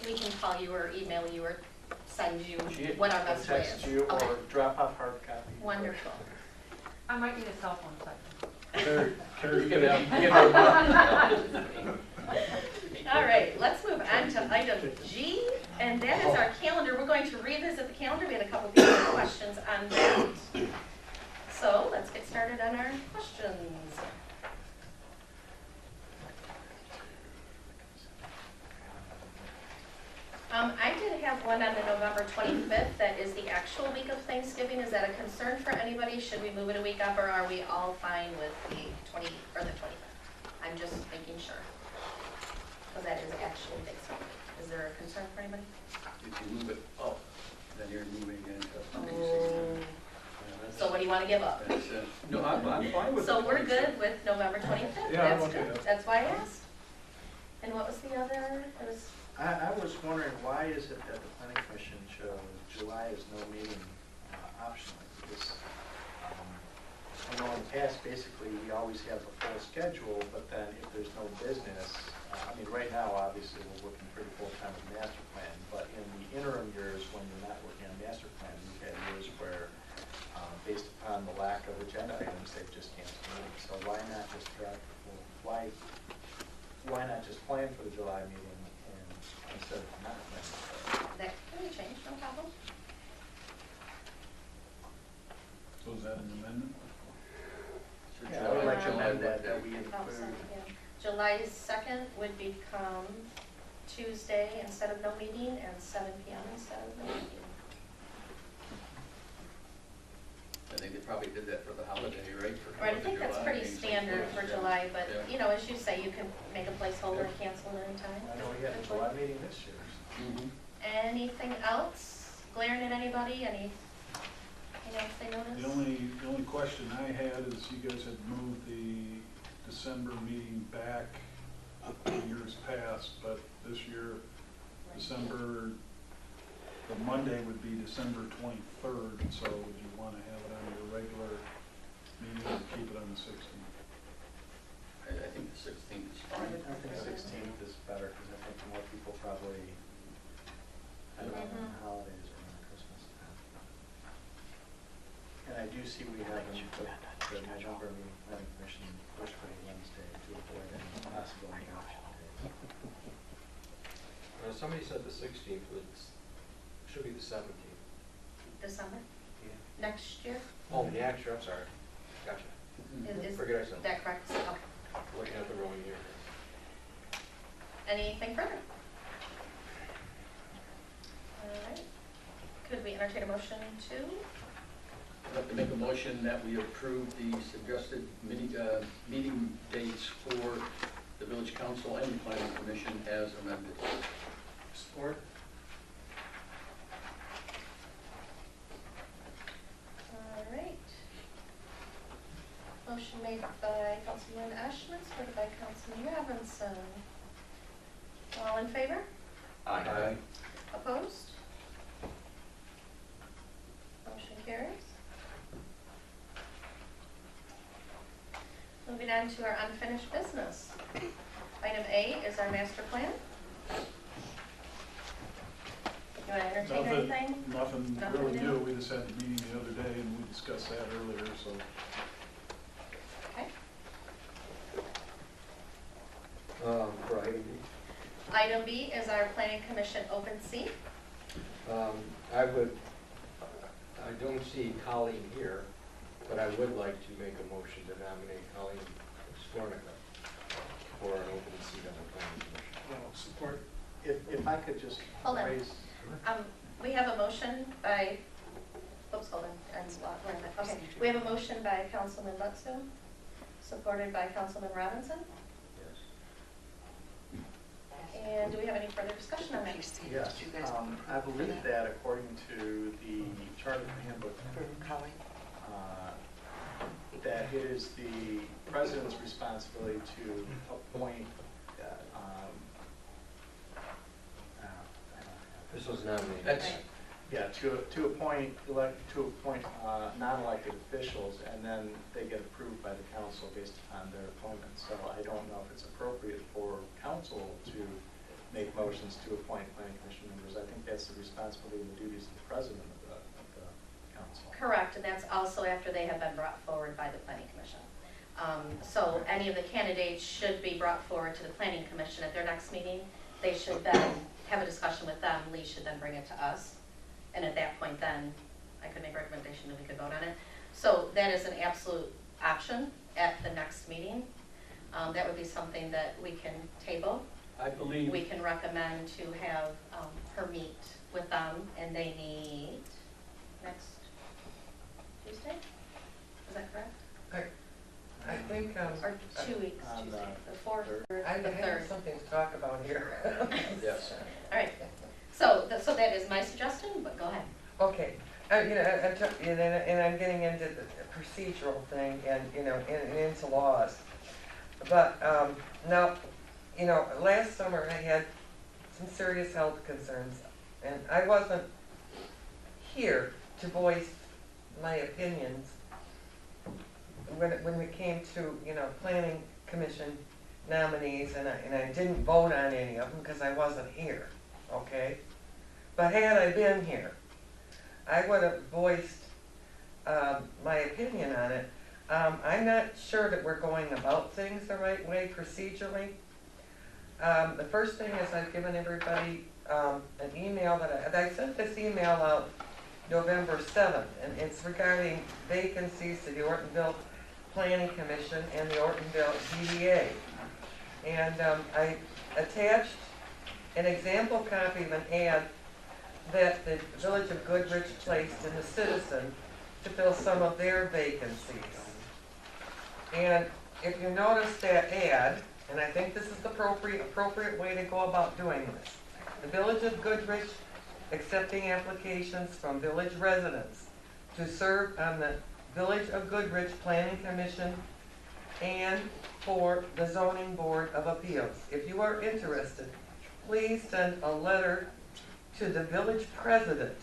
we can call you or email you or send you what our best way is. Text you Okay. or drop off hard copy. Wonderful. I might need a cell phone second. You can have All right, let's move on to item G, and that is our calendar. We're going to revisit the calendar. We had a couple people with questions on that. So let's get started on our questions. I did have one on the November 25th. That is the actual week of Thanksgiving. Is that a concern for anybody? Should we move it a week up, or are we all fine with the 20 or the 25th? I'm just making sure. Because that is actually Thanksgiving. Is there a concern for anybody? If you move it up, then you're moving into Oh. So what do you want to give up? No, I'm fine with it. So we're good with November 25th? Yeah, I'm That's okay good. with that. That's why I asked. And what was the other? It was, I was wondering, why is it that the planning commission chose July as no meeting optionally? Because I know in the past, basically, we always have a full schedule, but then if there's no business, I mean, right now, obviously, we're working pretty full-time with the master plan, but in the interim years, when you're not working on master plan, we've had years where, based upon the lack of agenda items, they've just canceled meetings. So why not just have, why not just plan for the July meeting instead of not planning? that can be changed, no problem. So is that an amendment? Yeah, I would like to amend that we Oh, include. sorry, yeah. July 2nd would become Tuesday instead of no meeting, and 7 p.m. instead of no meeting. I think they probably did that for the holiday, right? For Right, I 4th of think that's July, pretty things like standard that, for yeah. July, but, Yeah. you know, as you say, you can make a placeholder and cancel it anytime. I know we had a July meeting this year. Mhm. Anything else glaring at anybody? Any anything else they noticed? The only question I had is you guys had moved the December meeting back years past, but this year, December, the Monday would be December 23rd, so would you want to have it on your regular meeting or keep it on the 16th? I think the 16th is fine. I think 16th is better, because I think more people probably, I don't know, on holidays or on Christmas. And I do see we have the November meeting planning commission first grade Wednesday to avoid any possible interruption days. Somebody said the 16th should be the 17th. December? Yeah. Next year? Oh, the actual, I'm sorry. Gotcha. Is Forget I said that correct? Okay. Looking at the wrong year. Anything further? All right. Could we entertain a motion to? I'd like to make a motion that we approve the suggested meeting dates for the village council and the planning commission as amended. Support? All right. Motion made by Councilman Ashman, supported by Councilman Robinson. All in favor? Aye. Opposed? Motion carries. Moving on to our unfinished business. Item A is our master plan. You want to entertain anything? Nothing really new. We just had the meeting the other day and we discussed that earlier, so. Okay. For item B. Item B is our planning commission open seat. I don't see Colleen here, but I would like to make a motion to nominate Colleen Skornica for an open seat on the planning commission. Well, support. If I could just Hold on. raise. We have a motion by, oops, hold on, okay. We have a motion by Councilman Lutzu, supported by Councilman Robinson. And do we have any further discussion on that? Yes, I believe that according to the charter handbook, that it is the president's responsibility to appoint, This was nominated. to appoint non-elected officials, and then they get approved by the council based upon their appointment. So I don't know if it's appropriate for council to make motions to appoint planning commission members. I think that's the responsibility and the duties of the president of the council. Correct, and that's also after they have been brought forward by the planning commission. So any of the candidates should be brought forward to the planning commission at their next meeting. They should then have a discussion with them. Lee should then bring it to us. And at that point then, I could make a recommendation and we could vote on it. So that is an absolute option at the next meeting. That would be something that we can table. I believe. We can recommend to have her meet with them, and they meet next Tuesday? Is that correct? I think, Or 2 weeks, Tuesday, the 4th, I the 3rd. have something to talk about here. Yes. All right, so that is my suggestion, but go ahead. Okay, and I'm getting into the procedural thing and, and into laws. But, now, last summer I had some serious health concerns, and I wasn't here to voice my opinions when it came to, planning commission nominees, and I didn't vote on any of them because I wasn't here, okay? But had I been here, I would have voiced my opinion on it. I'm not sure that we're going about things the right way procedurally. The first thing is I've given everybody an email that I sent this email out November 7th, and it's regarding vacancies to the Ortonville Planning Commission and the Ortonville DDA. And I attached an example copy of an ad that the Village of Goodrich placed in the Citizen to fill some of their vacancies. And if you notice that ad, and I think this is the appropriate way to go about doing this, the Village of Goodrich accepting applications from village residents to serve on the Village of Goodrich Planning Commission and for the Zoning Board of Appeals. If you are interested, please send a letter to the village president.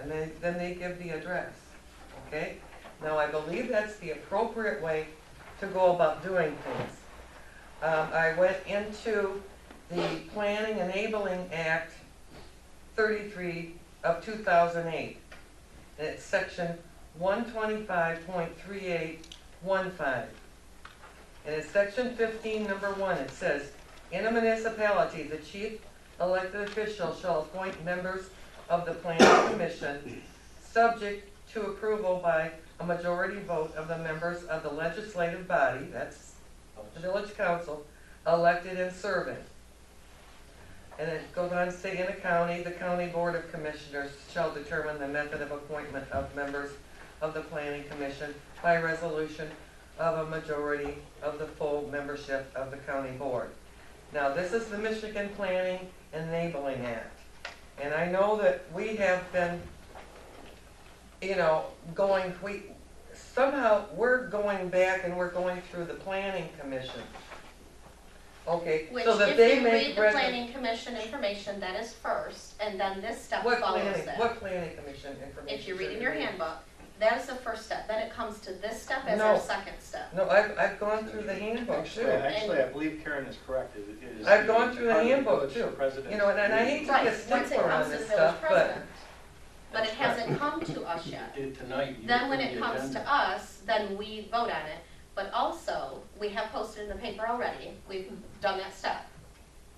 And then they give the address, okay? Now, I believe that's the appropriate way to go about doing things. I went into the Planning Enabling Act 33 of 2008. And it's section 125.3815. And it's section 15, number 1. It says, in a municipality, the chief elected official shall appoint members of the planning commission, subject to approval by a majority vote of the members of the legislative body, that's the village council, elected and serving. And it goes on to say, in a county, the county board of commissioners shall determine the method of appointment of members of the planning commission by resolution of a majority of the full membership of the county board. Now, this is the Michigan Planning Enabling Act. And I know that we have been, somehow we're going back and we're going through the planning commission. Okay, Which, so that if they you make read the planning commission information, that is first, and then this step follows that. What planning commission information? If you read in your handbook, that is the first step. Then it comes to this step as No. our second step. No, I've gone through the handbook too. Actually, I believe Karen is correct. It is I've gone through the Department of handbook Village too. President. And I hate to Right, be a once it stickler comes on to the this village stuff, but president. But it hasn't come to us yet. Did tonight. you Then when approve it the comes agenda. to us, then we vote on it. But also, we have posted in the paper already, we've done that step.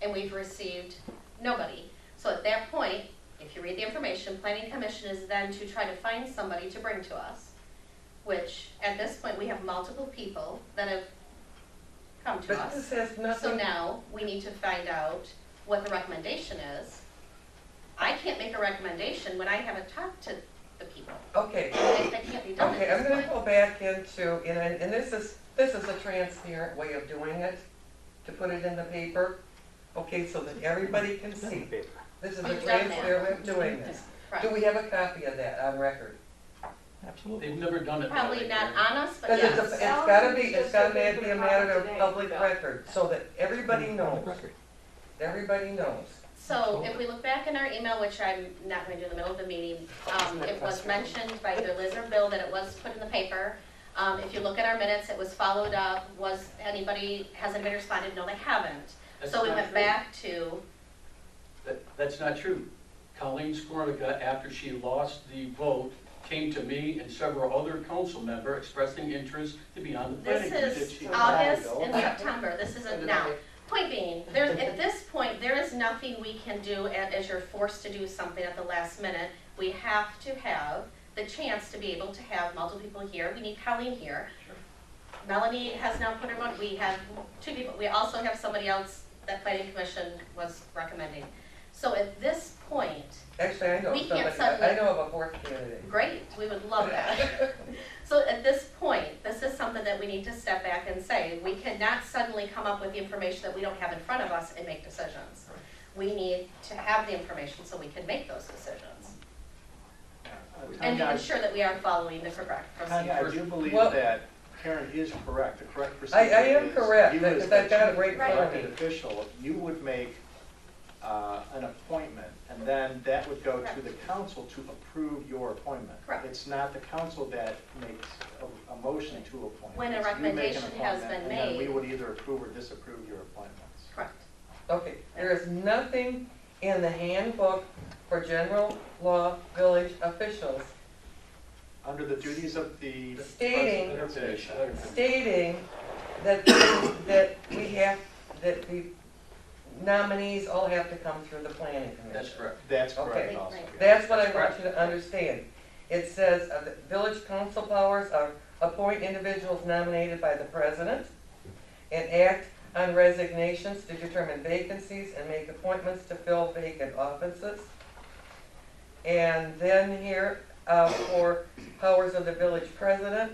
And we've received nobody. So at that point, if you read the information, planning commission is then to try to find somebody to bring to us. Which, at this point, we have multiple people that have come to but us. this has So nothing. now, we need to find out what the recommendation is. I can't make a recommendation when I haven't talked to the people. Okay. That can't be done Okay, at I'm this gonna point. go back into, and this is a transparent way of doing it, to put it in the paper, okay, so that everybody can see. This is a We've done that. transparent way of doing this. Right. Do we have a copy of that on record? Absolutely. They've never done it. that Probably way, not Karen. on us, but Because yes. it's gotta be a matter of public record, so that everybody knows. Everybody knows. So if we look back in our email, which I'm not going to do in the middle of the meeting, it was mentioned by either Liz or Bill that it was put in the paper. If you look at our minutes, it was followed up. Has anybody responded? No, they haven't. That's So we not went true. back to, That's not true. Colleen Skornica, after she lost the vote, came to me and several other council members expressing interest to be on the this planning is commission. August and September. This isn't now. Point being, at this point, there is nothing we can do as you're forced to do something at the last minute. We have to have the chance to be able to have multiple people here. We need Colleen here. Melanie has now put her vote. We have 2 people. We also have somebody else that planning commission was recommending. So at this point, Actually, I know We can't somebody, suddenly- I know of a 4th candidate. great, we would love that. So at this point, this is something that we need to step back and say, we cannot suddenly come up with the information that we don't have in front of us and make decisions. We need to have the information so we can make those decisions. And to ensure that we are following the correct Tanya, I procedure. do believe Well- that Karen is correct. The correct procedure I am is correct, you because as I've the got it chief right in front of elected me. official, you would make an appointment, and then that would go to the council to approve your appointment. Correct. It's not the council that makes a motion to appoint. When a It's you make an recommendation has appointment, been And then we made. would either approve or disapprove your appointments. Correct. Okay, there is nothing in the handbook for general law village officials Under the duties of the Stating- president of the stating that, that the nominees all have to come through the planning commission. That's correct. That's Okay. correct also. Right. That's what I want you to understand. It says, the village council powers are appoint individuals nominated by the president and act on resignations to determine vacancies and make appointments to fill vacant offices. And then here, for powers of the village president,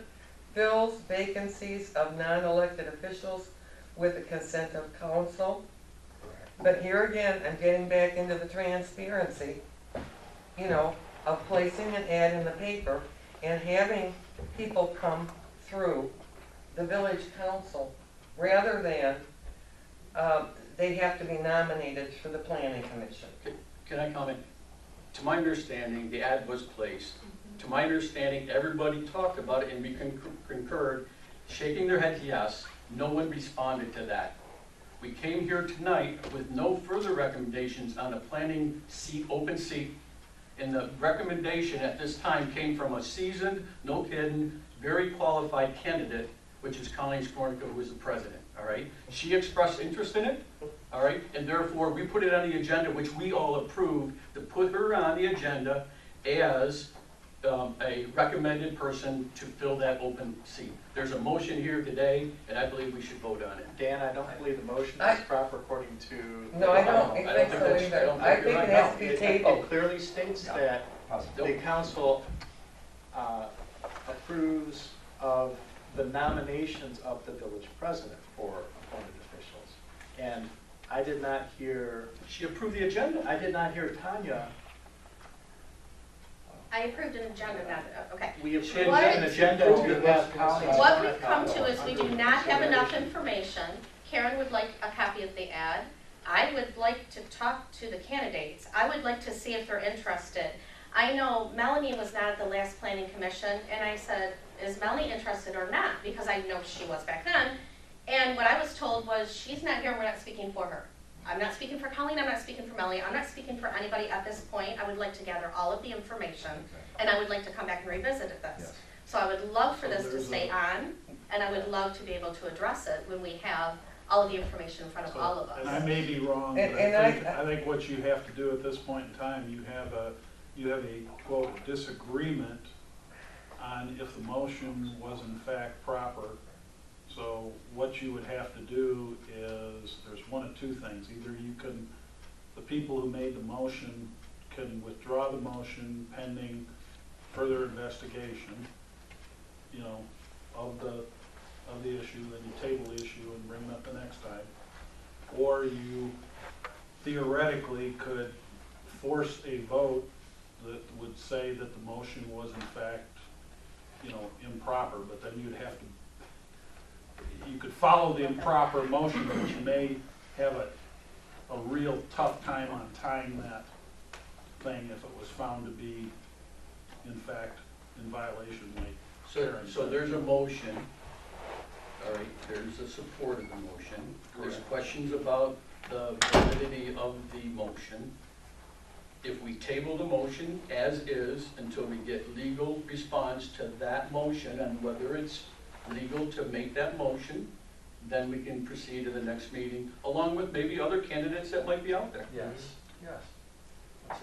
fills vacancies of non-elected officials with the consent of council. But here again, I'm getting back into the transparency. You know, of placing an ad in the paper and having people come through the village council rather than they have to be nominated for the planning commission. Can I comment? To my understanding, the ad was placed. To my understanding, everybody talked about it and we concurred, shaking their heads yes. No one responded to that. We came here tonight with no further recommendations on a planning seat, open seat. And the recommendation at this time came from a seasoned, no kidding, very qualified candidate, which is Colleen Skornica, who is the president, all right? She expressed interest in it, all right? And therefore, we put it on the agenda, which we all approved, to put her on the agenda as a recommended person to fill that open seat. There's a motion here today, and I believe we should vote on it. Dan, I don't believe the motion is proper according to. No, I don't think so either. I think it has to be tabled. It clearly states that the council approves of the nominations of the village president for appointed officials. And I did not hear. She approved the agenda. I did not hear Tanya. I approved an agenda, not, okay. We approved What an agenda to have Colleen. What we've come to is we do not have enough information. Karen would like a copy of the ad. I would like to talk to the candidates. I would like to see if they're interested. I know Melanie was not at the last planning commission, and I said, is Melanie interested or not? Because I know she was back then. And what I was told was, she's not here, we're not speaking for her. I'm not speaking for Colleen, I'm not speaking for Melanie, I'm not speaking for anybody at this point. I would like to gather all of the information, and I would like to come back and revisit this. Yes. So I would love for this to stay on, and I would love to be able to address it when we have all of the information in front of all of us. And I may be wrong, but I think what you have to do at this point in time, you have a quote disagreement on if the motion was in fact proper. So what you would have to do is, there's one of two things. Either you can, the people who made the motion can withdraw the motion pending further investigation, you know, of the issue, then you table the issue and bring it up the next time. Or you theoretically could force a vote that would say that the motion was in fact, you know, improper, but then you'd have to, you could follow the improper motion, but you may have a real tough time on tying that thing if it was found to be, in fact, in violation. Like So there's a motion, all right, there's a support of the motion. There's questions about the validity of the motion. If we table the motion as is until we get legal response to that motion and whether it's legal to make that motion, then we can proceed to the next meeting, along with maybe other candidates that might be out there. Yes, yes.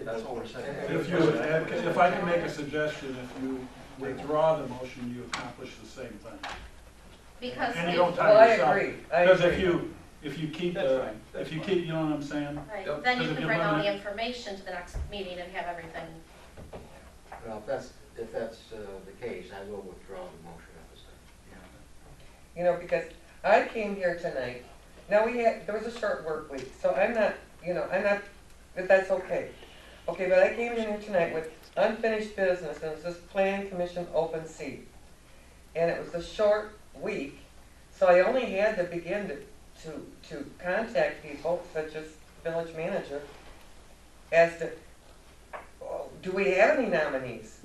That's what we're saying. If I can make a suggestion, if you withdraw the motion, you accomplish the same thing. Because And you don't Well, tie I yourself. agree. Because if you keep That's the, fine. That's if you fine. keep, you know what I'm saying? right, Yep. then you Because if can you bring all the limit- information to the next meeting and have everything. Well, if that's the case, I will withdraw the motion at this time. You know, because I came here tonight, now there was a short work week, so I'm not, but that's okay. Okay, but I came in here tonight with unfinished business, and it was this planning commission open seat. And it was a short week, so I only had to begin to contact people, such as village manager, as to, do we have any nominees?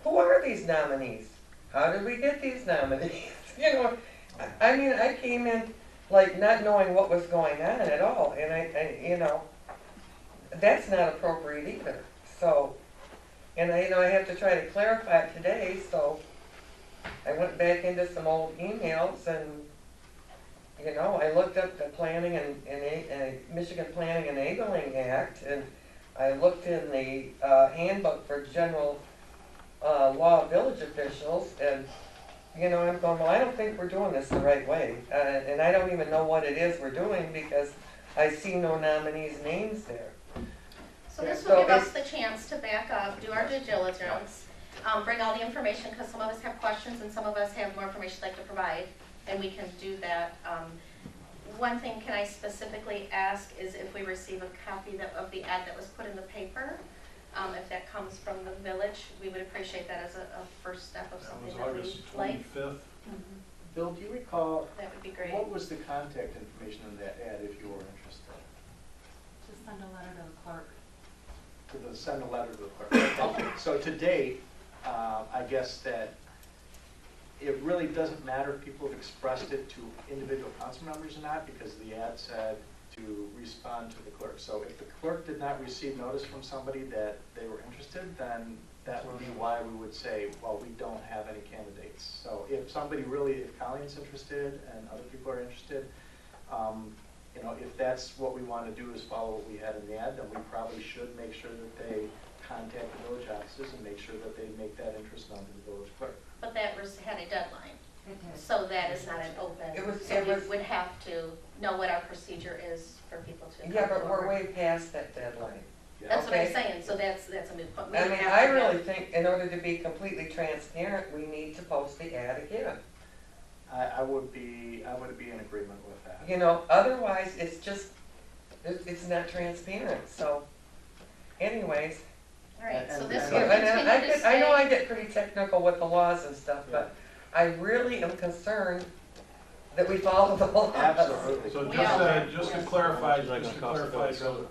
Who are these nominees? How did we get these nominees? I mean, I came in like not knowing what was going on at all, and I that's not appropriate either. So, and I have to try to clarify it today, so I went back into some old emails and, I looked up the Planning and Michigan Planning Enabling Act, and I looked in the handbook for general law of village officials, and I'm going, well, I don't think we're doing this the right way, and I don't even know what it is we're doing because I see no nominees' names there. So this will give us the chance to back up, do our due diligence, bring all the information, because some of us have questions and some of us have more information they'd like to provide, and we can do that. One thing can I specifically ask is if we receive a copy of the ad that was put in the paper, If that comes from the village, we would appreciate that as a first step of That something was that we August like. 25th. Bill, do you recall, That would be great. what was the contact information in that ad if you were interested? Just send a letter to the clerk. Send a letter to the clerk. Okay, so to date, I guess that it really doesn't matter if people have expressed it to individual council members or not, because the ad said to respond to the clerk. So if the clerk did not receive notice from somebody that they were interested, then that would be why we would say, well, we don't have any candidates. So if somebody really, if Colleen's interested and other people are interested, you know, if that's what we want to do is follow what we had in the ad, then we probably should make sure that they contact the village offices and make sure that they make that interest known to the village clerk. But that had a deadline, so that is not an open, so It we was- would have to know what our procedure is for people to come Yeah, but we're forward. way past that deadline. That's what I'm Okay. saying, so that's a moot point. We I would mean, have I to really have- think in order to be completely transparent, we need to post the ad again. I would be in agreement with that. You know, otherwise, it's just, it's not transparent, so anyways. All right, so And- this and- will And continue I to could- I know stay. I get pretty technical with the laws and stuff, but I really am concerned that we follow the laws. Absolutely. So We are. just to clarify, so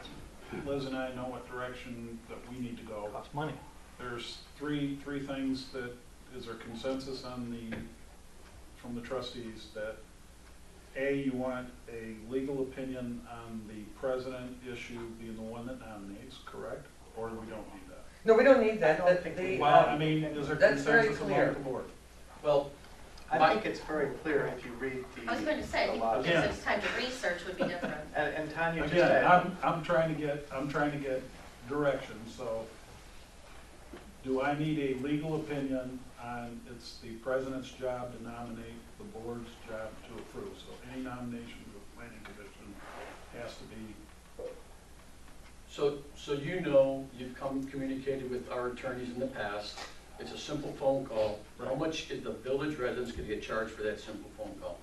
Liz and I know what direction that we need to go. Costs money. There's three things that, is there consensus on from the trustees that, A, you want a legal opinion on the president issue being the one that nominates, correct? Or we don't need that? No, we don't need that. I don't think The, Well, I mean, is there that's very consensus clear. among the board? Well, I think it's very clear if you read the. I was going to say, the I law. think if it's time to research would be different. And Tanya just Again, had, I'm trying to get direction, so do I need a legal opinion on, it's the president's job to nominate, the board's job to approve, so any nomination of the planning commission has to be, so you know, you've communicated with our attorneys in the past. It's a simple phone call. How much is the village residents going to get charged for that simple phone call?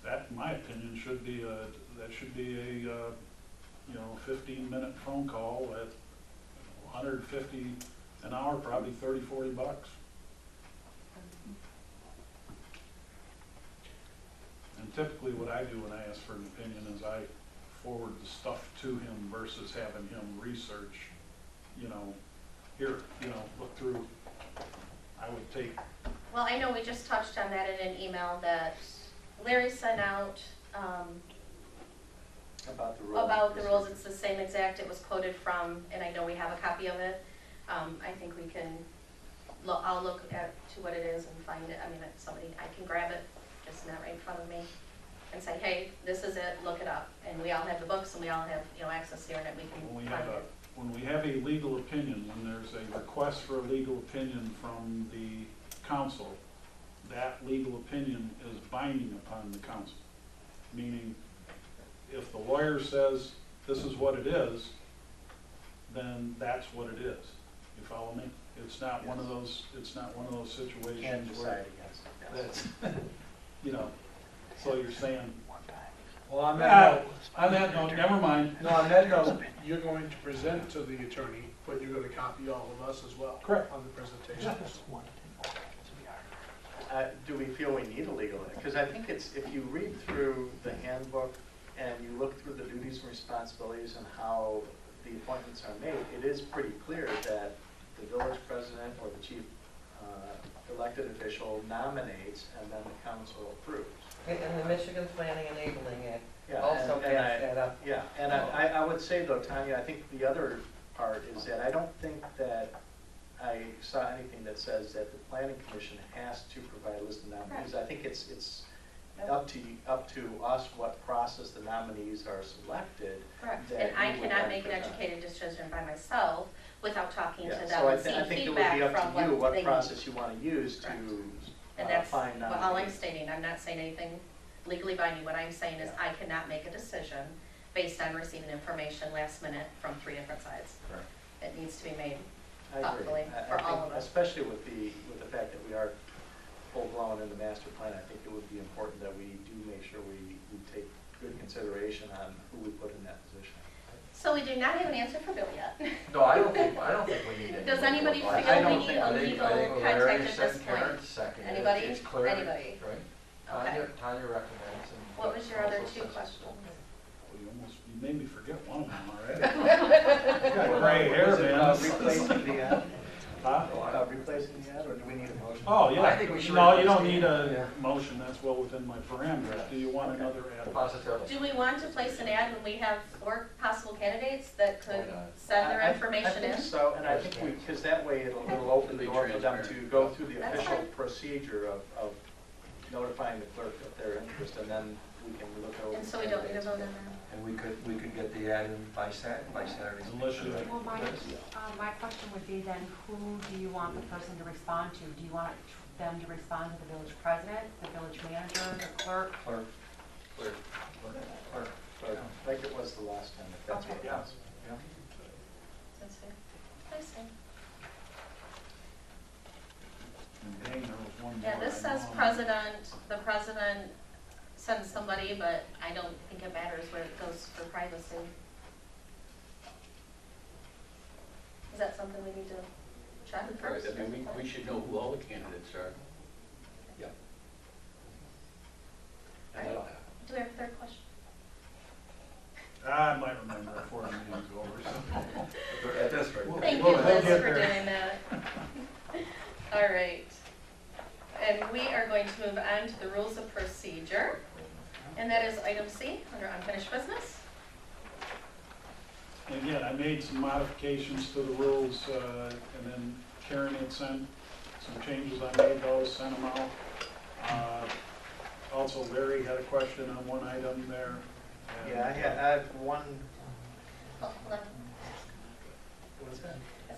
that, in my opinion, should be a 15-minute phone call at $150 an hour, probably $30-40. And typically what I do when I ask for an opinion is I forward the stuff to him versus having him research, here, look through. I would take, Well, I know we just touched on that in an email that Larry sent out, about the rules. about the rules. It's the same exact, it was quoted from, and I know we have a copy of it. I think we can, I'll look to what it is and find it. I mean, if somebody, I can grab it, just not right in front of me, and say, hey, this is it, look it up. And we all have the books and we all have, access to the internet, we when can we have find it. when we have a legal opinion, when there's a request for a legal opinion from the council, that legal opinion is binding upon the council. Meaning, if the lawyer says this is what it is, then that's what it is. You follow me? It's not one of those, Can't situations where decide against it. that's, so you're saying, Well, on that note, never mind. no, on that note, you're going to present to the attorney, but you're gonna copy all of us as well. Correct. On the presentation. Do we feel we need a legal, because I think it's, if you read through the handbook and you look through the duties and responsibilities and how the appointments are made, it is pretty clear that the village president or the chief elected official nominates and then the council approves. And the Michigan Planning Enabling Act Yeah, also and backs that up. Yeah, and I would say though, Tanya, I think the other part is that I don't think that I saw anything that says that the planning commission has to provide a list of nominees. I think it's up to us what process the nominees are selected. Correct, that and I you would cannot then make an present. educated decision by myself without talking to Yeah, them so and I seeing think it would feedback be up from to you what what they need. process you want to use Correct. to And that's find all I'm nominees. stating. I'm not saying anything legally binding. What I'm saying is I cannot make a decision based on receiving information last minute from 3 different sides. Correct. It needs to be made I agree. thoughtfully I for all think of us. especially with the fact that we are full-blown in the master plan, I think it would be important that we do make sure we take good consideration on who we put in that position. So we do not have an answer for Bill yet. No, I don't think we need any. Does anybody more feel advice. we need a I think legal Larry contact at said this Karen point? seconded it. Anybody? It's clear, Anybody? right? Okay. Tanya recommends. and What was your other council two says- questions? You made me forget one of them already. You got gray hair, man. Replacing the ad? Huh? Replacing the ad, or do we need a motion? Oh, yeah. I think we should No, you replace don't the- need yeah. a motion, that's well within my parameters. Do you want another ad? Positively. Do we want to place an ad when we have 4 possible candidates that could Why not? send their information I in? think so, and I think because that way it'll open the door for them to go through the That's official fine. procedure of notifying the clerk of their interest, and then we can look over. And so we don't need to vote on that. And we could get the ad in by Saturday. Unless you, Well, my question would be then, who do you want the person to respond to? Do you want them to respond to the village president, the village manager, the clerk? Clerk. Like it was the last time, if that's what it was. Yeah. That's fair. That's fair. dang, there was one more. Yeah, this I says know. president, the president sends somebody, but I don't think it matters where it goes for privacy. Is that something we need to check Right, first? I mean, we should know who all the candidates are. Yep. All right. Do we have a third question? I might remember before the meeting's over. At this rate. Thank you, We'll Liz, get for there. doing that. All right. And we are going to move on to the rules of procedure. And that is item C, under unfinished business. And again, I made some modifications to the rules, and then Karen had sent some changes. I made those, sent them out. Also, Larry had a question on one item there. and- Yeah, I had one, Oh, hold on. what was that?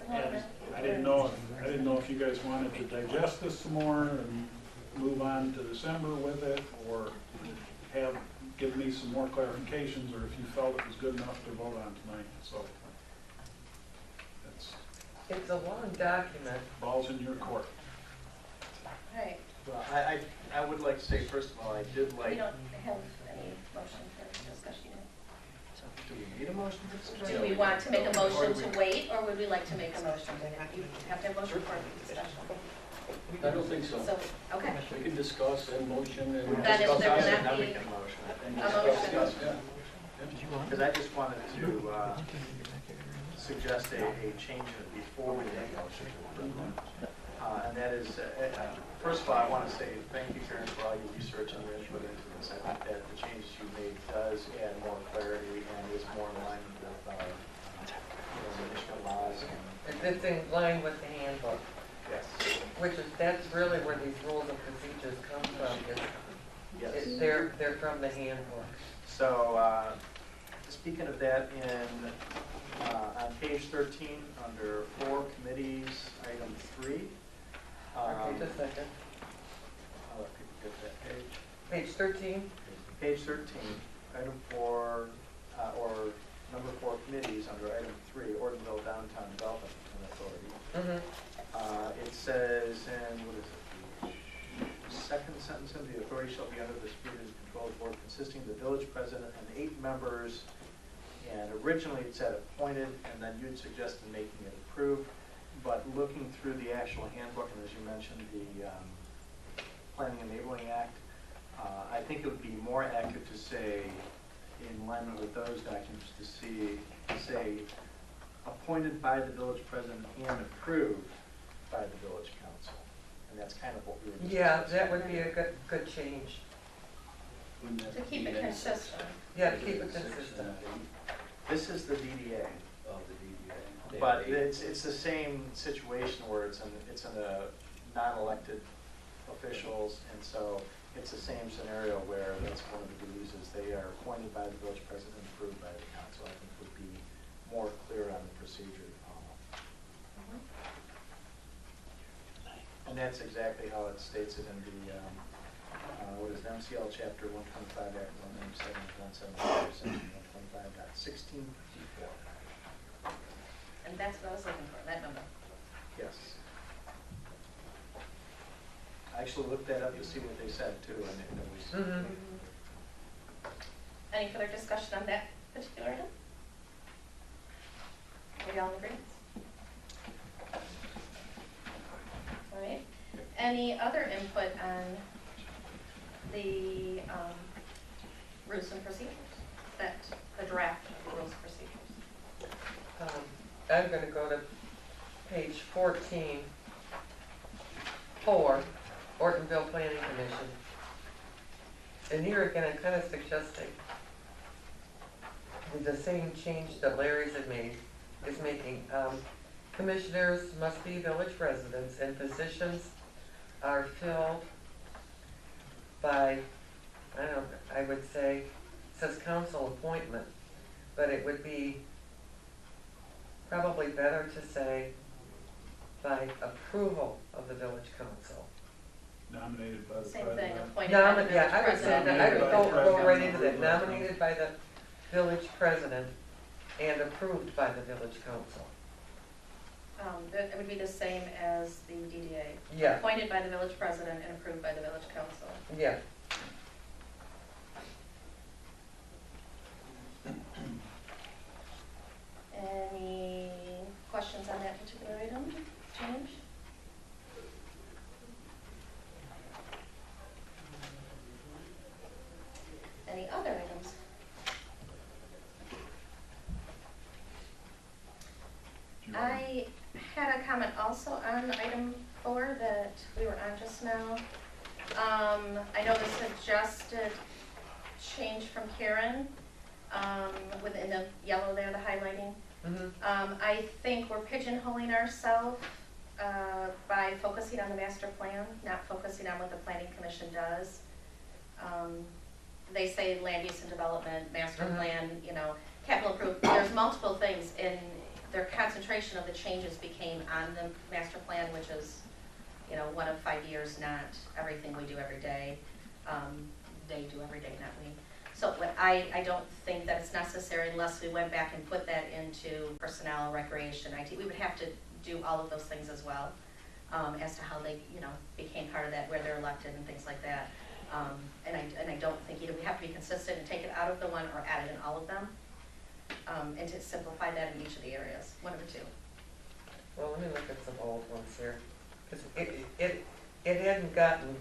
And I didn't know if you guys wanted to digest this some more and move on to December with it, or give me some more clarifications, or if you felt it was good enough to vote on tonight, so. That's, It's a long document. ball's in your court. All right. Well, I would like to say, first of all, I did We like, don't have any motion for discussion yet. do we need a motion for discussion? Do we want to make a motion to wait, or would we like to make a motion? You have to have a motion for discussion. I don't think so. So, okay. We can discuss and motion and. Then if there Discuss it, cannot then we be can motion it. a motion. Yeah. Because I just wanted to suggest a change before we make a motion to approve. And that is, first of all, I want to say thank you, Karen, for all your research and your input into this. I think that the changes you made does add more clarity and is more in line with the Michigan laws. It's in line with the handbook, Yes. that's really where these rules and procedures come from. Yes. They're from the handbook. So, speaking of that, on page 13, under 4 committees, item 3. Okay, just a second. I'll let people get to that page. Page 13. Page 13, item 4, or number 4 committees, under item 3, Ortonville Downtown Development Authority. It says, and what is it? The second sentence, in the authority shall be under the supervision and control board consisting of the village president and 8 members. And originally it said appointed, and then you'd suggested making it approved. But looking through the actual handbook, and as you mentioned, the Planning Enabling Act, I think it would be more accurate to say, in alignment with those documents, to say appointed by the village president and approved by the village council. And that's kind of what we were discussing. Yeah, that would be a good change. To keep it consistent. Yeah, to keep it consistent. This is the DDA. Of the DDA. But it's the same situation where it's in a non-elected officials, and so it's the same scenario where that's one of the duties is they are appointed by the village president and approved by the council. I think would be more clear on the procedure to follow. And that's exactly how it states it in the, what is it, MCL chapter 125 Act 197, 175, section 125.1654. And that's what I was looking for, that number. Yes. I actually looked that up to see what they said too, and it was. Any further discussion on that particular item? Are y'all in agreement? All right. Any other input on the rules and procedures, the draft of the rules and procedures? I'm gonna go to page 14, 4, Ortonville Planning Commission. And here again, I'm kind of suggesting the same change that Larry's had made, is making. Commissioners must be village residents, and positions are filled by, I don't know, I would say, it says council appointment, but it would be probably better to say by approval of the village council. Nominated by the Same president. thing, appointed by the village Yeah, I would say president. that, I would go President. right into that, nominated by the village president and approved by the village council. It would be the same as the DDA. Yeah. Appointed by the village president and approved by the village council. Yeah. Any questions on that particular item, change? Any other items? I had a comment also on item 4 that we were on just now. I know the suggested change from Karen, within the yellow there, the highlighting. I think we're pigeonholing ourselves by focusing on the master plan, not focusing on what the planning commission does. They say land use and development, master plan, you know, capital improvement. There's multiple things, and their concentration of the changes became on the master plan, which is, you know, 1 of 5 years, not everything we do every day. They do every day, not we. So I don't think that it's necessary unless we went back and put that into personnel, recreation, IT. We would have to do all of those things as well, as to how they, you know, became part of that, where they're elected and things like that. And I don't think either we have to be consistent and take it out of the one or add it in all of them, and to simplify that in each of the areas, one of the two. Well, let me look at some old ones here, because it hadn't gotten,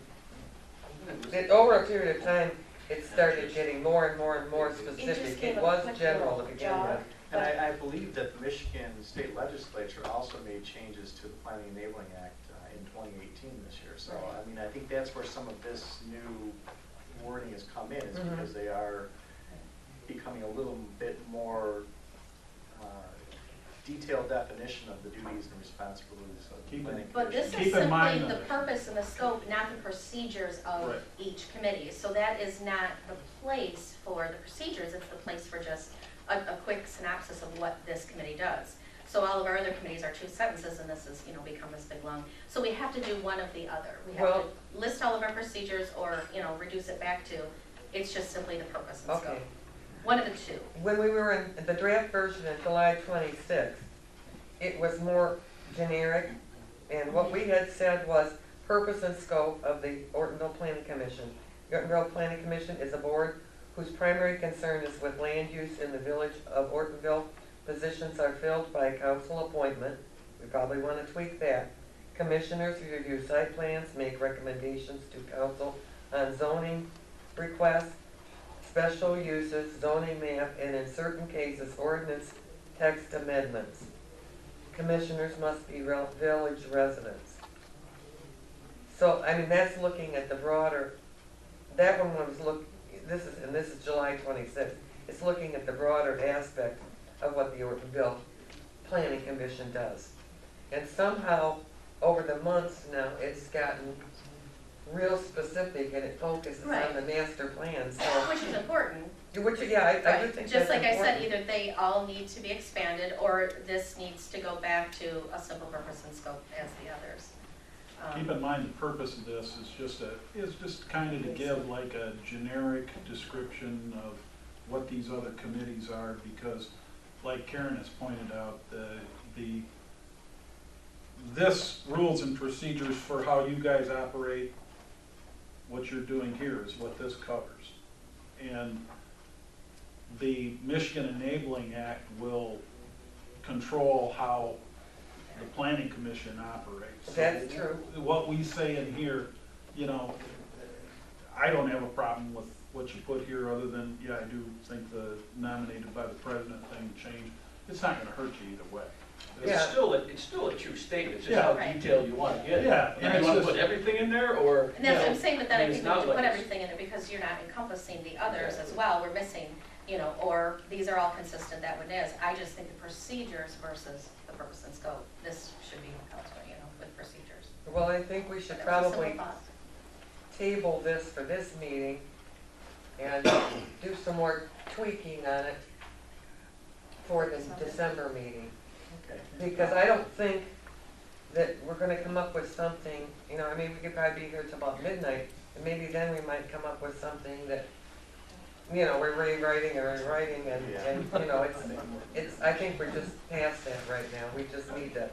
over a period of time, it started getting more and more and more specific. It was general to begin with. And I believe that the Michigan State Legislature also made changes to the Planning Enabling Act in 2018 this year. So, I mean, I think that's where some of this new wording has come in, is because they are becoming a little bit more detailed definition of the duties and responsibilities of the planning commission. But this is simply the purpose and the scope, not the procedures of each committee. So that is not the place for the procedures, it's the place for just a quick synopsis of what this committee does. So all of our other committees are 2 sentences, and this is, you know, become this big long. So we have to do one of the other. We have to list all of our procedures, or, you know, reduce it back to, it's just simply the purpose and scope. One of the two. When we were in the draft version in July 26th, it was more generic, and what we had said was purpose and scope of the Ortonville Planning Commission. The Ortonville Planning Commission is a board whose primary concern is with land use in the village of Ortonville. Positions are filled by council appointment. We probably want to tweak that. Commissioners review site plans, make recommendations to council on zoning requests, special uses, zoning map, and in certain cases, ordinance text amendments. Commissioners must be village residents. So, I mean, that's looking at the broader, that one was this is July 26th. It's looking at the broader aspect of what the Ortonville Planning Commission does. And somehow, over the months now, it's gotten real specific, and it focuses on the master plan. So, which is important. Which, yeah, I do think just that's like important. I said, either they all need to be expanded, or this needs to go back to a simple purpose and scope as the others. Keep in mind, the purpose of this is just kind of to give like a generic description of what these other committees are, because like Karen has pointed out, this rules and procedures for how you guys operate, what you're doing here is what this covers. And the Michigan Enabling Act will control how the planning commission operates. So That's true. What we say in here, you know, I don't have a problem with what you put here, other than, yeah, I do think the nominated by the president thing changed. It's not gonna hurt you either way. It's still a true statement, it's just Yeah. how Right. detailed you want to get it. Yeah, And and you it's want to just- put everything in there, or? And that's what I'm you know, saying, but then I it's think we not need to like put it's- everything in it because you're not encompassing the others as well. We're missing, you know, or these are all consistent, that one is. I just think the procedures versus the purpose and scope, this should be elsewhere, you know, with procedures. Well, I think we should But that was a probably simple thought. table this for this meeting and do some more tweaking on it for the December meeting. Okay. Because I don't think that we're gonna come up with something, you know, I mean, we could probably be here till about midnight, and maybe then we might come up with something that, you know, we're rewriting and, you know, it's, I think we're just past that right now. We just need to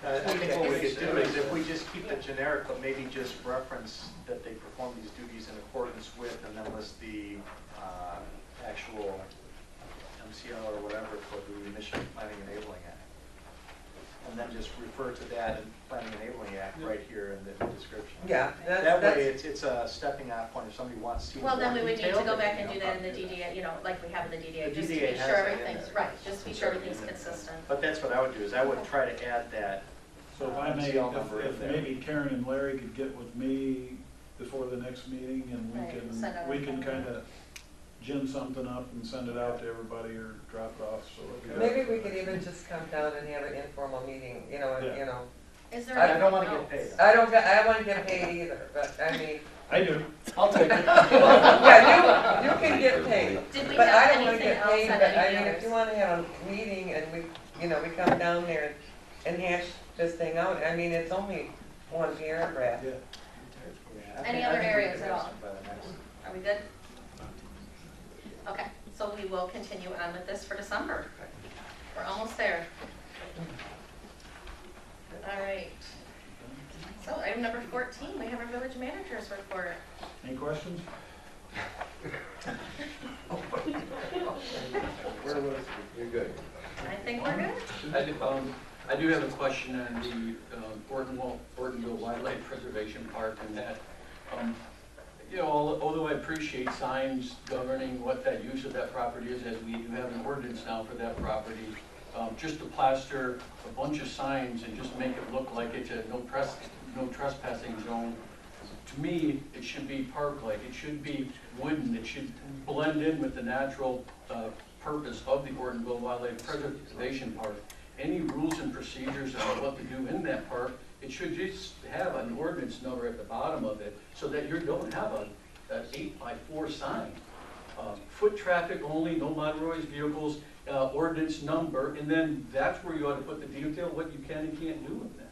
I think what we could do is if we just keep it generic, but maybe just reference that they perform these duties in accordance with, and then list the actual MCL or whatever for the Michigan Planning Enabling Act. And then just refer to that in Planning Enabling Act right here in the description. Yeah, That way it's a stepping off point if somebody wants to see more Well, then we would need to detail, go they back can and do jump that in up the and do DDA, you know, like we have in the DDA, The just to DDA be has sure that in everything's, there. right, just to be sure everything's consistent. But that's what I would do, is I would try to add that So if I may, MCL number in if there. maybe Karen and Larry could get with me before the next meeting, and Right, send out we can a- kinda gin something up and send it out to everybody, or drop it off, so. maybe we could even just come down and have an informal meeting, you know, Yeah. you know. Is there? I don't want to anything get else? paid. I don't want to get paid either, but I mean, I do. I'll take it. yeah, you can get paid. Did we But I have don't wanna anything get else paid, on but I any mean, others? if you wanna have a meeting and we, you know, we come down there and hash this thing out, I mean, it's only one paragraph. Yeah. Any other areas at all? Are we good? Okay, so we will continue on with this for December. We're almost there. All right. So item number 14, we have our village manager's report. Any questions? You're good. I think we're good. I do have a question on the Ortonville Wildlife Preservation Park, and that, you know, although I appreciate signs governing what that use of that property is, as we do have an ordinance now for that property, just to plaster a bunch of signs and just make it look like it's a no trespassing zone, to me, it should be park-like. It should be wooden. It should blend in with the natural purpose of the Ortonville Wildlife Preservation Park. Any rules and procedures on what to do in that park, it should just have an ordinance number at the bottom of it, so that you don't have an 8x4 sign. Foot traffic only, no motorized vehicles, ordinance number, and then that's where you ought to put the detail, what you can and can't do with that.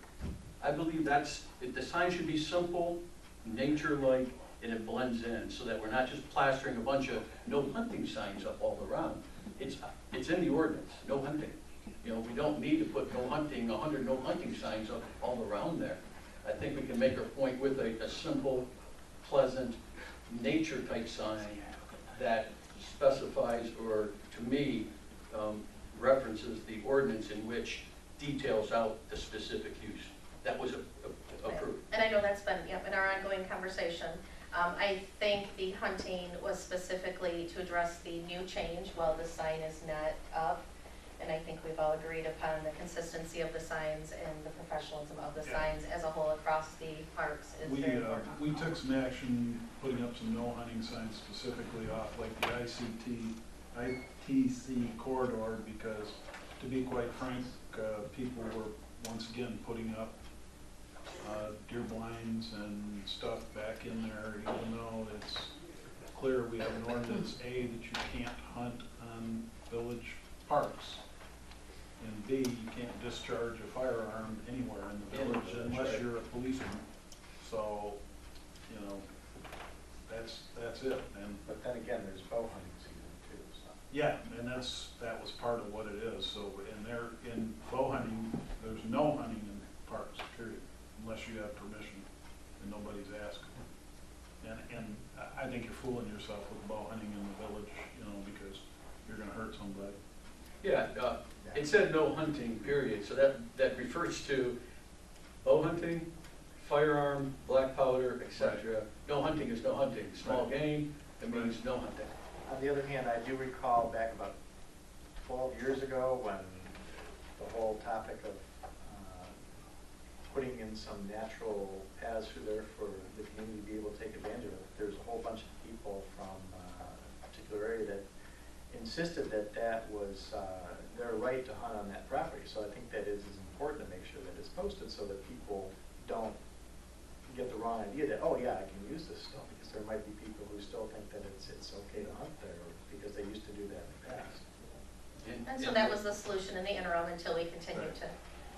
I believe the sign should be simple, nature-like, and it blends in, so that we're not just plastering a bunch of no hunting signs up all around. It's in the ordinance, no hunting. You know, we don't need to put no hunting, 100 no hunting signs up all around there. I think we can make our point with a simple, pleasant, nature-type sign that specifies, or to me, references the ordinance in which details out the specific use. That was approved. And I know that's been, in our ongoing conversation. I think the hunting was specifically to address the new change while the sign is not up. And I think we've all agreed upon the consistency of the signs and the professionalism of the signs as a whole across the parks is very important. We took some action, putting up some no hunting signs specifically off like the ITC corridor, because to be quite frank, people were once again putting up deer blinds and stuff back in there, even though it's clear we have an ordinance, A, that you can't hunt on village parks, and B, you can't discharge a firearm anywhere in the village unless you're a policeman. So, you know, that's it. And But then again, there's bow hunting season too, so. yeah, and that was part of what it is. So in bow hunting, there's no hunting in parks, period, unless you have permission and nobody's asking. And I think you're fooling yourself with bow hunting in the village, you know, because you're gonna hurt somebody. Yeah, it said no hunting, period, so that refers to bow hunting, firearm, black powder, etc. No hunting is no hunting. Small game, it means no hunting. On the other hand, I do recall back about 12 years ago when the whole topic of putting in some natural paths through there for the community to be able to take advantage of it. There's a whole bunch of people from a particular area that insisted that that was their right to hunt on that property. So I think that is important to make sure that it's posted so that people don't get the wrong idea that, oh yeah, I can use this still, because there might be people who still think that it's okay to hunt there because they used to do that in the past. And so that was the solution in the interim until we continue to It's a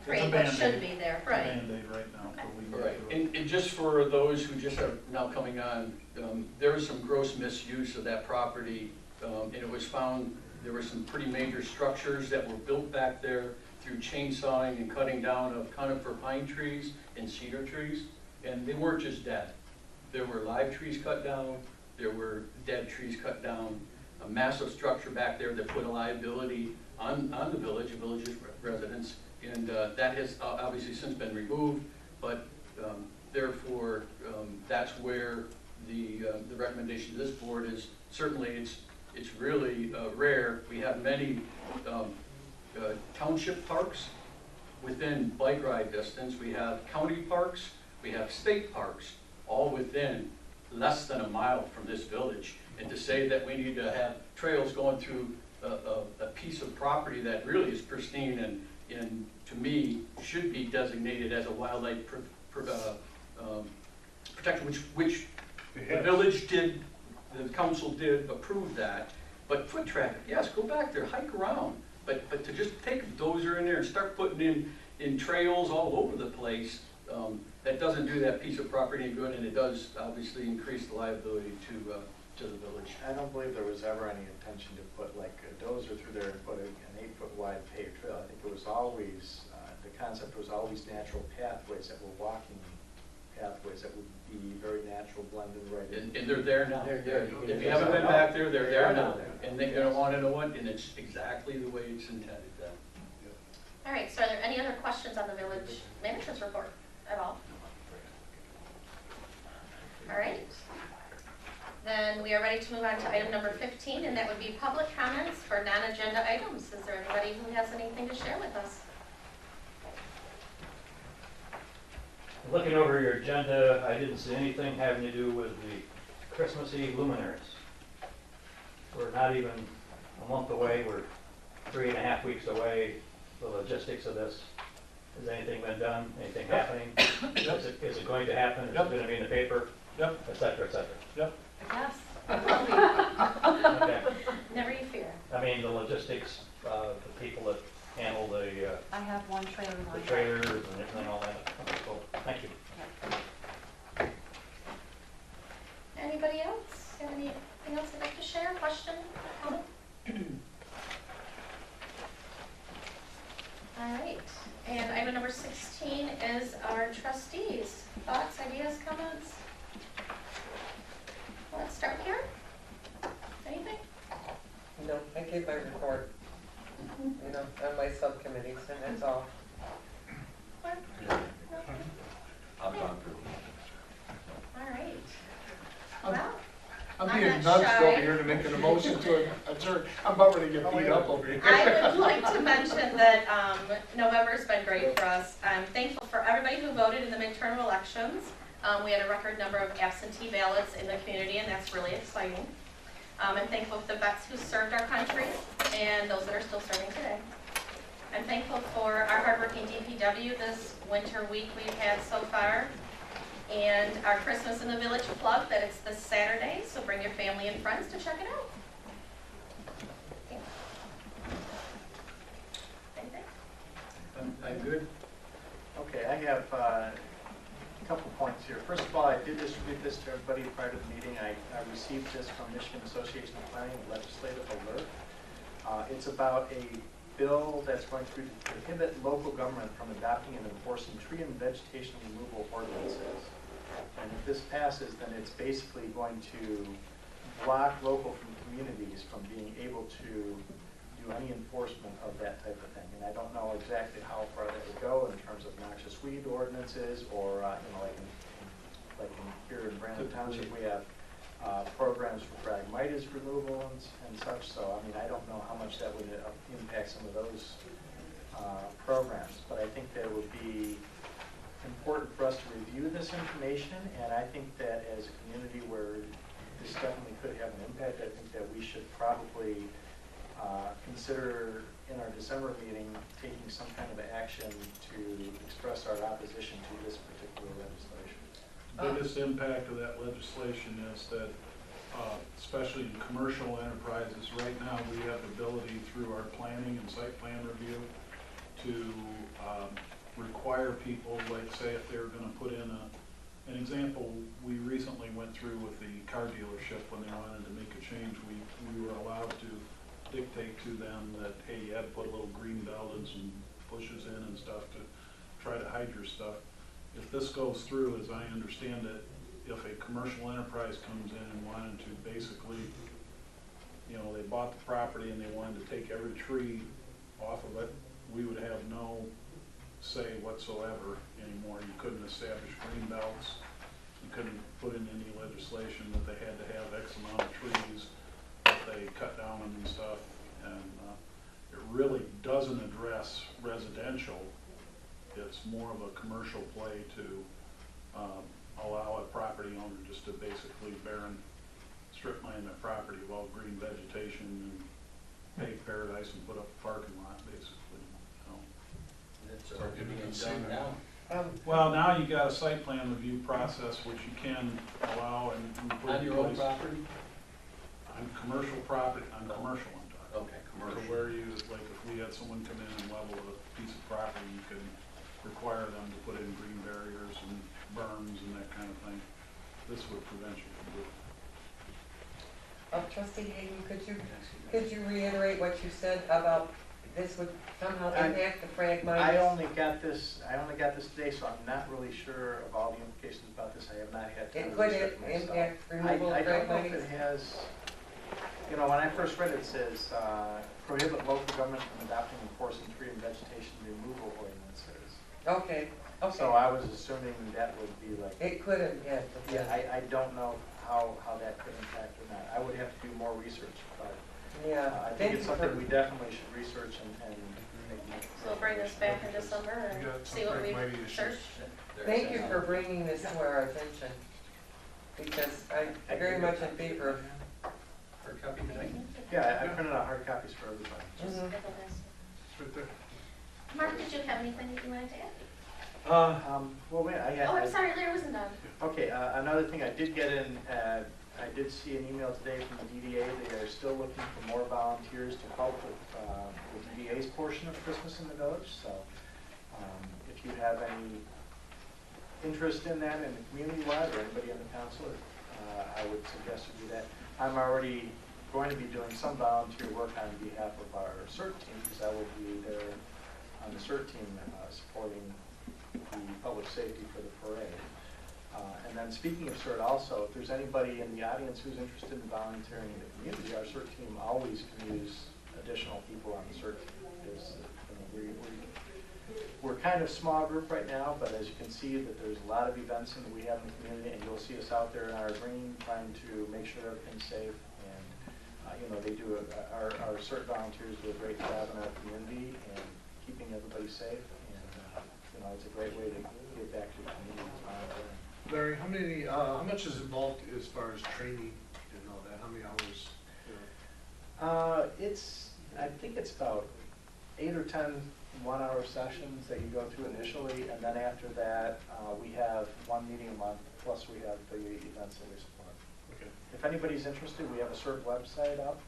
create what Band-Aid. should be there, right? Band-Aid right now. Okay. But we Right, and just for those who just are now coming on, there was some gross misuse of that property, and it was found there were some pretty major structures that were built back there through chainsawing and cutting down of conifer pine trees and cedar trees, and they weren't just dead. There were live trees cut down, there were dead trees cut down, a massive structure back there that put a liability on the village's residents, and that has obviously since been removed, but therefore that's where the recommendation to this board is certainly it's really rare. We have many township parks within bike ride distance. We have county parks, we have state parks, all within less than a mile from this village. And to say that we need to have trails going through a piece of property that really is pristine and to me should be designated as a wildlife protection, which the village did, the council did approve that. But foot traffic, yes, go back there, hike around. But to just take a dozer in there and start putting in trails all over the place, that doesn't do that piece of property any good, and it does obviously increase the liability to the village. I don't believe there was ever any intention to put like a dozer through there and put an 8-foot wide paved trail. I think it was always, the concept was always natural pathways that were walking pathways that would be very natural, blended right in. And they're there now. They're there. If you haven't been back there, they're there now. And they're gonna wanna know what, and it's exactly the way it's intended then. All right, so are there any other questions on the village manager's report at all? All right. Then we are ready to move on to item number 15, and that would be public comments for non-agenda items. Is there anybody who has anything to share with us? Looking over your agenda, I didn't see anything having to do with the Christmas Eve luminaries. We're not even a month away, we're 3.5 weeks away. The logistics of this, has anything been done, anything happening? Yep. Is it going to happen, is Yep. it going to be in the paper, Yep. et cetera, et cetera? Yep. Yes. Okay. Never you fear. I mean, the logistics, the people that handle the I have one trailer lined up. trailers and everything, all that. Okay, cool. Thank you. Anybody else? Have anything else they'd like to share? Question? Comment? All right. And item number 16 is our trustees. Thoughts, ideas, comments? Let's start here. Anything? No, I gave my report, you know, on my subcommittees, and that's all. What? No? I'm gone through. All right. Well, I'm I'm being not nudged shy. over here to make an motion to adjourn. I'm about ready to get beat up over here. I would like to mention that November's been great for us. I'm thankful for everybody who voted in the midterm elections. We had a record number of absentee ballots in the community, and that's really exciting. I'm thankful for the vets who served our country and those that are still serving today. I'm thankful for our hardworking DPW this winter week we've had so far. And our Christmas in the Village plug that it's this Saturday, so bring your family and friends to check it out. Okay. Anything? I'm good. Okay, I have a couple points here. First of all, I did distribute this to everybody prior to the meeting. I received this from Michigan Association of Planning Legislative Alert. It's about a bill that's going to prohibit local government from adopting and enforcing tree and vegetation removal ordinances. And if this passes, then it's basically going to block local communities from being able to do do any enforcement of that type of thing. And I don't know exactly how far that would go in terms of noxious weed ordinances or, like in here in Brandon Township, we have programs for Phragmites removal and such. So, I mean, I don't know how much that would impact some of those programs. But I think that it would be important for us to review this information. And I think that as a community where this definitely could have an impact, I think that we should probably consider in our December meeting taking some kind of action to express our opposition to this particular legislation. The biggest impact of that legislation is that, especially in commercial enterprises, right now we have the ability through our planning and site plan review to require people, like say if they're going to put in an example, we recently went through with the car dealership when they wanted to make a change. We were allowed to dictate to them that, hey, you had to put a little green belt and some bushes in and stuff to try to hide your stuff. If this goes through, as I understand it, if a commercial enterprise comes in and wanted to basically, you know, they bought the property and they wanted to take every tree off of it, we would have no say whatsoever anymore. You couldn't establish green belts. You couldn't put in any legislation that they had to have X amount of trees that they cut down them and stuff. And it really doesn't address residential. It's more of a commercial play to allow a property owner just to basically barren strip mine their property of all green vegetation and pave paradise and put up a parking lot, basically. That's already being done now. Well, now you got a site plan review process which you can allow and put On in your own place. property? On commercial property, on commercial I'm talking. Okay, So commercial. where you, like if we had someone come in and level a piece of property, you could require them to put in green barriers and berms and that kind of thing. This would prevent you from doing it. Trustee Hayden, could you reiterate what you said about this would somehow impact the Phragmites? I only got this today, so I'm not really sure of all the implications about this. I have not had time to Could research it myself. impact removal I of don't know if Phragmites? it has, you know, when I first read it, it says, prohibit local government from adopting, enforcing tree and vegetation removal ordinances. Okay. So I was assuming that would be like. It could impact. Yeah, I don't know how that could impact or not. I would have to do more research, but Yeah. I think it's something we definitely should research and make. So we'll bring this back in December and see what we searched. Thank you for bringing this to our attention, because I'm very much in favor of. Hard copy tonight? Yeah, I printed out hard copies for everybody. Mhm. It's right there. Mark, did you have anything that you wanted to add? Well, wait, Oh, I'm sorry, Larry wasn't done. Okay, another thing I did get in, I did see an email today from the DDA. They are still looking for more volunteers to help with the DDA's portion of Christmas in the Village. So if you have any interest in that in the community lab or anybody on the council, I would suggest you do that. I'm already going to be doing some volunteer work on behalf of our CERT team, because I will be there on the CERT team supporting the public safety for the parade. And then speaking of CERT also, if there's anybody in the audience who's interested in volunteering in the community, our CERT team always can use additional people on the CERT team. Because, you know, we're kind of small group right now, but as you can see that there's a lot of events that we have in the community, and you'll see us out there in our green trying to make sure everything's safe. And you know, they do our CERT volunteers do a great job in our community and keeping everybody safe. You know, it's a great way to give back to the community. Larry, how much is involved as far as training and all that? How many hours? I think it's about 8 or 10 one-hour sessions that you go through initially, and then after that, we have one meeting a month, plus we have the events that we support. Okay. If anybody's interested, we have a CERT website up.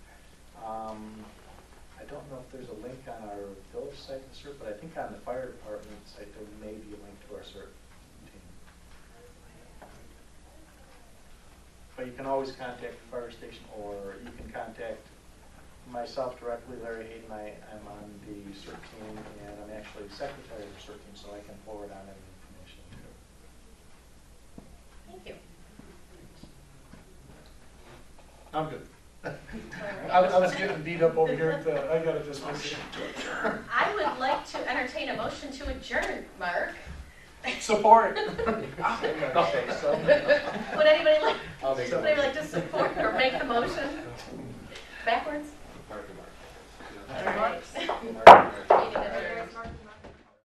I don't know if there's a link on our village site to CERT, but I think on the fire department site there may be a link to our CERT team. But you can always contact the fire station, or you can contact myself directly, Larry Hayden. I'm on the CERT team, and I'm actually secretary of the CERT team, so I can forward on any information too. Thank you. I'm good. All right. I was getting beat up over here at the, I gotta dismiss it. I would like to entertain a motion to adjourn, Mark. Support. Okay, so, Would anybody like, I'll make a somebody motion. like to support or make the motion? Backwards?